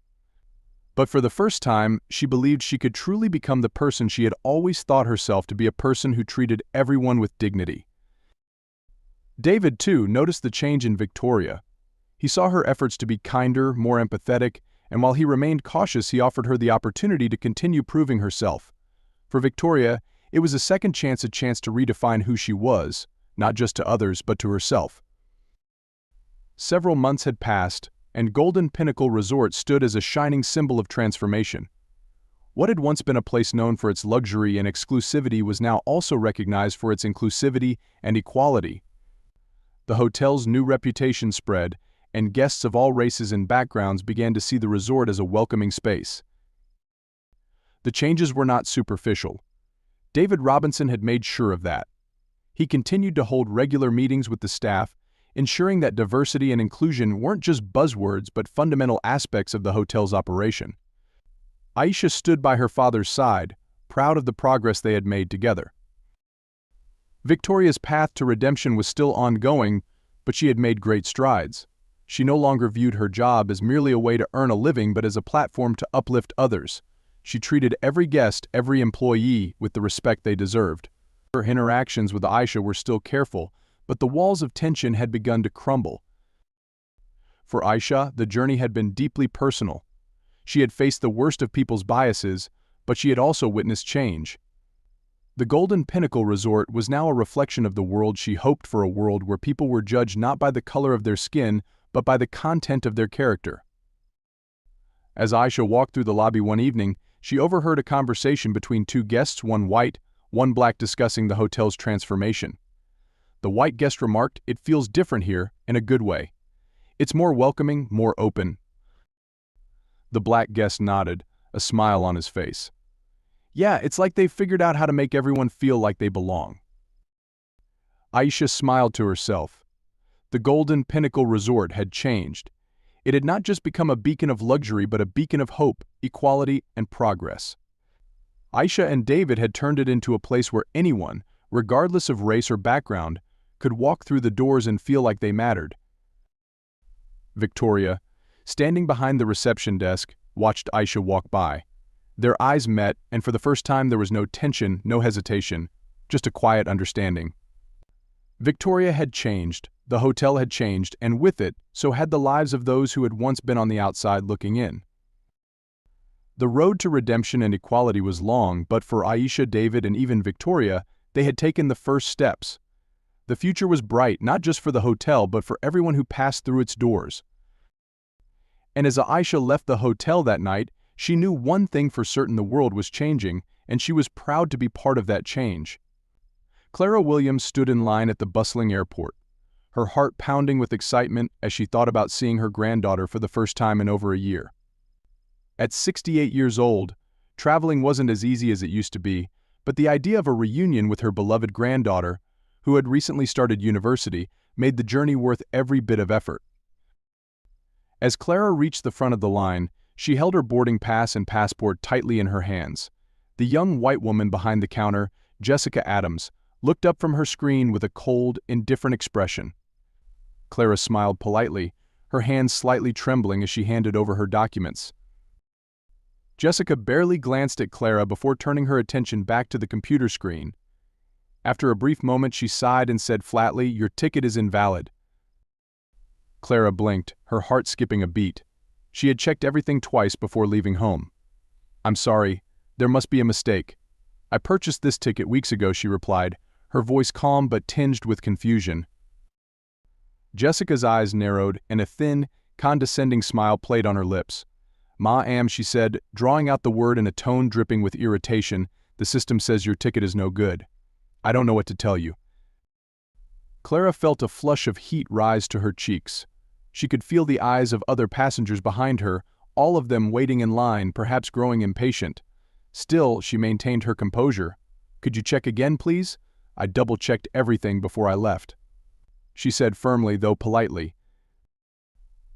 But for the first time, she believed she could truly become the person she had always thought herself to be, a person who treated everyone with dignity. David, too, noticed the change in Victoria. He saw her efforts to be kinder, more empathetic, and while he remained cautious, he offered her the opportunity to continue proving herself. For Victoria, it was a second chance, a chance to redefine who she was, not just to others, but to herself. Several months had passed, and Golden Pinnacle Resort stood as a shining symbol of transformation. What had once been a place known for its luxury and exclusivity was now also recognized for its inclusivity and equality. The hotel's new reputation spread, and guests of all races and backgrounds began to see the resort as a welcoming space. The changes were not superficial. David Robinson had made sure of that. He continued to hold regular meetings with the staff, ensuring that diversity and inclusion weren't just buzzwords but fundamental aspects of the hotel's operation. Aisha stood by her father's side, proud of the progress they had made together. Victoria's path to redemption was still ongoing, but she had made great strides. She no longer viewed her job as merely a way to earn a living but as a platform to uplift others. She treated every guest, every employee, with the respect they deserved. Her interactions with Aisha were still careful, but the walls of tension had begun to crumble. For Aisha, the journey had been deeply personal. She had faced the worst of people's biases, but she had also witnessed change. The Golden Pinnacle Resort was now a reflection of the world she hoped for, a world where people were judged not by the color of their skin, but by the content of their character. As Aisha walked through the lobby one evening, she overheard a conversation between two guests, one white, one black, discussing the hotel's transformation. The white guest remarked, "It feels different here, in a good way. It's more welcoming, more open." The black guest nodded, a smile on his face. "Yeah, it's like they've figured out how to make everyone feel like they belong." Aisha smiled to herself. The Golden Pinnacle Resort had changed. It had not just become a beacon of luxury but a beacon of hope, equality, and progress. Aisha and David had turned it into a place where anyone, regardless of race or background, could walk through the doors and feel like they mattered. Victoria, standing behind the reception desk, watched Aisha walk by. Their eyes met, and for the first time there was no tension, no hesitation, just a quiet understanding. Victoria had changed, the hotel had changed, and with it, so had the lives of those who had once been on the outside looking in. The road to redemption and equality was long, but for Aisha, David, and even Victoria, they had taken the first steps. The future was bright, not just for the hotel, but for everyone who passed through its doors. And as Aisha left the hotel that night, she knew one thing for certain: the world was changing, and she was proud to be part of that change. Clara Williams stood in line at the bustling airport, her heart pounding with excitement as she thought about seeing her granddaughter for the first time in over a year. At 68 years old, traveling wasn't as easy as it used to be, but the idea of a reunion with her beloved granddaughter, who had recently started university, made the journey worth every bit of effort. As Clara reached the front of the line, she held her boarding pass and passport tightly in her hands. The young white woman behind the counter, Jessica Adams, looked up from her screen with a cold, indifferent expression. Clara smiled politely, her hands slightly trembling as she handed over her documents. Jessica barely glanced at Clara before turning her attention back to the computer screen. After a brief moment, she sighed and said flatly, "Your ticket is invalid." Clara blinked, her heart skipping a beat. She had checked everything twice before leaving home. "I'm sorry, there must be a mistake. I purchased this ticket weeks ago," she replied, her voice calm but tinged with confusion. Jessica's eyes narrowed, and a thin, condescending smile played on her lips. "Ma'am," she said, drawing out the word in a tone dripping with irritation, "the system says your ticket is no good. I don't know what to tell you." Clara felt a flush of heat rise to her cheeks. She could feel the eyes of other passengers behind her, all of them waiting in line, perhaps growing impatient. Still, she maintained her composure. "Could you check again, please? I double-checked everything before I left," she said firmly, though politely.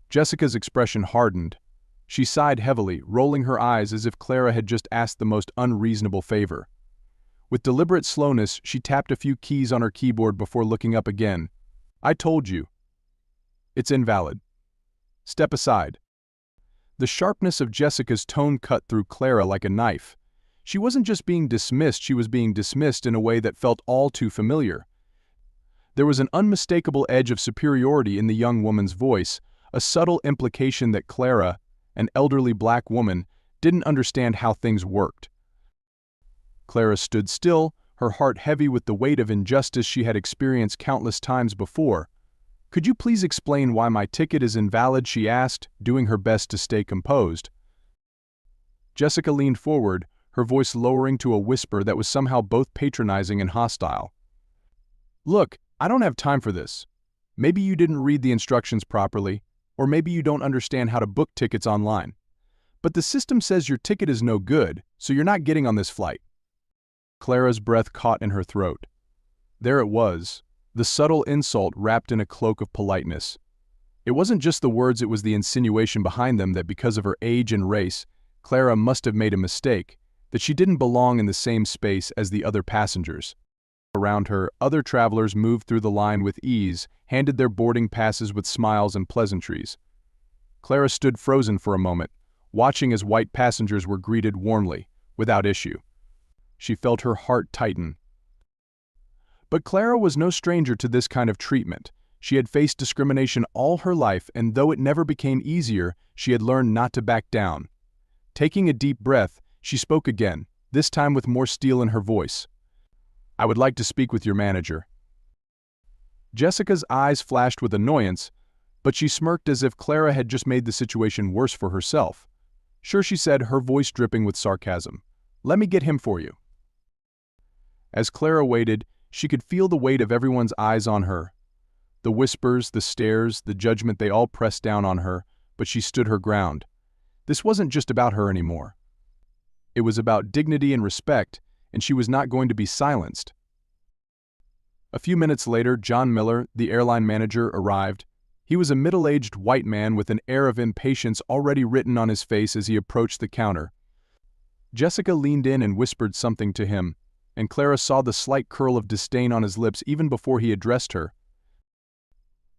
Jessica's expression hardened. She sighed heavily, rolling her eyes as if Clara had just asked the most unreasonable favor. With deliberate slowness, she tapped a few keys on her keyboard before looking up again. "I told you. It's invalid. Step aside." The sharpness of Jessica's tone cut through Clara like a knife. She wasn't just being dismissed, she was being dismissed in a way that felt all too familiar. There was an unmistakable edge of superiority in the young woman's voice, a subtle implication that Clara, an elderly black woman, didn't understand how things worked. Clara stood still, her heart heavy with the weight of injustice she had experienced countless times before. "Could you please explain why my ticket is invalid?" she asked, doing her best to stay composed. Jessica leaned forward, her voice lowering to a whisper that was somehow both patronizing and hostile. "Look, I don't have time for this. Maybe you didn't read the instructions properly, or maybe you don't understand how to book tickets online. But the system says your ticket is no good, so you're not getting on this flight." Clara's breath caught in her throat. There it was, the subtle insult wrapped in a cloak of politeness. It wasn't just the words, it was the insinuation behind them that because of her age and race, Clara must have made a mistake, that she didn't belong in the same space as the other passengers. Around her, other travelers moved through the line with ease, handed their boarding passes with smiles and pleasantries. Clara stood frozen for a moment, watching as white passengers were greeted warmly, without issue. She felt her heart tighten. But Clara was no stranger to this kind of treatment. She had faced discrimination all her life, and though it never became easier, she had learned not to back down. Taking a deep breath, she spoke again, this time with more steel in her voice. "I would like to speak with your manager." Jessica's eyes flashed with annoyance, but she smirked as if Clara had just made the situation worse for herself. "Sure," she said, her voice dripping with sarcasm. "Let me get him for you." As Clara waited, she could feel the weight of everyone's eyes on her. The whispers, the stares, the judgment, they all pressed down on her, but she stood her ground. This wasn't just about her anymore. It was about dignity and respect, and she was not going to be silenced. A few minutes later, John Miller, the airline manager, arrived. He was a middle-aged white man with an air of impatience already written on his face as he approached the counter. Jessica leaned in and whispered something to him, and Clara saw the slight curl of disdain on his lips even before he addressed her.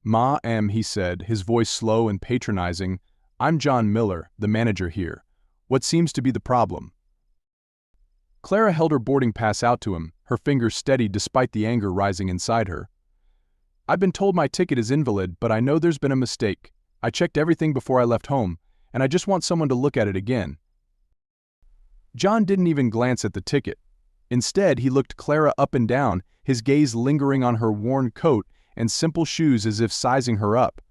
"Ma'am," he said, his voice slow and patronizing, "I'm John Miller, the manager here. What seems to be the problem?" Clara held her boarding pass out to him, her fingers steady despite the anger rising inside her. "I've been told my ticket is invalid, but I know there's been a mistake. I checked everything before I left home, and I just want someone to look at it again." John didn't even glance at the ticket. Instead, he looked Clara up and down, his gaze lingering on her worn coat and simple shoes as if sizing her up.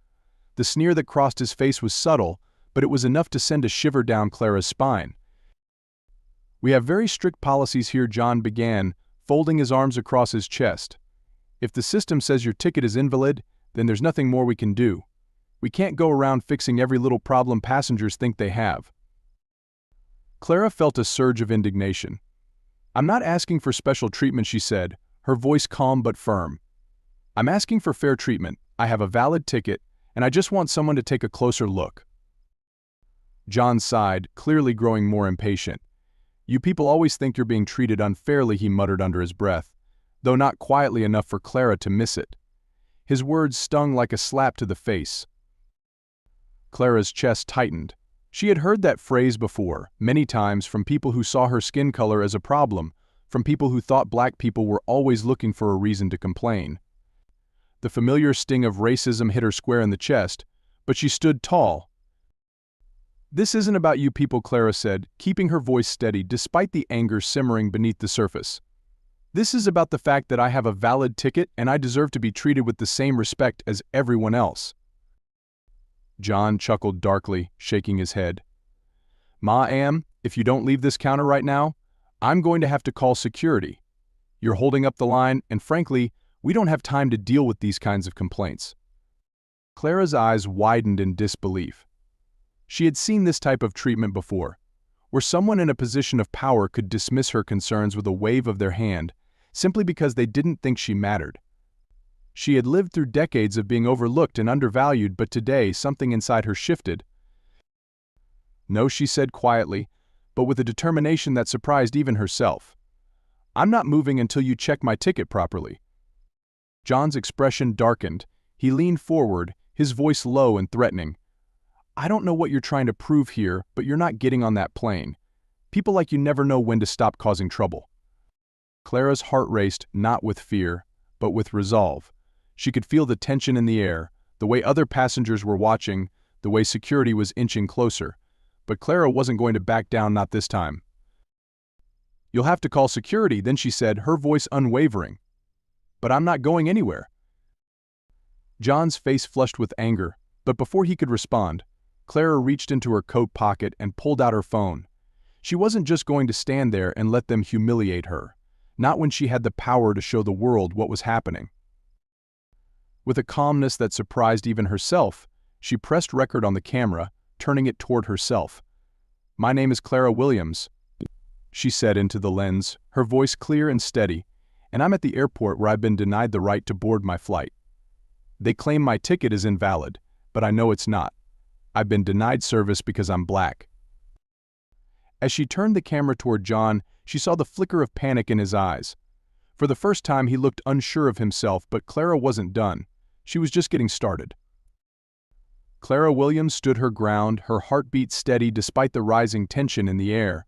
The sneer that crossed his face was subtle, but it was enough to send a shiver down Clara's spine. "We have very strict policies here," John began, folding his arms across his chest. "If the system says your ticket is invalid, then there's nothing more we can do. We can't go around fixing every little problem passengers think they have." Clara felt a surge of indignation. "I'm not asking for special treatment," she said, her voice calm but firm. "I'm asking for fair treatment. I have a valid ticket, and I just want someone to take a closer look." John sighed, clearly growing more impatient. "You people always think you're being treated unfairly," he muttered under his breath, though not quietly enough for Clara to miss it. His words stung like a slap to the face. Clara's chest tightened. She had heard that phrase before, many times, from people who saw her skin color as a problem, from people who thought black people were always looking for a reason to complain. The familiar sting of racism hit her square in the chest, but she stood tall. "This isn't about you people," Clara said, keeping her voice steady despite the anger simmering beneath the surface. "This is about the fact that I have a valid ticket and I deserve to be treated with the same respect as everyone else." John chuckled darkly, shaking his head. "Ma'am, if you don't leave this counter right now, I'm going to have to call security. You're holding up the line, and frankly, We don't have time to deal with these kinds of complaints." Clara's eyes widened in disbelief. She had seen this type of treatment before, where someone in a position of power could dismiss her concerns with a wave of their hand, simply because they didn't think she mattered. She had lived through decades of being overlooked and undervalued, but today something inside her shifted. "No," she said quietly, but with a determination that surprised even herself. "I'm not moving until you check my ticket properly." John's expression darkened. He leaned forward, his voice low and threatening. "I don't know what you're trying to prove here, but you're not getting on that plane. People like you never know when to stop causing trouble." Clara's heart raced, not with fear, but with resolve. She could feel the tension in the air, the way other passengers were watching, the way security was inching closer. But Clara wasn't going to back down, not this time. "You'll have to call security," then she said, her voice unwavering. "But I'm not going anywhere." John's face flushed with anger, but before he could respond, Clara reached into her coat pocket and pulled out her phone. She wasn't just going to stand there and let them humiliate her, not when she had the power to show the world what was happening. With a calmness that surprised even herself, she pressed record on the camera, turning it toward herself. "My name is Clara Williams," she said into the lens, her voice clear and steady, "and I'm at the airport where I've been denied the right to board my flight. They claim my ticket is invalid, but I know it's not. I've been denied service because I'm black." As she turned the camera toward John, she saw the flicker of panic in his eyes. For the first time, he looked unsure of himself, but Clara wasn't done. She was just getting started. Clara Williams stood her ground, her heartbeat steady despite the rising tension in the air.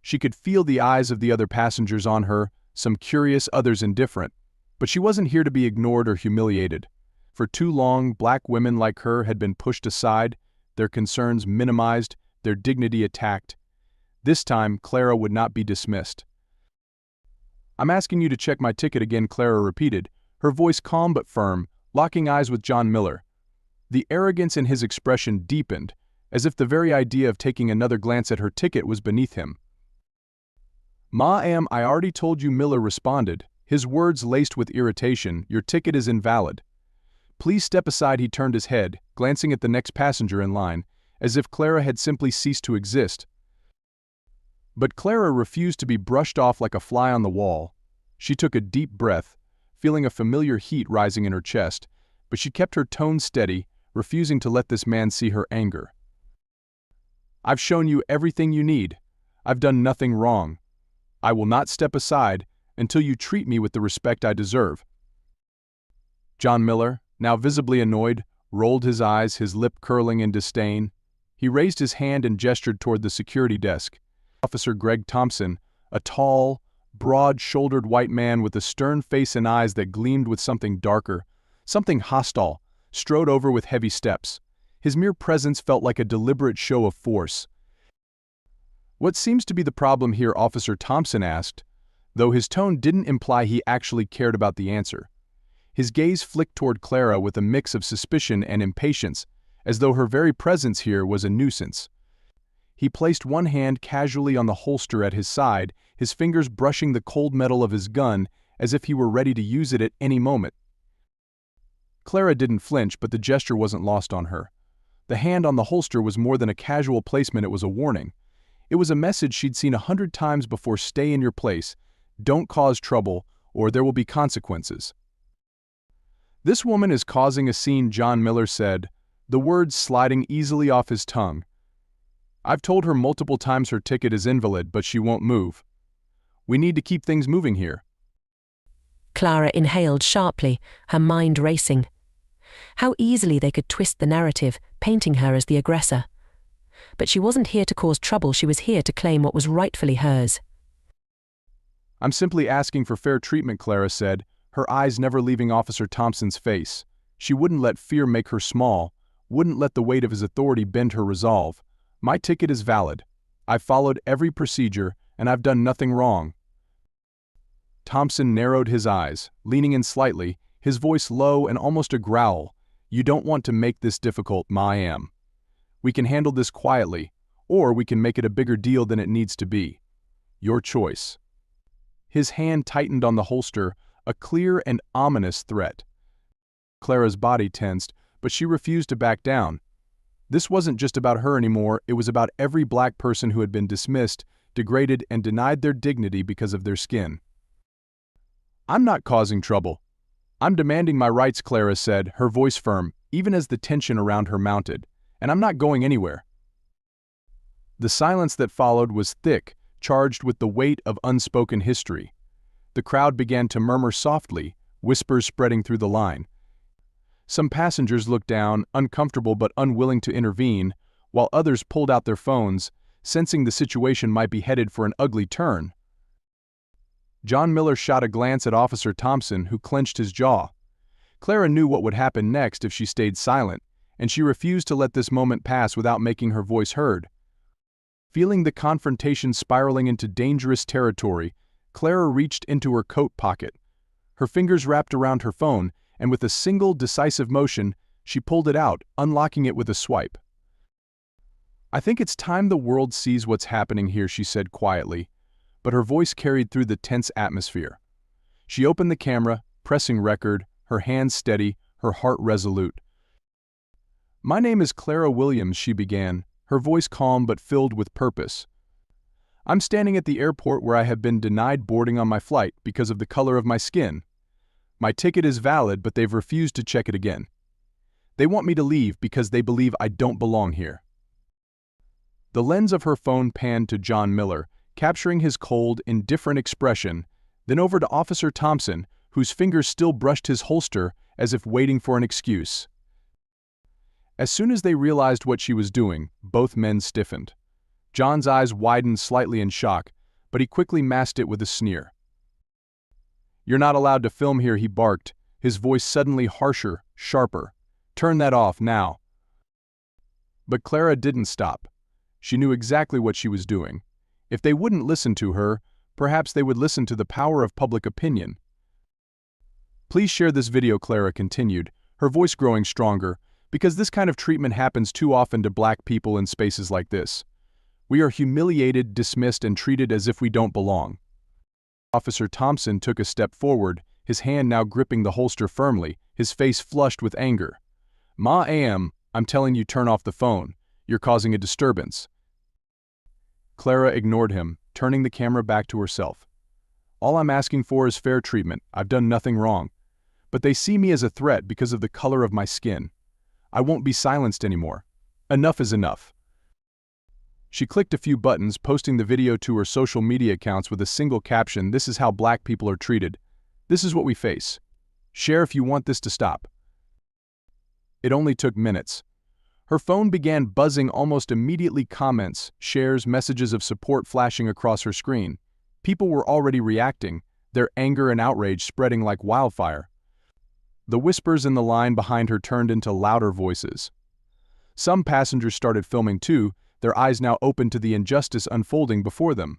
She could feel the eyes of the other passengers on her, some curious, others indifferent. But she wasn't here to be ignored or humiliated. For too long, black women like her had been pushed aside, their concerns minimized, their dignity attacked. This time, Clara would not be dismissed. "I'm asking you to check my ticket again," Clara repeated, her voice calm but firm, locking eyes with John Miller. The arrogance in his expression deepened, as if the very idea of taking another glance at her ticket was beneath him. "Ma'am, I already told you," Miller responded, his words laced with irritation. "Your ticket is invalid. Please step aside." He turned his head, glancing at the next passenger in line, as if Clara had simply ceased to exist. But Clara refused to be brushed off like a fly on the wall. She took a deep breath, feeling a familiar heat rising in her chest, but she kept her tone steady, refusing to let this man see her anger. "I've shown you everything you need. I've done nothing wrong. I will not step aside until you treat me with the respect I deserve." John Miller, now visibly annoyed, rolled his eyes, his lip curling in disdain. He raised his hand and gestured toward the security desk. Officer Greg Thompson, a tall, broad-shouldered white man with a stern face and eyes that gleamed with something darker, something hostile, strode over with heavy steps. His mere presence felt like a deliberate show of force. "What seems to be the problem here?" Officer Thompson asked, though his tone didn't imply he actually cared about the answer. His gaze flicked toward Clara with a mix of suspicion and impatience, as though her very presence here was a nuisance. He placed one hand casually on the holster at his side, his fingers brushing the cold metal of his gun as if he were ready to use it at any moment. Clara didn't flinch, but the gesture wasn't lost on her. The hand on the holster was more than a casual placement, it was a warning. It was a message she'd seen 100 times before: stay in your place, don't cause trouble, or there will be consequences. "This woman is causing a scene," John Miller said, the words sliding easily off his tongue. "I've told her multiple times her ticket is invalid, but she won't move. We need to keep things moving here." Clara inhaled sharply, her mind racing. How easily they could twist the narrative, painting her as the aggressor. But she wasn't here to cause trouble, she was here to claim what was rightfully hers. "I'm simply asking for fair treatment," Clara said, her eyes never leaving Officer Thompson's face. She wouldn't let fear make her small, wouldn't let the weight of his authority bend her resolve. "My ticket is valid. I've followed every procedure, and I've done nothing wrong." Thompson narrowed his eyes, leaning in slightly, his voice low and almost a growl. "You don't want to make this difficult, ma'am. We can handle this quietly, or we can make it a bigger deal than it needs to be. Your choice." His hand tightened on the holster, a clear and ominous threat. Clara's body tensed, but she refused to back down. This wasn't just about her anymore, it was about every black person who had been dismissed, degraded, and denied their dignity because of their skin. "I'm not causing trouble. I'm demanding my rights," Clara said, her voice firm, even as the tension around her mounted. "And I'm not going anywhere." The silence that followed was thick, charged with the weight of unspoken history. The crowd began to murmur softly, whispers spreading through the line. Some passengers looked down, uncomfortable but unwilling to intervene, while others pulled out their phones, sensing the situation might be headed for an ugly turn. John Miller shot a glance at Officer Thompson, who clenched his jaw. Clara knew what would happen next if she stayed silent, and she refused to let this moment pass without making her voice heard. Feeling the confrontation spiraling into dangerous territory, Clara reached into her coat pocket. Her fingers wrapped around her phone, and with a single decisive motion, she pulled it out, unlocking it with a swipe. "I think it's time the world sees what's happening here," she said quietly, but her voice carried through the tense atmosphere. She opened the camera, pressing record, her hands steady, her heart resolute. "My name is Clara Williams," she began, her voice calm but filled with purpose. "I'm standing at the airport where I have been denied boarding on my flight because of the color of my skin. My ticket is valid, but they've refused to check it again. They want me to leave because they believe I don't belong here." The lens of her phone panned to John Miller, capturing his cold, indifferent expression, then over to Officer Thompson, whose fingers still brushed his holster as if waiting for an excuse. As soon as they realized what she was doing, both men stiffened. John's eyes widened slightly in shock, but he quickly masked it with a sneer. "You're not allowed to film here," he barked, his voice suddenly harsher, sharper. "Turn that off now." But Clara didn't stop. She knew exactly what she was doing. If they wouldn't listen to her, perhaps they would listen to the power of public opinion. "Please share this video," Clara continued, her voice growing stronger, "because this kind of treatment happens too often to black people in spaces like this. We are humiliated, dismissed, and treated as if we don't belong." Officer Thompson took a step forward, his hand now gripping the holster firmly, his face flushed with anger. I'm telling you, turn off the phone. You're causing a disturbance." Clara ignored him, turning the camera back to herself. "All I'm asking for is fair treatment. I've done nothing wrong. But they see me as a threat because of the color of my skin. I won't be silenced anymore. Enough is enough." She clicked a few buttons, posting the video to her social media accounts with a single caption: "This is how black people are treated. This is what we face. Share if you want this to stop." It only took minutes. Her phone began buzzing almost immediately, comments, shares, messages of support flashing across her screen. People were already reacting, their anger and outrage spreading like wildfire. The whispers in the line behind her turned into louder voices. Some passengers started filming too, their eyes now open to the injustice unfolding before them.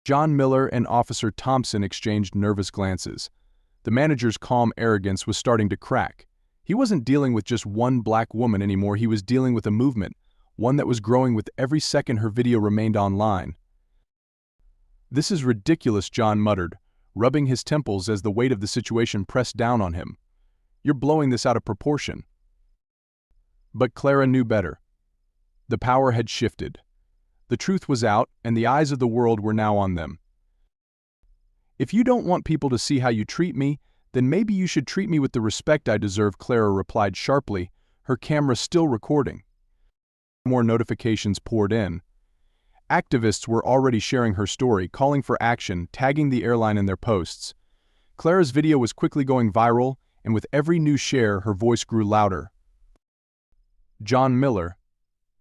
John Miller and Officer Thompson exchanged nervous glances. The manager's calm arrogance was starting to crack. He wasn't dealing with just one black woman anymore, he was dealing with a movement, one that was growing with every second her video remained online. "This is ridiculous," John muttered, rubbing his temples as the weight of the situation pressed down on him. "You're blowing this out of proportion." But Clara knew better. The power had shifted. The truth was out, and the eyes of the world were now on them. "If you don't want people to see how you treat me, then maybe you should treat me with the respect I deserve," Clara replied sharply, her camera still recording. More notifications poured in. Activists were already sharing her story, calling for action, tagging the airline in their posts. Clara's video was quickly going viral, and with every new share, her voice grew louder. John Miller,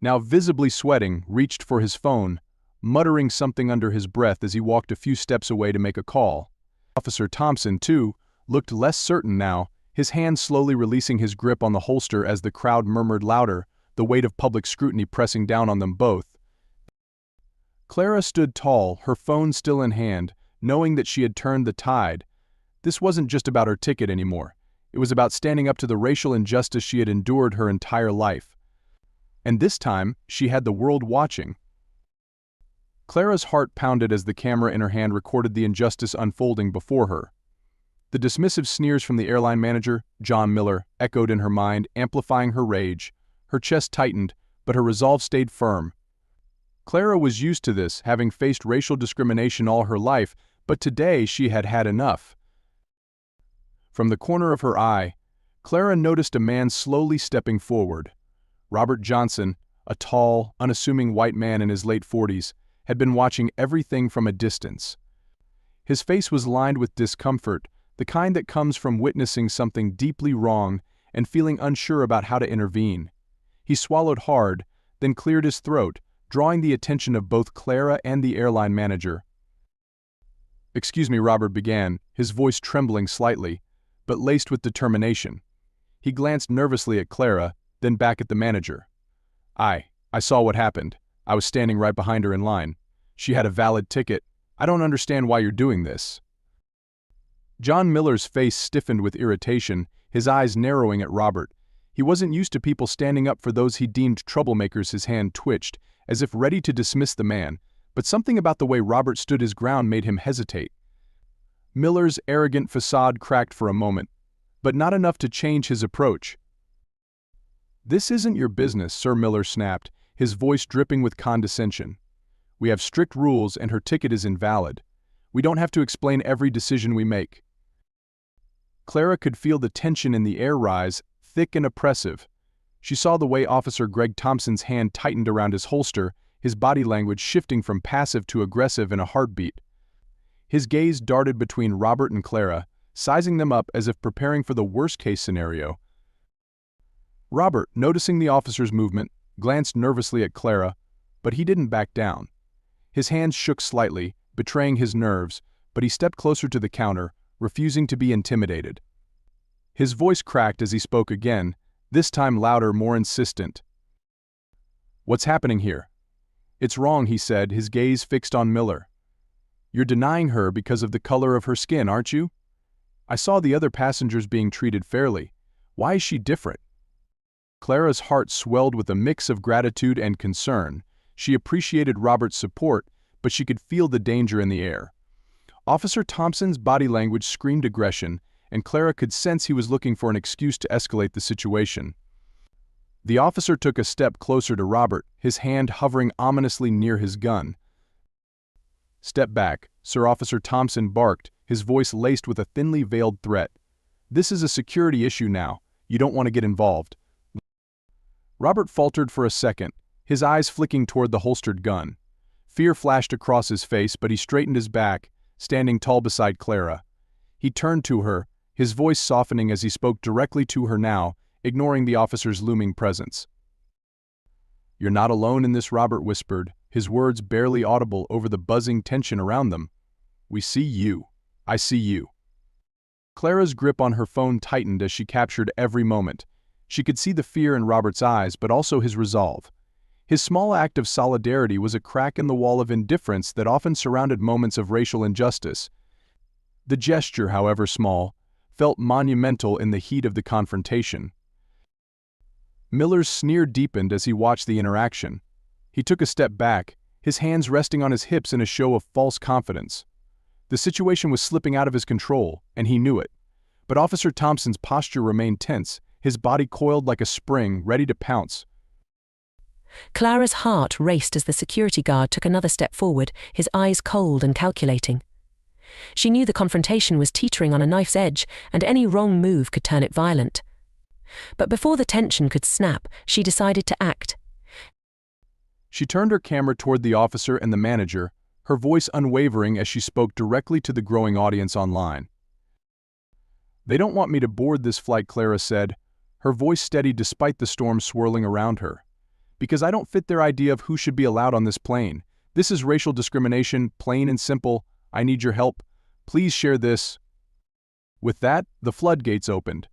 now visibly sweating, reached for his phone, muttering something under his breath as he walked a few steps away to make a call. Officer Thompson, too, looked less certain now, his hand slowly releasing his grip on the holster as the crowd murmured louder, the weight of public scrutiny pressing down on them both. Clara stood tall, her phone still in hand, knowing that she had turned the tide. This wasn't just about her ticket anymore. It was about standing up to the racial injustice she had endured her entire life. And this time, she had the world watching. Clara's heart pounded as the camera in her hand recorded the injustice unfolding before her. The dismissive sneers from the airline manager, John Miller, echoed in her mind, amplifying her rage. Her chest tightened, but her resolve stayed firm. Clara was used to this, having faced racial discrimination all her life, but today she had had enough. From the corner of her eye, Clara noticed a man slowly stepping forward. Robert Johnson, a tall, unassuming white man in his late 40s, had been watching everything from a distance. His face was lined with discomfort, the kind that comes from witnessing something deeply wrong and feeling unsure about how to intervene. He swallowed hard, then cleared his throat, drawing the attention of both Clara and the airline manager. "Excuse me," Robert began, his voice trembling slightly, but laced with determination. He glanced nervously at Clara, then back at the manager. I saw what happened. I was standing right behind her in line. She had a valid ticket. I don't understand why you're doing this." John Miller's face stiffened with irritation, his eyes narrowing at Robert. He wasn't used to people standing up for those he deemed troublemakers. His hand twitched, as if ready to dismiss the man, but something about the way Robert stood his ground made him hesitate. Miller's arrogant facade cracked for a moment, but not enough to change his approach. "This isn't your business," Sir Miller snapped, his voice dripping with condescension. "We have strict rules and her ticket is invalid. We don't have to explain every decision we make." Clara could feel the tension in the air rise, thick and oppressive. She saw the way Officer Greg Thompson's hand tightened around his holster, his body language shifting from passive to aggressive in a heartbeat. His gaze darted between Robert and Clara, sizing them up as if preparing for the worst-case scenario. Robert, noticing the officer's movement, glanced nervously at Clara, but he didn't back down. His hands shook slightly, betraying his nerves, but he stepped closer to the counter, refusing to be intimidated. His voice cracked as he spoke again, this time louder, more insistent. "What's happening here?" "It's wrong," he said, his gaze fixed on Miller. "You're denying her because of the color of her skin, aren't you? I saw the other passengers being treated fairly. Why is she different?" Clara's heart swelled with a mix of gratitude and concern. She appreciated Robert's support, but she could feel the danger in the air. Officer Thompson's body language screamed aggression, and Clara could sense he was looking for an excuse to escalate the situation. The officer took a step closer to Robert, his hand hovering ominously near his gun. "Step back," Sir Officer Thompson barked, his voice laced with a thinly veiled threat. "This is a security issue now. You don't want to get involved." Robert faltered for a second, his eyes flicking toward the holstered gun. Fear flashed across his face, but he straightened his back, standing tall beside Clara. He turned to her, his voice softening as he spoke directly to her now, ignoring the officer's looming presence. "You're not alone in this," Robert whispered, his words barely audible over the buzzing tension around them. "We see you. I see you." Clara's grip on her phone tightened as she captured every moment. She could see the fear in Robert's eyes, but also his resolve. His small act of solidarity was a crack in the wall of indifference that often surrounded moments of racial injustice. The gesture, however small, felt monumental in the heat of the confrontation. Miller's sneer deepened as he watched the interaction. He took a step back, his hands resting on his hips in a show of false confidence. The situation was slipping out of his control, and he knew it. But Officer Thompson's posture remained tense, his body coiled like a spring, ready to pounce. Clara's heart raced as the security guard took another step forward, his eyes cold and calculating. She knew the confrontation was teetering on a knife's edge, and any wrong move could turn it violent. But before the tension could snap, she decided to act. She turned her camera toward the officer and the manager, her voice unwavering as she spoke directly to the growing audience online. "They don't want me to board this flight," Clara said, her voice steady despite the storm swirling around her. "Because I don't fit their idea of who should be allowed on this plane. This is racial discrimination, plain and simple. I need your help. Please share this." With that, the floodgates opened.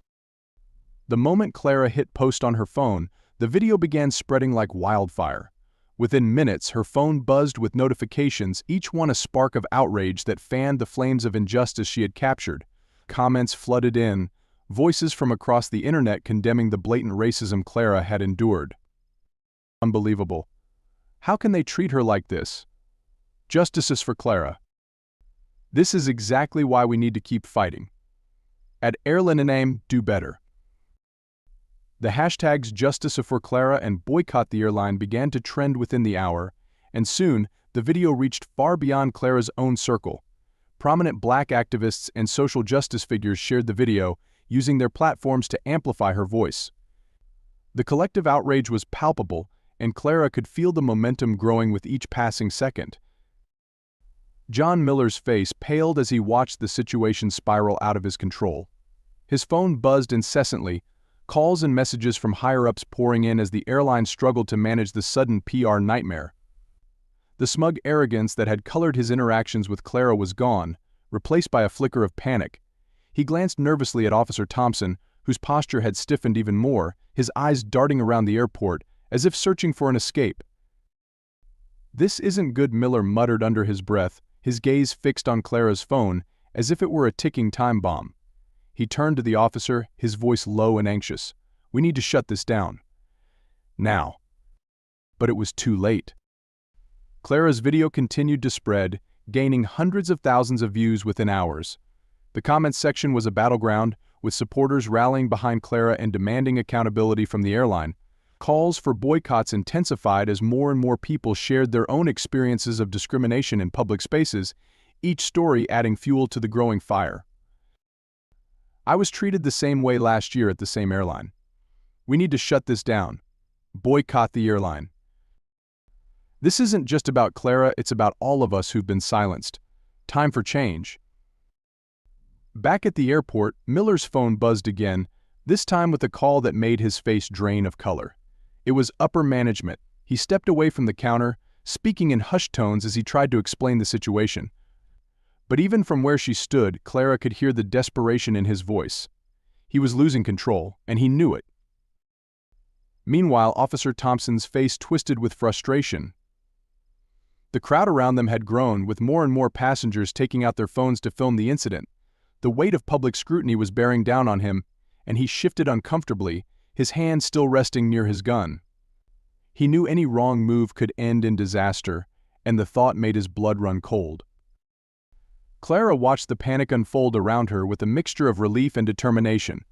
The moment Clara hit post on her phone, the video began spreading like wildfire. Within minutes, her phone buzzed with notifications, each one a spark of outrage that fanned the flames of injustice she had captured. Comments flooded in, voices from across the internet condemning the blatant racism Clara had endured. Unbelievable. How can they treat her like this? Justice is for Clara. This is exactly why we need to keep fighting. At airline do better. The hashtags Justice for Clara and Boycott the Airline began to trend within the hour, and soon the video reached far beyond Clara's own circle. Prominent black activists and social justice figures shared the video, using their platforms to amplify her voice. The collective outrage was palpable, and Clara could feel the momentum growing with each passing second. John Miller's face paled as he watched the situation spiral out of his control. His phone buzzed incessantly, calls and messages from higher-ups pouring in as the airline struggled to manage the sudden PR nightmare. The smug arrogance that had colored his interactions with Clara was gone, replaced by a flicker of panic. He glanced nervously at Officer Thompson, whose posture had stiffened even more, his eyes darting around the airport, as if searching for an escape. "This isn't good," Miller muttered under his breath, his gaze fixed on Clara's phone, as if it were a ticking time bomb. He turned to the officer, his voice low and anxious. "We need to shut this down. Now." But it was too late. Clara's video continued to spread, gaining hundreds of thousands of views within hours. The comments section was a battleground, with supporters rallying behind Clara and demanding accountability from the airline. Calls for boycotts intensified as more and more people shared their own experiences of discrimination in public spaces, each story adding fuel to the growing fire. "I was treated the same way last year at the same airline. We need to shut this down. Boycott the airline." This isn't just about Clara, it's about all of us who've been silenced. Time for change. Back at the airport, Miller's phone buzzed again, this time with a call that made his face drain of color. It was upper management. He stepped away from the counter, speaking in hushed tones as he tried to explain the situation. But even from where she stood, Clara could hear the desperation in his voice. He was losing control, and he knew it. Meanwhile, Officer Thompson's face twisted with frustration. The crowd around them had grown, with more and more passengers taking out their phones to film the incident. The weight of public scrutiny was bearing down on him, and he shifted uncomfortably, his hand still resting near his gun. He knew any wrong move could end in disaster, and the thought made his blood run cold. Clara watched the panic unfold around her with a mixture of relief and determination.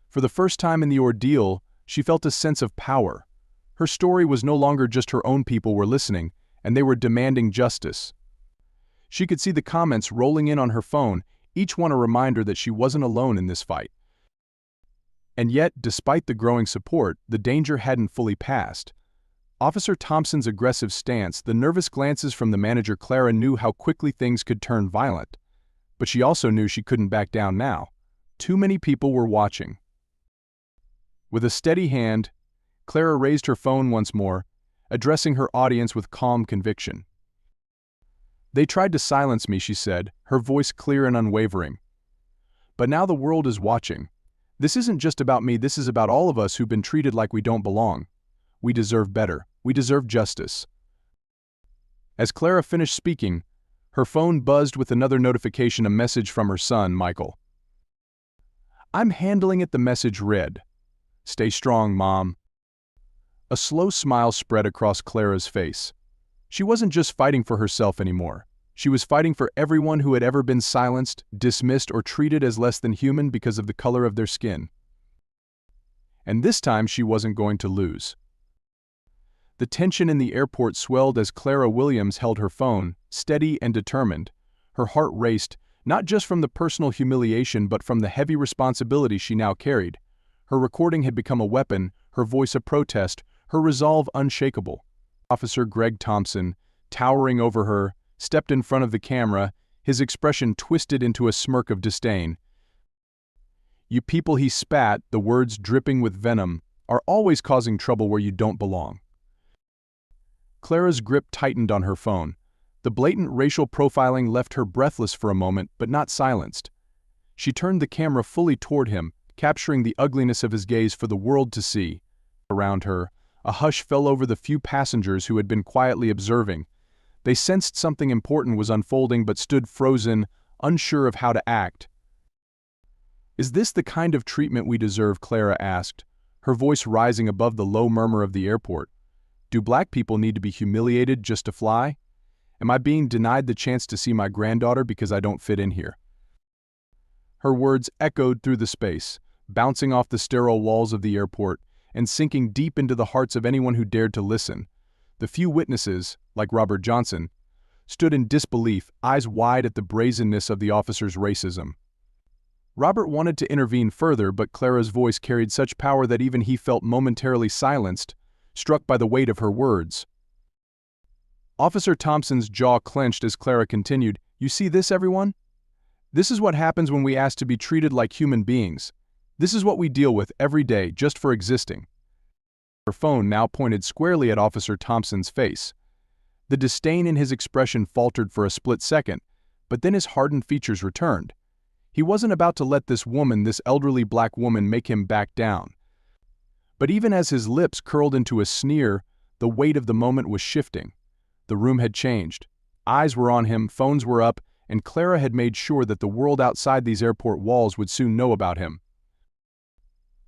For the first time in the ordeal, she felt a sense of power. Her story was no longer just her own people were listening, and they were demanding justice. She could see the comments rolling in on her phone, each one a reminder that she wasn't alone in this fight. And yet, despite the growing support, the danger hadn't fully passed. Officer Thompson's aggressive stance, the nervous glances from the manager, Clara knew how quickly things could turn violent. But she also knew she couldn't back down now. Too many people were watching. With a steady hand, Clara raised her phone once more, addressing her audience with calm conviction. "They tried to silence me," she said, her voice clear and unwavering. "But now the world is watching. This isn't just about me, this is about all of us who've been treated like we don't belong. We deserve better. We deserve justice." As Clara finished speaking, her phone buzzed with another notification, a message from her son, Michael. "I'm handling it," the message read. "Stay strong, Mom." A slow smile spread across Clara's face. She wasn't just fighting for herself anymore. She was fighting for everyone who had ever been silenced, dismissed, or treated as less than human because of the color of their skin. And this time she wasn't going to lose. The tension in the airport swelled as Clara Williams held her phone, steady and determined. Her heart raced, not just from the personal humiliation but from the heavy responsibility she now carried. Her recording had become a weapon, her voice a protest, her resolve unshakable. Officer Greg Thompson, towering over her, stepped in front of the camera, his expression twisted into a smirk of disdain. "You people," he spat, the words dripping with venom, "are always causing trouble where you don't belong." Clara's grip tightened on her phone. The blatant racial profiling left her breathless for a moment, but not silenced. She turned the camera fully toward him, capturing the ugliness of his gaze for the world to see. Around her, a hush fell over the few passengers who had been quietly observing. They sensed something important was unfolding but stood frozen, unsure of how to act. "Is this the kind of treatment we deserve?" Clara asked, her voice rising above the low murmur of the airport. "Do black people need to be humiliated just to fly? Am I being denied the chance to see my granddaughter because I don't fit in here?" Her words echoed through the space, bouncing off the sterile walls of the airport and sinking deep into the hearts of anyone who dared to listen. The few witnesses, like Robert Johnson, stood in disbelief, eyes wide at the brazenness of the officer's racism. Robert wanted to intervene further, but Clara's voice carried such power that even he felt momentarily silenced, struck by the weight of her words. Officer Thompson's jaw clenched as Clara continued, "You see this, everyone? This is what happens when we ask to be treated like human beings. This is what we deal with every day just for existing." Her phone now pointed squarely at Officer Thompson's face. The disdain in his expression faltered for a split second, but then his hardened features returned. He wasn't about to let this woman, this elderly black woman, make him back down. But even as his lips curled into a sneer, the weight of the moment was shifting. The room had changed. Eyes were on him, phones were up, and Clara had made sure that the world outside these airport walls would soon know about him.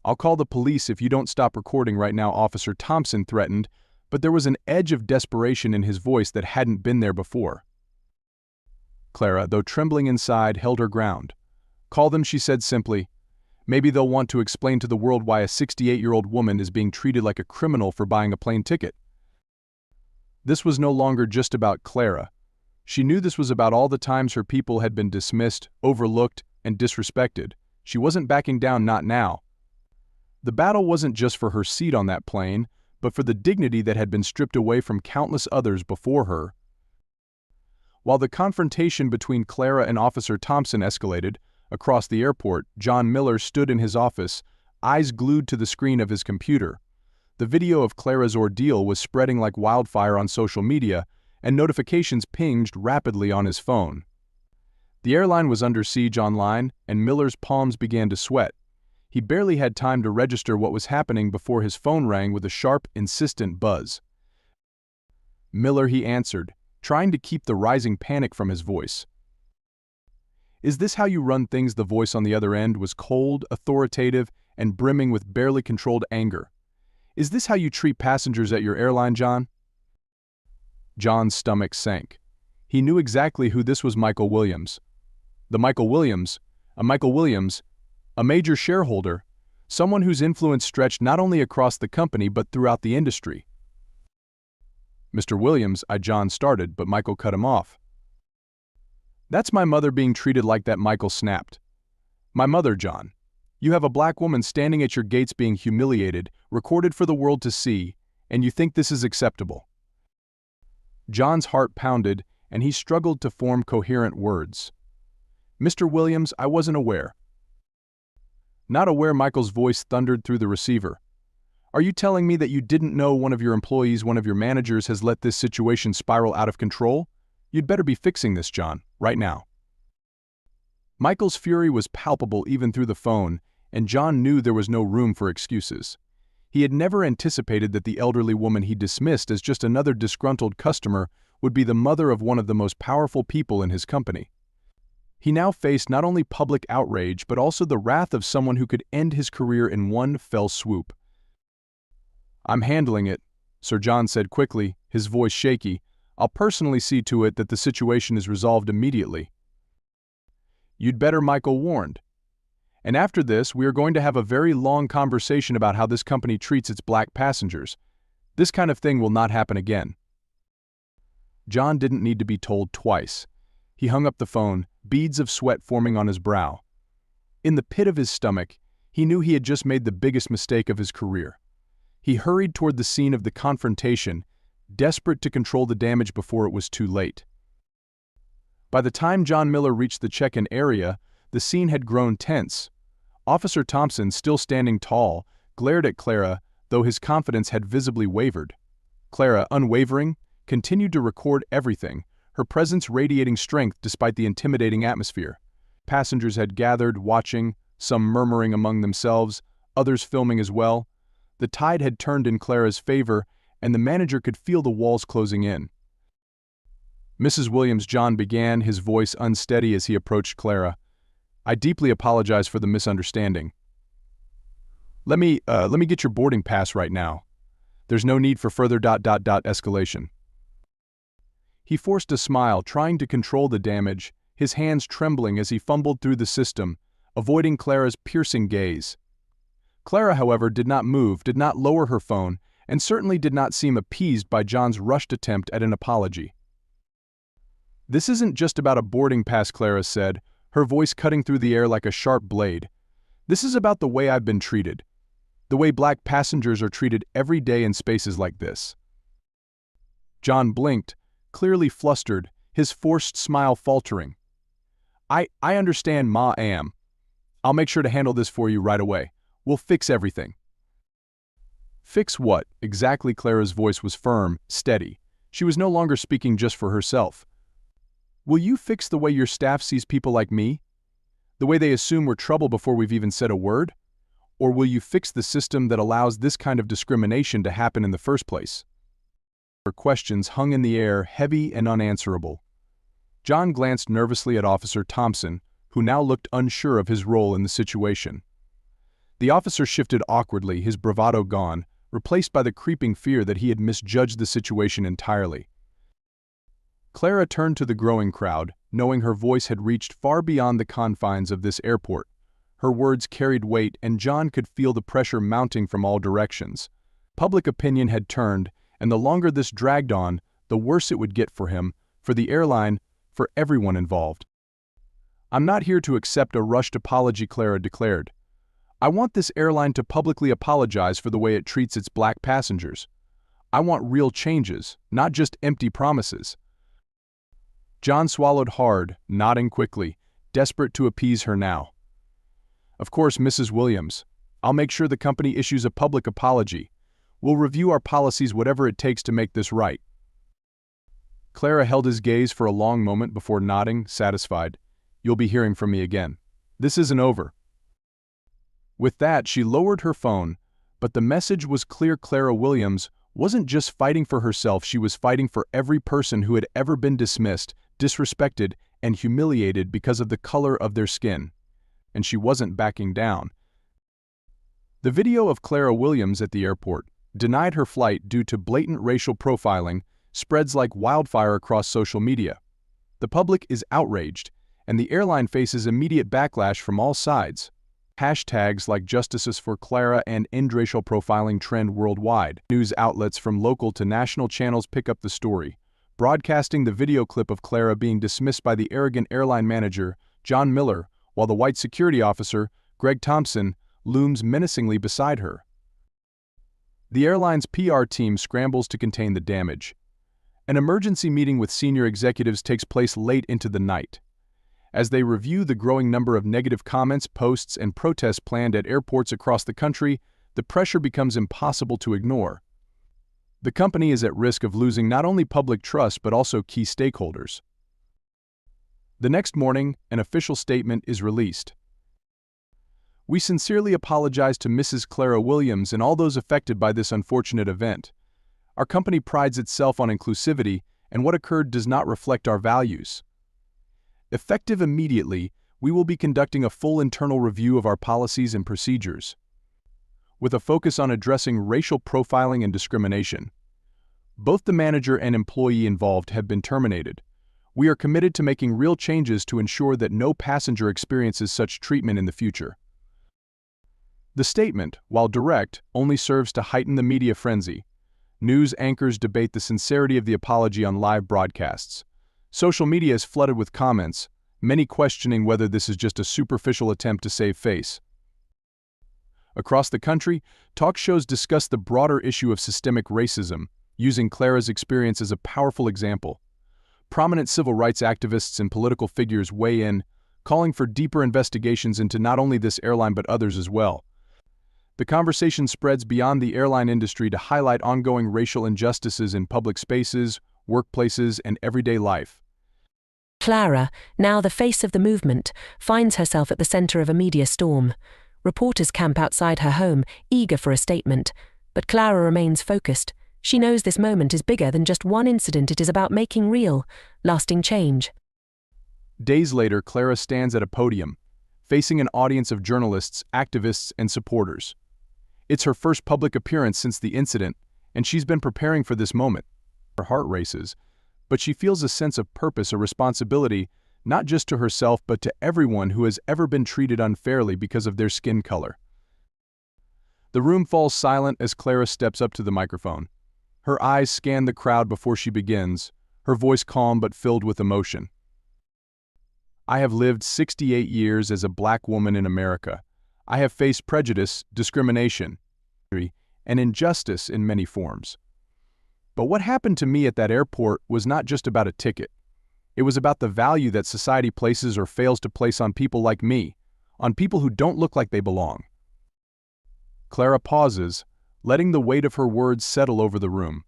"I'll call the police if you don't stop recording right now," Officer Thompson threatened, but there was an edge of desperation in his voice that hadn't been there before. Clara, though trembling inside, held her ground. "Call them," she said simply. "Maybe they'll want to explain to the world why a 68-year-old woman is being treated like a criminal for buying a plane ticket." This was no longer just about Clara. She knew this was about all the times her people had been dismissed, overlooked, and disrespected. She wasn't backing down, not now. The battle wasn't just for her seat on that plane, but for the dignity that had been stripped away from countless others before her. While the confrontation between Clara and Officer Thompson escalated, across the airport, John Miller stood in his office, eyes glued to the screen of his computer. The video of Clara's ordeal was spreading like wildfire on social media, and notifications pinged rapidly on his phone. The airline was under siege online, and Miller's palms began to sweat. He barely had time to register what was happening before his phone rang with a sharp, insistent buzz. "Miller," he answered, trying to keep the rising panic from his voice. "Is this how you run things?" The voice on the other end was cold, authoritative, and brimming with barely controlled anger. "Is this how you treat passengers at your airline, John?" John's stomach sank. He knew exactly who this was: Michael Williams. Michael Williams, a major shareholder, someone whose influence stretched not only across the company but throughout the industry. "Mr. Williams," John started, but Michael cut him off. "That's my mother being treated like that," Michael snapped. "My mother, John. You have a black woman standing at your gates being humiliated, recorded for the world to see, and you think this is acceptable?" John's heart pounded, and he struggled to form coherent words. "Mr. Williams, I wasn't aware." "Not aware?" Michael's voice thundered through the receiver. "Are you telling me that you didn't know one of your employees, one of your managers, has let this situation spiral out of control? You'd better be fixing this, John, right now." Michael's fury was palpable even through the phone, and John knew there was no room for excuses. He had never anticipated that the elderly woman he dismissed as just another disgruntled customer would be the mother of one of the most powerful people in his company. He now faced not only public outrage but also the wrath of someone who could end his career in one fell swoop. "I'm handling it," Sir John said quickly, his voice shaky. "I'll personally see to it that the situation is resolved immediately." "You'd better," Michael warned. "And after this, we are going to have a very long conversation about how this company treats its black passengers. This kind of thing will not happen again." John didn't need to be told twice. He hung up the phone, beads of sweat forming on his brow. In the pit of his stomach, he knew he had just made the biggest mistake of his career. He hurried toward the scene of the confrontation, desperate to control the damage before it was too late. By the time John Miller reached the check-in area, the scene had grown tense. Officer Thompson, still standing tall, glared at Clara, though his confidence had visibly wavered. Clara, unwavering, continued to record everything, her presence radiating strength despite the intimidating atmosphere. Passengers had gathered, watching, some murmuring among themselves, others filming as well. The tide had turned in Clara's favor, and the manager could feel the walls closing in. "Mrs. Williams," John began, his voice unsteady as he approached Clara, "I deeply apologize for the misunderstanding. Let me get your boarding pass right now. There's no need for further escalation." He forced a smile, trying to control the damage, his hands trembling as he fumbled through the system, avoiding Clara's piercing gaze. Clara, however, did not move, did not lower her phone, and certainly did not seem appeased by John's rushed attempt at an apology. "This isn't just about a boarding pass," Clara said, her voice cutting through the air like a sharp blade. "This is about the way I've been treated. The way black passengers are treated every day in spaces like this." John blinked, clearly flustered, his forced smile faltering. I understand, ma'am. I'll make sure to handle this for you right away. We'll fix everything." Fix what? Exactly. Clara's voice was firm, steady. She was no longer speaking just for herself. "Will you fix the way your staff sees people like me? The way they assume we're trouble before we've even said a word? Or will you fix the system that allows this kind of discrimination to happen in the first place?" Her questions hung in the air, heavy and unanswerable. John glanced nervously at Officer Thompson, who now looked unsure of his role in the situation. The officer shifted awkwardly, his bravado gone, replaced by the creeping fear that he had misjudged the situation entirely. Clara turned to the growing crowd, knowing her voice had reached far beyond the confines of this airport. Her words carried weight, and John could feel the pressure mounting from all directions. Public opinion had turned, and the longer this dragged on, the worse it would get for him, for the airline, for everyone involved. "I'm not here to accept a rushed apology," Clara declared. "I want this airline to publicly apologize for the way it treats its black passengers. I want real changes, not just empty promises." John swallowed hard, nodding quickly, desperate to appease her now. "Of course, Mrs. Williams. I'll make sure the company issues a public apology. We'll review our policies, whatever it takes to make this right." Clara held his gaze for a long moment before nodding, satisfied. "You'll be hearing from me again. This isn't over." With that, she lowered her phone, but the message was clear. Clara Williams wasn't just fighting for herself, she was fighting for every person who had ever been dismissed, disrespected, and humiliated because of the color of their skin. And she wasn't backing down. The video of Clara Williams at the airport, denied her flight due to blatant racial profiling, spreads like wildfire across social media. The public is outraged, and the airline faces immediate backlash from all sides. Hashtags like "Justice for Clara" and "End Racial Profiling" trend worldwide. News outlets from local to national channels pick up the story, broadcasting the video clip of Clara being dismissed by the arrogant airline manager, John Miller, while the white security officer, Greg Thompson, looms menacingly beside her. The airline's PR team scrambles to contain the damage. An emergency meeting with senior executives takes place late into the night. As they review the growing number of negative comments, posts, and protests planned at airports across the country, the pressure becomes impossible to ignore. The company is at risk of losing not only public trust but also key stakeholders. The next morning, an official statement is released. "We sincerely apologize to Mrs. Clara Williams and all those affected by this unfortunate event. Our company prides itself on inclusivity, and what occurred does not reflect our values. Effective immediately, we will be conducting a full internal review of our policies and procedures, with a focus on addressing racial profiling and discrimination. Both the manager and employee involved have been terminated. We are committed to making real changes to ensure that no passenger experiences such treatment in the future." The statement, while direct, only serves to heighten the media frenzy. News anchors debate the sincerity of the apology on live broadcasts. Social media is flooded with comments, many questioning whether this is just a superficial attempt to save face. Across the country, talk shows discuss the broader issue of systemic racism, using Clara's experience as a powerful example. Prominent civil rights activists and political figures weigh in, calling for deeper investigations into not only this airline but others as well. The conversation spreads beyond the airline industry to highlight ongoing racial injustices in public spaces, workplaces, and everyday life. Clara, now the face of the movement, finds herself at the center of a media storm. Reporters camp outside her home, eager for a statement, but Clara remains focused. She knows this moment is bigger than just one incident. It is about making real, lasting change. Days later, Clara stands at a podium, facing an audience of journalists, activists, and supporters. It's her first public appearance since the incident, and she's been preparing for this moment. Her heart races, but she feels a sense of purpose, a responsibility, not just to herself but to everyone who has ever been treated unfairly because of their skin color. The room falls silent as Clara steps up to the microphone. Her eyes scan the crowd before she begins, her voice calm but filled with emotion. I have lived 68 years as a black woman in America. I have faced prejudice, discrimination, and injustice in many forms. But what happened to me at that airport was not just about a ticket. It was about the value that society places or fails to place on people like me, on people who don't look like they belong. Clara pauses, letting the weight of her words settle over the room.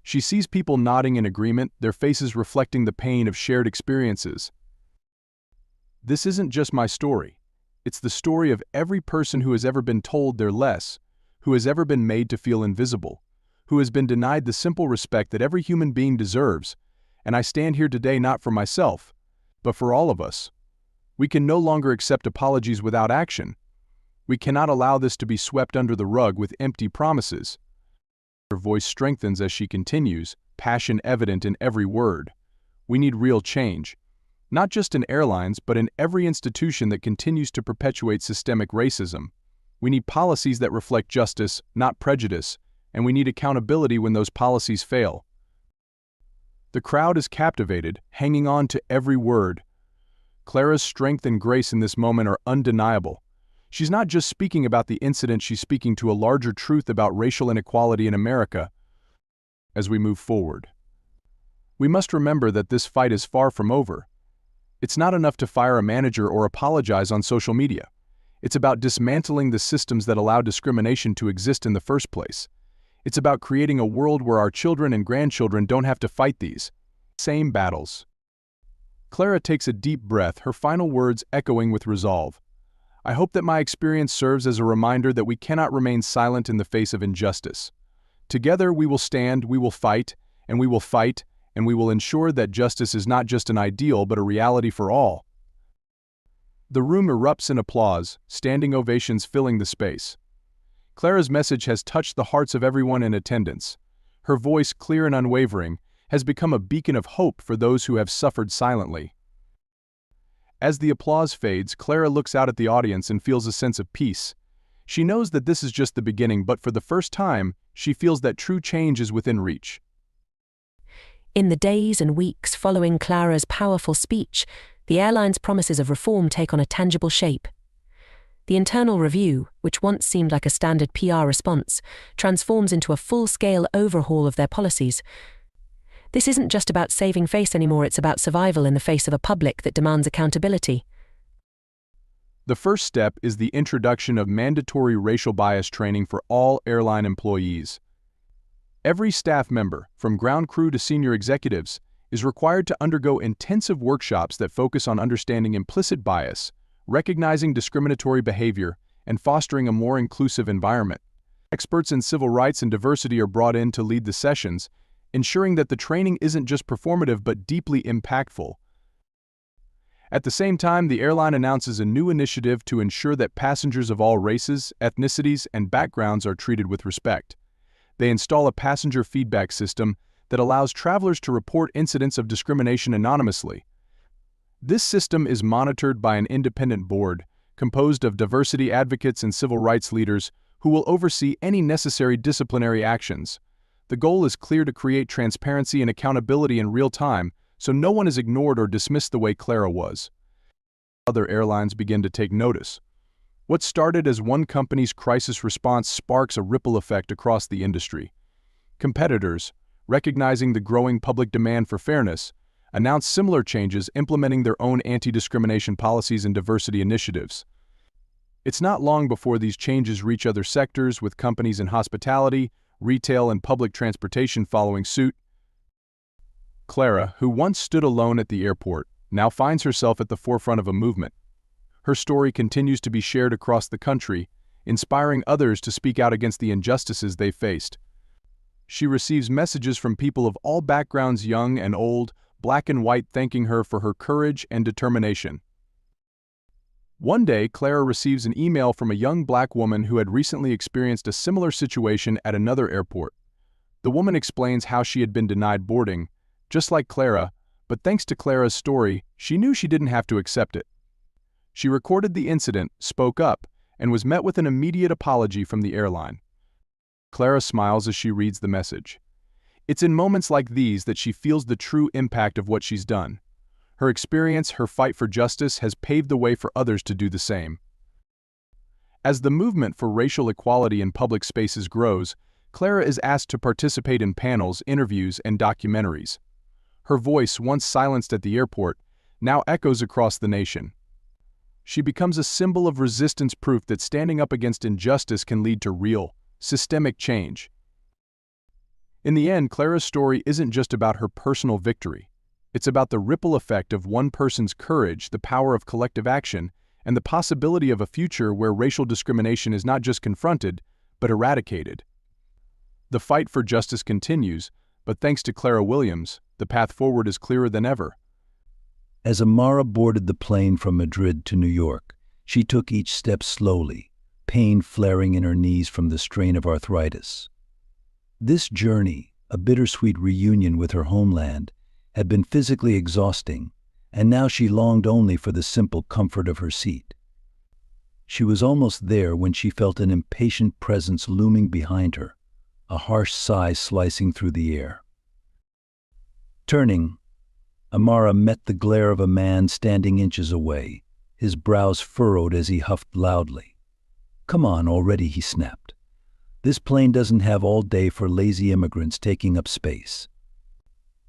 She sees people nodding in agreement, their faces reflecting the pain of shared experiences. This isn't just my story. It's the story of every person who has ever been told they're less, who has ever been made to feel invisible, who has been denied the simple respect that every human being deserves. And I stand here today not for myself, but for all of us. We can no longer accept apologies without action. We cannot allow this to be swept under the rug with empty promises. Her voice strengthens as she continues, passion evident in every word. We need real change, not just in airlines but in every institution that continues to perpetuate systemic racism. We need policies that reflect justice, not prejudice, and we need accountability when those policies fail. The crowd is captivated, hanging on to every word. Clara's strength and grace in this moment are undeniable. She's not just speaking about the incident, she's speaking to a larger truth about racial inequality in America. As we move forward, we must remember that this fight is far from over. It's not enough to fire a manager or apologize on social media. It's about dismantling the systems that allow discrimination to exist in the first place. It's about creating a world where our children and grandchildren don't have to fight these same battles. Clara takes a deep breath, her final words echoing with resolve. I hope that my experience serves as a reminder that we cannot remain silent in the face of injustice. Together we will stand, we will fight, and we will fight, and we will ensure that justice is not just an ideal but a reality for all. The room erupts in applause, standing ovations filling the space. Clara's message has touched the hearts of everyone in attendance. Her voice, clear and unwavering, has become a beacon of hope for those who have suffered silently. As the applause fades, Clara looks out at the audience and feels a sense of peace. She knows that this is just the beginning, but for the first time, she feels that true change is within reach. In the days and weeks following Clara's powerful speech, the airline's promises of reform take on a tangible shape. The internal review, which once seemed like a standard PR response, transforms into a full-scale overhaul of their policies. This isn't just about saving face anymore, it's about survival in the face of a public that demands accountability. The first step is the introduction of mandatory racial bias training for all airline employees. Every staff member, from ground crew to senior executives, is required to undergo intensive workshops that focus on understanding implicit bias, recognizing discriminatory behavior, and fostering a more inclusive environment. Experts in civil rights and diversity are brought in to lead the sessions, ensuring that the training isn't just performative but deeply impactful. At the same time, the airline announces a new initiative to ensure that passengers of all races, ethnicities, and backgrounds are treated with respect. They install a passenger feedback system that allows travelers to report incidents of discrimination anonymously. This system is monitored by an independent board, composed of diversity advocates and civil rights leaders, who will oversee any necessary disciplinary actions. The goal is clear: to create transparency and accountability in real time, so no one is ignored or dismissed the way Clara was. Other airlines begin to take notice. What started as one company's crisis response sparks a ripple effect across the industry. Competitors, recognizing the growing public demand for fairness, announce similar changes, implementing their own anti-discrimination policies and diversity initiatives. It's not long before these changes reach other sectors, with companies in hospitality, retail, and public transportation following suit. Clara, who once stood alone at the airport, now finds herself at the forefront of a movement. Her story continues to be shared across the country, inspiring others to speak out against the injustices they faced. She receives messages from people of all backgrounds, young and old, black and white, thanking her for her courage and determination. One day, Clara receives an email from a young black woman who had recently experienced a similar situation at another airport. The woman explains how she had been denied boarding, just like Clara, but thanks to Clara's story, she knew she didn't have to accept it. She recorded the incident, spoke up, and was met with an immediate apology from the airline. Clara smiles as she reads the message. It's in moments like these that she feels the true impact of what she's done. Her experience, her fight for justice, has paved the way for others to do the same. As the movement for racial equality in public spaces grows, Clara is asked to participate in panels, interviews, and documentaries. Her voice, once silenced at the airport, now echoes across the nation. She becomes a symbol of resistance, proof that standing up against injustice can lead to real, systemic change. In the end, Clara's story isn't just about her personal victory. It's about the ripple effect of one person's courage, the power of collective action, and the possibility of a future where racial discrimination is not just confronted, but eradicated. The fight for justice continues, but thanks to Clara Williams, the path forward is clearer than ever. As Amara boarded the plane from Madrid to New York, she took each step slowly, pain flaring in her knees from the strain of arthritis. This journey, a bittersweet reunion with her homeland, had been physically exhausting, and now she longed only for the simple comfort of her seat. She was almost there when she felt an impatient presence looming behind her, a harsh sigh slicing through the air. Turning, Amara met the glare of a man standing inches away, his brows furrowed as he huffed loudly. "Come on already," he snapped. "This plane doesn't have all day for lazy immigrants taking up space."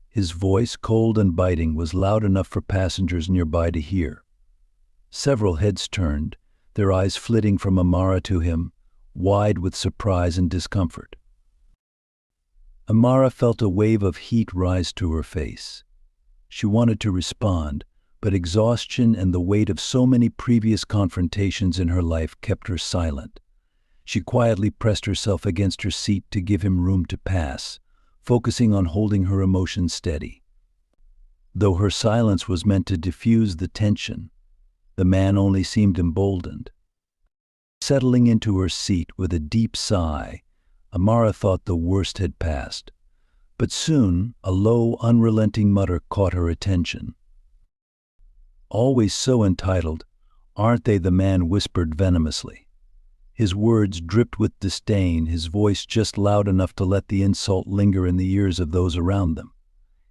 His voice, cold and biting, was loud enough for passengers nearby to hear. Several heads turned, their eyes flitting from Amara to him, wide with surprise and discomfort. Amara felt a wave of heat rise to her face. She wanted to respond, but exhaustion and the weight of so many previous confrontations in her life kept her silent. She quietly pressed herself against her seat to give him room to pass, focusing on holding her emotions steady. Though her silence was meant to diffuse the tension, the man only seemed emboldened. Settling into her seat with a deep sigh, Amara thought the worst had passed. But soon, a low, unrelenting mutter caught her attention. "Always so entitled, aren't they?" the man whispered venomously. His words dripped with disdain, his voice just loud enough to let the insult linger in the ears of those around them.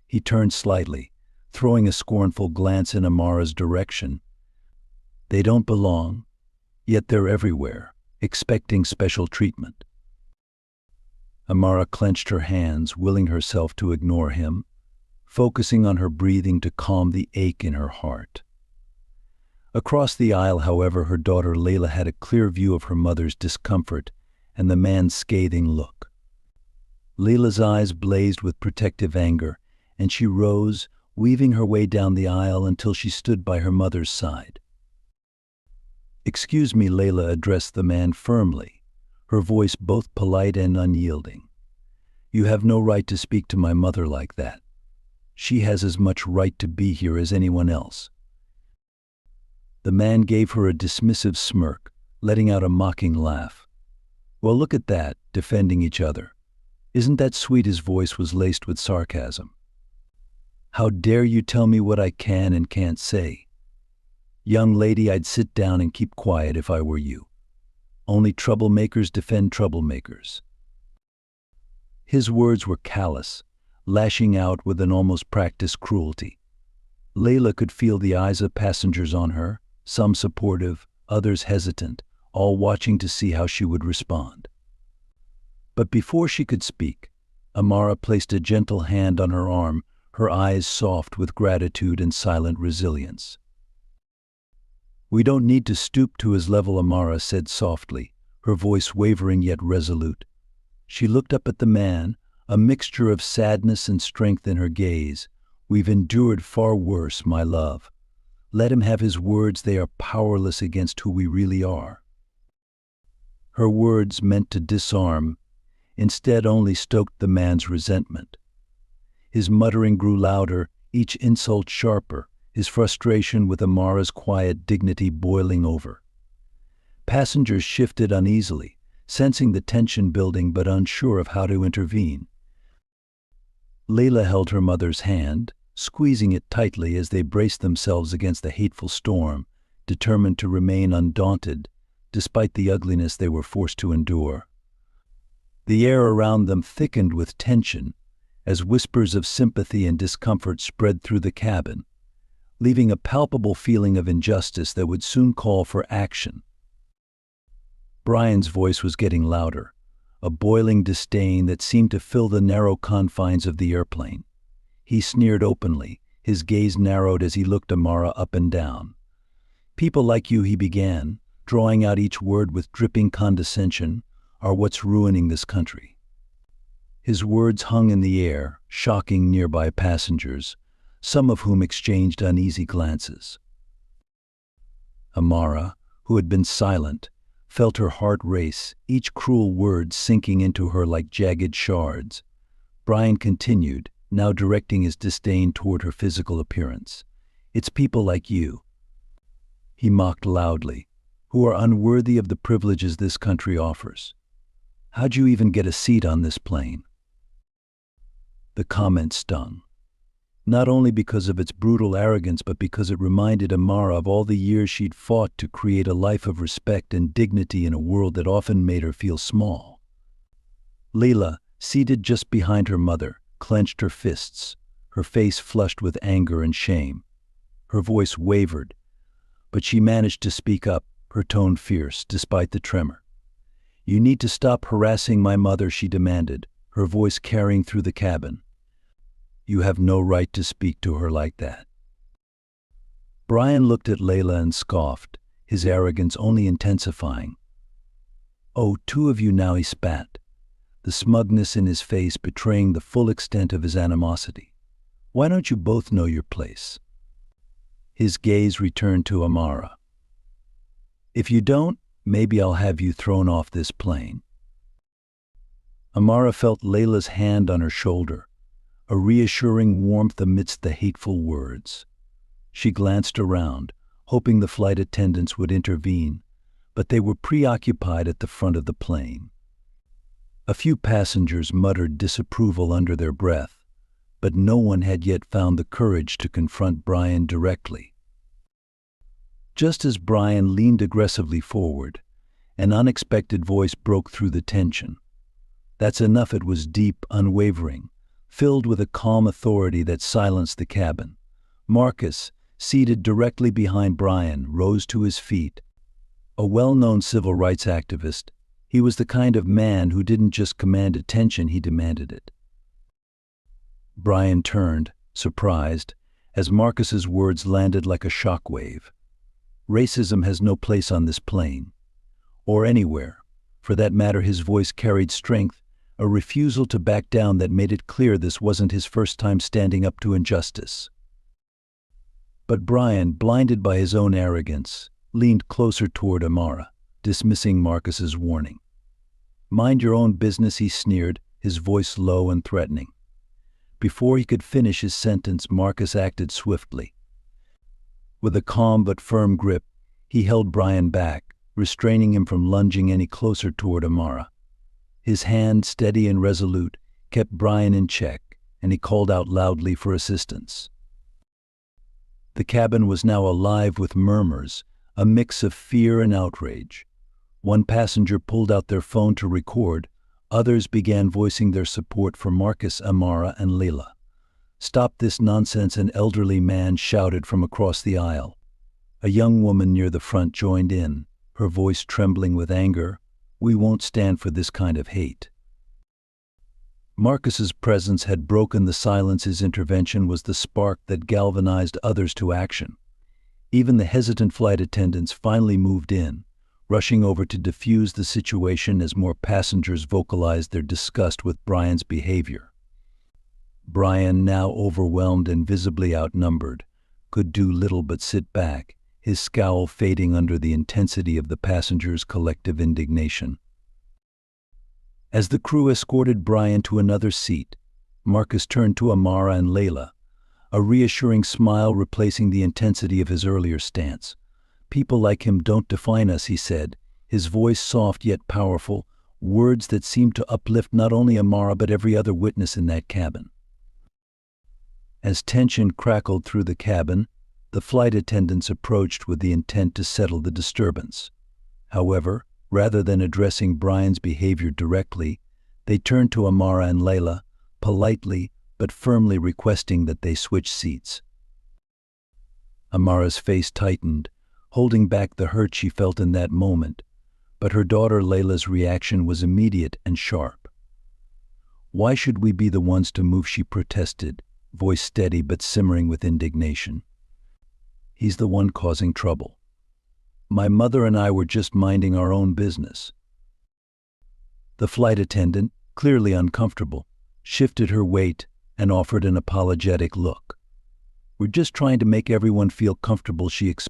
He turned slightly, throwing a scornful glance in Amara's direction. "They don't belong, yet they're everywhere, expecting special treatment." Amara clenched her hands, willing herself to ignore him, focusing on her breathing to calm the ache in her heart. Across the aisle, however, her daughter Layla had a clear view of her mother's discomfort and the man's scathing look. Layla's eyes blazed with protective anger, and she rose, weaving her way down the aisle until she stood by her mother's side. "Excuse me," Layla addressed the man firmly, her voice both polite and unyielding. "You have no right to speak to my mother like that. She has as much right to be here as anyone else." The man gave her a dismissive smirk, letting out a mocking laugh. "Well, look at that, defending each other. Isn't that sweet?" His voice was laced with sarcasm. "How dare you tell me what I can and can't say? Young lady, I'd sit down and keep quiet if I were you. Only troublemakers defend troublemakers." His words were callous, lashing out with an almost practiced cruelty. Layla could feel the eyes of passengers on her, some supportive, others hesitant, all watching to see how she would respond. But before she could speak, Amara placed a gentle hand on her arm, her eyes soft with gratitude and silent resilience. "We don't need to stoop to his level," Amara said softly, her voice wavering yet resolute. She looked up at the man, a mixture of sadness and strength in her gaze. "We've endured far worse, my love. Let him have his words, they are powerless against who we really are." Her words, meant to disarm, instead only stoked the man's resentment. His muttering grew louder, each insult sharper, his frustration with Amara's quiet dignity boiling over. Passengers shifted uneasily, sensing the tension building but unsure of how to intervene. Layla held her mother's hand, squeezing it tightly as they braced themselves against the hateful storm, determined to remain undaunted, despite the ugliness they were forced to endure. The air around them thickened with tension as whispers of sympathy and discomfort spread through the cabin, leaving a palpable feeling of injustice that would soon call for action. Brian's voice was getting louder, a boiling disdain that seemed to fill the narrow confines of the airplane. He sneered openly, his gaze narrowed as he looked Amara up and down. "People like you," he began, drawing out each word with dripping condescension, "are what's ruining this country." His words hung in the air, shocking nearby passengers, some of whom exchanged uneasy glances. Amara, who had been silent, felt her heart race, each cruel word sinking into her like jagged shards. Brian continued, now directing his disdain toward her physical appearance. "It's people like you," he mocked loudly, "who are unworthy of the privileges this country offers. How'd you even get a seat on this plane?" The comment stung, not only because of its brutal arrogance but because it reminded Amara of all the years she'd fought to create a life of respect and dignity in a world that often made her feel small. Layla, seated just behind her mother, clenched her fists, her face flushed with anger and shame. Her voice wavered, but she managed to speak up, her tone fierce despite the tremor. "You need to stop harassing my mother," she demanded, her voice carrying through the cabin. "You have no right to speak to her like that." Brian looked at Layla and scoffed, his arrogance only intensifying. "Oh, two of you now," he spat, the smugness in his face betraying the full extent of his animosity. "Why don't you both know your place?" His gaze returned to Amara. "If you don't, maybe I'll have you thrown off this plane." Amara felt Layla's hand on her shoulder, a reassuring warmth amidst the hateful words. She glanced around, hoping the flight attendants would intervene, but they were preoccupied at the front of the plane. A few passengers muttered disapproval under their breath, but no one had yet found the courage to confront Brian directly. Just as Brian leaned aggressively forward, an unexpected voice broke through the tension. "That's enough." It was deep, unwavering, filled with a calm authority that silenced the cabin. Marcus, seated directly behind Brian, rose to his feet. A well-known civil rights activist, he was the kind of man who didn't just command attention, he demanded it. Brian turned, surprised, as Marcus's words landed like a shockwave. "Racism has no place on this plane, or anywhere." For that matter, his voice carried strength, a refusal to back down that made it clear this wasn't his first time standing up to injustice. But Brian, blinded by his own arrogance, leaned closer toward Amara, dismissing Marcus's warning. "Mind your own business," he sneered, his voice low and threatening. Before he could finish his sentence, Marcus acted swiftly. With a calm but firm grip, he held Brian back, restraining him from lunging any closer toward Amara. His hand, steady and resolute, kept Brian in check, and he called out loudly for assistance. The cabin was now alive with murmurs, a mix of fear and outrage. One passenger pulled out their phone to record, others began voicing their support for Marcus, Amara, and Layla. "Stop this nonsense," an elderly man shouted from across the aisle. A young woman near the front joined in, her voice trembling with anger. "We won't stand for this kind of hate." Marcus's presence had broken the silence. His intervention was the spark that galvanized others to action. Even the hesitant flight attendants finally moved in, rushing over to defuse the situation as more passengers vocalized their disgust with Brian's behavior. Brian, now overwhelmed and visibly outnumbered, could do little but sit back, his scowl fading under the intensity of the passengers' collective indignation. As the crew escorted Brian to another seat, Marcus turned to Amara and Layla, a reassuring smile replacing the intensity of his earlier stance. "People like him don't define us," he said, his voice soft yet powerful, words that seemed to uplift not only Amara but every other witness in that cabin. As tension crackled through the cabin, the flight attendants approached with the intent to settle the disturbance. However, rather than addressing Brian's behavior directly, they turned to Amara and Layla, politely but firmly requesting that they switch seats. Amara's face tightened, holding back the hurt she felt in that moment, but her daughter Layla's reaction was immediate and sharp. "Why should we be the ones to move?" she protested, voice steady but simmering with indignation. "He's the one causing trouble. My mother and I were just minding our own business." The flight attendant, clearly uncomfortable, shifted her weight and offered an apologetic look. "We're just trying to make everyone feel comfortable," she explained.